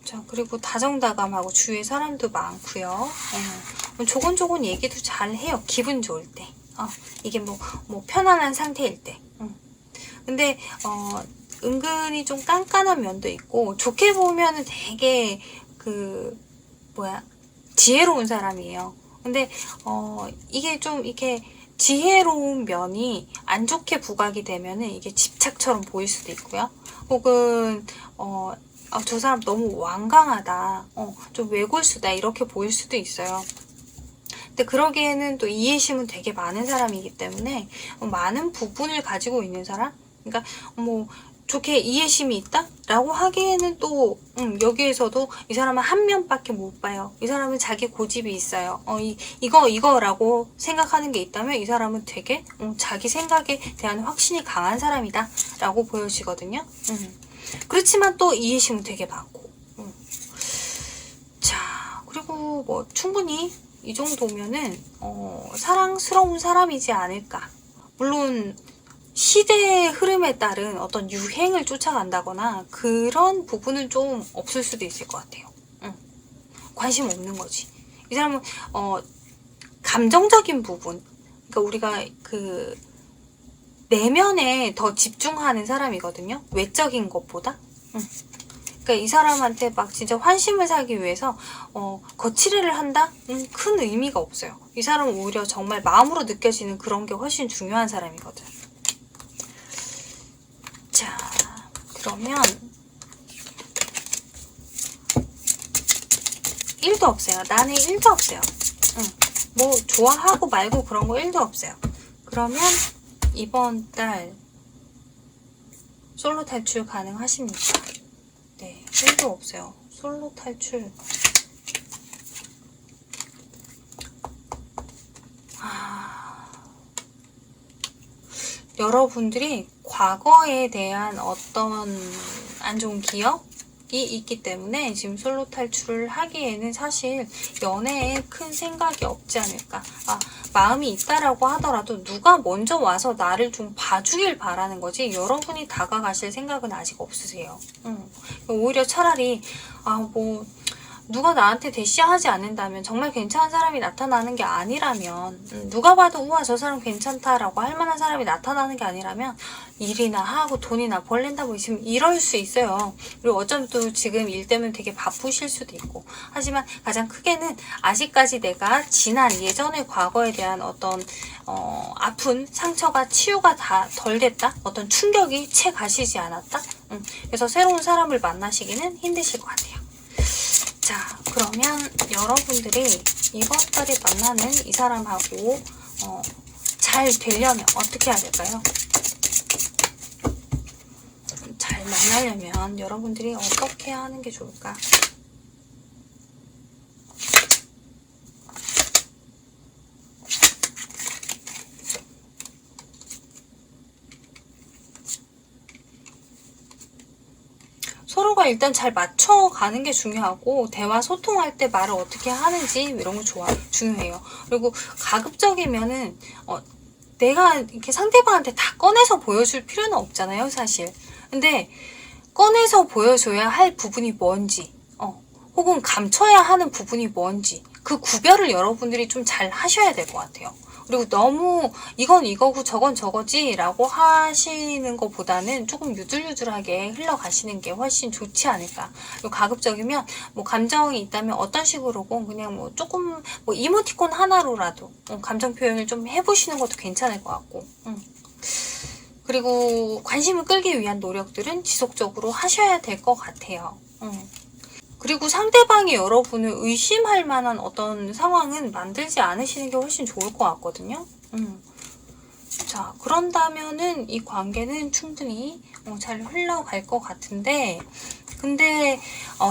자, 그리고 다정다감하고 주위에 사람도 많고요. 조곤조곤 얘기도 잘 해요. 기분 좋을 때. 이게 뭐 편안한 상태일 때. 근데 은근히 좀 깐깐한 면도 있고, 좋게 보면은 되게 지혜로운 사람이에요. 근데 이게 좀 이렇게 지혜로운 면이 안 좋게 부각이 되면은 이게 집착처럼 보일 수도 있고요. 혹은 저 사람 너무 완강하다, 좀 외골수다, 이렇게 보일 수도 있어요. 근데 그러기에는 또 이해심은 되게 많은 사람이기 때문에, 많은 부분을 가지고 있는 사람? 그러니까 뭐 좋게 이해심이 있다? 라고 하기에는 또 여기에서도 이 사람은 한 면밖에 못 봐요. 이 사람은 자기 고집이 있어요. 이거라고 생각하는 게 있다면 이 사람은 되게 자기 생각에 대한 확신이 강한 사람이다 라고 보여지거든요. 그렇지만 또 이해심은 되게 많고. 자, 그리고 뭐 충분히 이 정도면은 사랑스러운 사람이지 않을까. 물론 시대의 흐름에 따른 어떤 유행을 쫓아간다거나 그런 부분은 좀 없을 수도 있을 것 같아요. 관심 없는 거지. 이 사람은 감정적인 부분, 그러니까 우리가 그 내면에 더 집중하는 사람이거든요. 외적인 것보다. 그러니까 이 사람한테 막 진짜 환심을 사기 위해서 거칠애를 한다? 큰 의미가 없어요. 이 사람은 오히려 정말 마음으로 느껴지는 그런 게 훨씬 중요한 사람이거든. 자, 그러면 1도 없어요. 나는 1도 없어요. 뭐 좋아하고 말고 그런 거 1도 없어요. 그러면 이번 달 솔로 탈출 가능하십니까? 네, 1도 없어요. 솔로 탈출. 여러분들이 과거에 대한 어떤 안 좋은 기억이 있기 때문에 지금 솔로 탈출을 하기에는 사실 연애에 큰 생각이 없지 않을까. 마음이 있다라고 하더라도 누가 먼저 와서 나를 좀 봐주길 바라는 거지 여러분이 다가가실 생각은 아직 없으세요. 오히려 차라리 누가 나한테 대시하지 않는다면, 정말 괜찮은 사람이 나타나는 게 아니라면, 누가 봐도 우와 저 사람 괜찮다라고 할 만한 사람이 나타나는 게 아니라면 일이나 하고 돈이나 벌린다 뭐 지금 이럴 수 있어요. 그리고 어쩌면 또 지금 일 때문에 되게 바쁘실 수도 있고. 하지만 가장 크게는 아직까지 내가 지난 예전의 과거에 대한 어떤 아픈 상처가 치유가 다 덜 됐다? 어떤 충격이 채 가시지 않았다? 그래서 새로운 사람을 만나시기는 힘드실 것 같아요. 자, 그러면 여러분들이 이번 달에 만나는 이 사람하고 잘 되려면 어떻게 해야 될까요? 잘 만나려면 여러분들이 어떻게 하는 게 좋을까? 서로가 일단 잘 맞춰가는 게 중요하고, 대화 소통할 때 말을 어떻게 하는지 이런 거 중요해요. 그리고 가급적이면은 내가 이렇게 상대방한테 다 꺼내서 보여줄 필요는 없잖아요, 사실. 근데 꺼내서 보여줘야 할 부분이 뭔지, 혹은 감춰야 하는 부분이 뭔지, 그 구별을 여러분들이 좀 잘 하셔야 될 것 같아요. 그리고 너무 이건 이거고 저건 저거지 라고 하시는 것보다는 조금 유들유들하게 흘러가시는 게 훨씬 좋지 않을까. 그리고 가급적이면 뭐 감정이 있다면 어떤 식으로건 그냥 뭐 조금 뭐 이모티콘 하나로라도 감정 표현을 좀 해보시는 것도 괜찮을 것 같고. 그리고 관심을 끌기 위한 노력들은 지속적으로 하셔야 될 것 같아요. 그리고 상대방이 여러분을 의심할 만한 어떤 상황은 만들지 않으시는 게 훨씬 좋을 것 같거든요. 자, 그런다면은 이 관계는 충분히 잘 흘러갈 것 같은데, 근데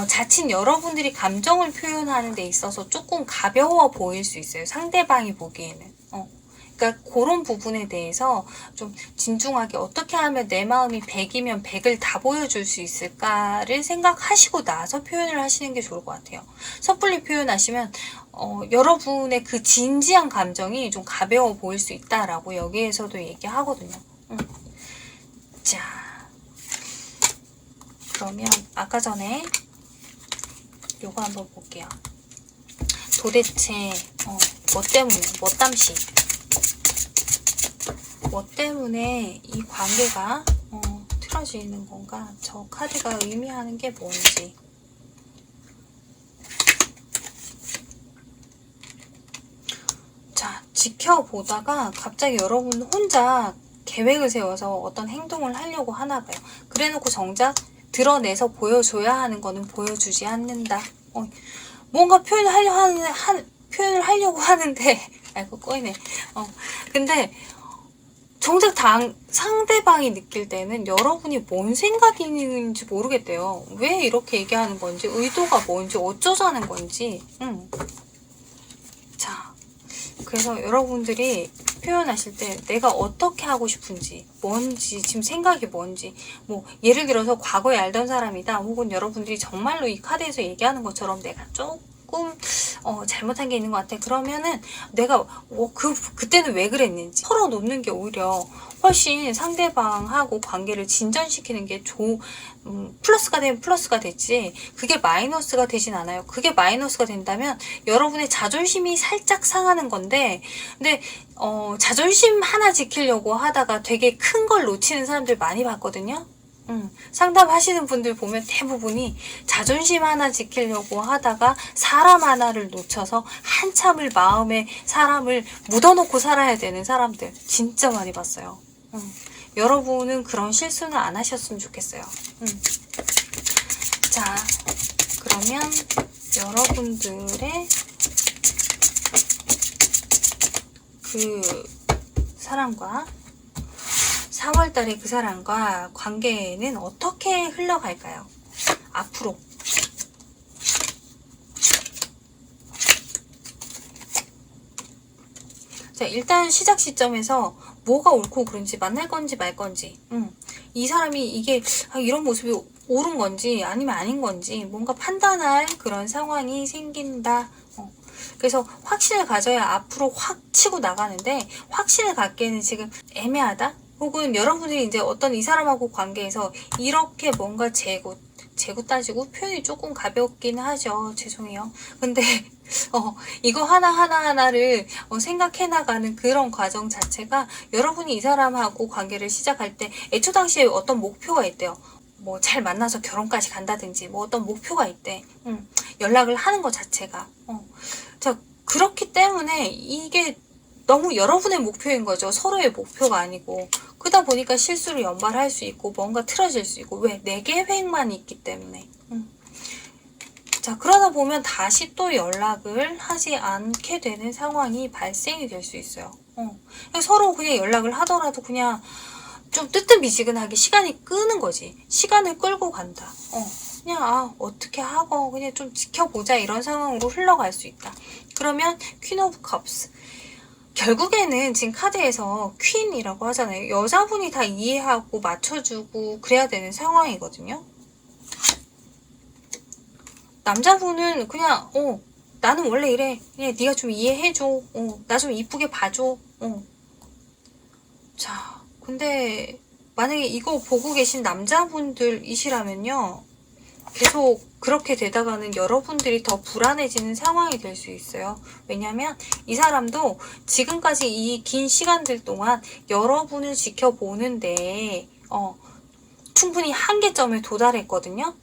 자칫 여러분들이 감정을 표현하는 데 있어서 조금 가벼워 보일 수 있어요. 상대방이 보기에는. 그러니까 그런 부분에 대해서 좀 진중하게 어떻게 하면 내 마음이 100이면 100을 다 보여줄 수 있을까를 생각하시고 나서 표현을 하시는 게 좋을 것 같아요. 섣불리 표현하시면 여러분의 그 진지한 감정이 좀 가벼워 보일 수 있다라고 여기에서도 얘기하거든요. 자, 그러면 아까 전에 요거 한번 볼게요. 도대체 뭐 때문에, 뭐 때문에 이 관계가 틀어지는 건가? 저 카드가 의미하는 게 뭔지. 자, 지켜보다가 갑자기 여러분 혼자 계획을 세워서 어떤 행동을 하려고 하나 봐요. 그래놓고 정작 드러내서 보여줘야 하는 거는 보여주지 않는다. 뭔가 표현을 하려고 하는데 아이고 꼬이네. 근데 정작 상대방이 느낄 때는 여러분이 뭔 생각이 있는지 모르겠대요. 왜 이렇게 얘기하는 건지, 의도가 뭔지, 어쩌자는 건지. 자, 그래서 여러분들이 표현하실 때 내가 어떻게 하고 싶은지, 뭔지, 지금 생각이 뭔지, 뭐 예를 들어서 과거에 알던 사람이다, 혹은 여러분들이 정말로 이 카드에서 얘기하는 것처럼 내가 조금 잘못한 게 있는 것 같아. 그러면은 내가 그때는 왜 그랬는지 털어놓는 게 오히려 훨씬 상대방하고 관계를 진전시키는 게 플러스가 되면 플러스가 됐지, 그게 마이너스가 되진 않아요. 그게 마이너스가 된다면 여러분의 자존심이 살짝 상하는 건데, 근데 자존심 하나 지키려고 하다가 되게 큰 걸 놓치는 사람들 많이 봤거든요. 상담하시는 분들 보면 대부분이 자존심 하나 지키려고 하다가 사람 하나를 놓쳐서 한참을 마음에 사람을 묻어놓고 살아야 되는 사람들 진짜 많이 봤어요. 여러분은 그런 실수는 안 하셨으면 좋겠어요. 자, 그러면 여러분들의 그 사람과 4월달에 그 사람과 관계는 어떻게 흘러갈까요? 앞으로. 자, 일단 시작 시점에서 뭐가 옳고 그른지, 만날 건지 말 건지, 이 사람이 이게 이런 모습이 옳은 건지 아니면 아닌 건지 뭔가 판단할 그런 상황이 생긴다. 그래서 확신을 가져야 앞으로 확 치고 나가는데, 확신을 갖기에는 지금 애매하다? 혹은 여러분들이 이제 어떤 이 사람하고 관계에서 이렇게 뭔가 재고 따지고, 표현이 조금 가볍긴 하죠. 죄송해요. 근데 이거 하나하나를 생각해 나가는 그런 과정 자체가, 여러분이 이 사람하고 관계를 시작할 때 애초 당시에 어떤 목표가 있대요. 뭐 잘 만나서 결혼까지 간다든지 뭐 어떤 목표가 있대. 연락을 하는 것 자체가. 자, 그렇기 때문에 이게 너무 여러분의 목표인 거죠. 서로의 목표가 아니고. 그러다 보니까 실수를 연발할 수 있고 뭔가 틀어질 수 있고. 왜? 내 계획만 있기 때문에. 자, 그러다 보면 다시 또 연락을 하지 않게 되는 상황이 발생이 될 수 있어요. 서로 그냥 연락을 하더라도 그냥 좀 뜨뜻미지근하게 시간이 끄는 거지. 시간을 끌고 간다. 그냥 어떻게 하고 그냥 좀 지켜보자, 이런 상황으로 흘러갈 수 있다. 그러면 퀸 오브 컵스, 결국에는 지금 카드에서 퀸이라고 하잖아요. 여자분이 다 이해하고 맞춰주고 그래야 되는 상황이거든요. 남자분은 그냥 나는 원래 이래, 그냥 네가 좀 이해해줘, 나 좀 이쁘게 봐줘. 자, 근데 만약에 이거 보고 계신 남자분들이시라면요, 계속 그렇게 되다가는 여러분들이 더 불안해지는 상황이 될 수 있어요. 왜냐면 이 사람도 지금까지 이 긴 시간들 동안 여러분을 지켜보는데 충분히 한계점에 도달했거든요.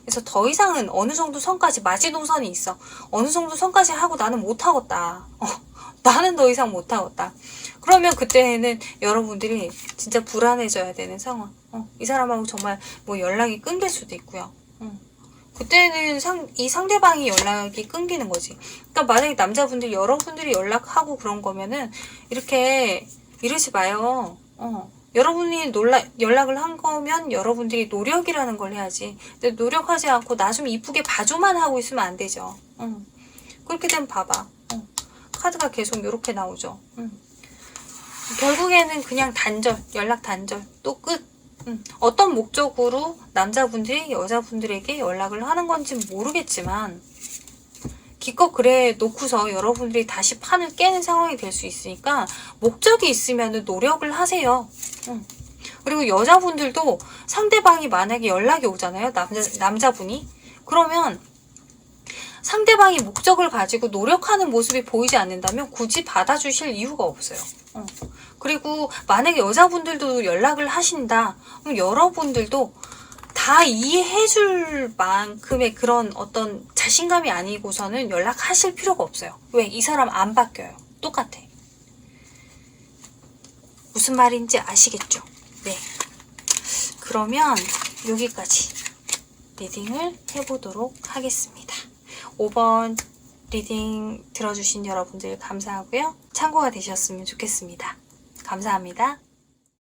그래서 더 이상은 어느 정도 선까지, 마지노선이 있어. 어느 정도 선까지 하고 나는 못하겠다. 나는 더 이상 못하겠다. 그러면 그때는 여러분들이 진짜 불안해져야 되는 상황. 이 사람하고 정말 뭐 연락이 끊길 수도 있고요. 그때는 이 상대방이 연락이 끊기는 거지. 그러니까 만약에 남자분들, 여러분들이 연락하고 그런 거면은 이렇게 이러지 마요. 여러분이 연락을 한 거면 여러분들이 노력이라는 걸 해야지. 근데 노력하지 않고 나 좀 이쁘게 봐줘만 하고 있으면 안 되죠. 그렇게 되면 봐봐. 카드가 계속 이렇게 나오죠. 결국에는 그냥 단절, 연락 단절, 또 끝. 어떤 목적으로 남자분들이 여자분들에게 연락을 하는 건지 모르겠지만, 기껏 그래 놓고서 여러분들이 다시 판을 깨는 상황이 될 수 있으니까 목적이 있으면 노력을 하세요. 그리고 여자분들도 상대방이 만약에 연락이 오잖아요. 남자분이. 그러면 상대방이 목적을 가지고 노력하는 모습이 보이지 않는다면 굳이 받아주실 이유가 없어요. 그리고 만약에 여자분들도 연락을 하신다, 그럼 여러분들도 다 이해해줄 만큼의 그런 어떤 자신감이 아니고서는 연락하실 필요가 없어요. 왜? 이 사람 안 바뀌어요. 똑같아. 무슨 말인지 아시겠죠? 네. 그러면 여기까지 리딩을 해보도록 하겠습니다. 5번 리딩 들어주신 여러분들 감사하고요. 참고가 되셨으면 좋겠습니다. 감사합니다.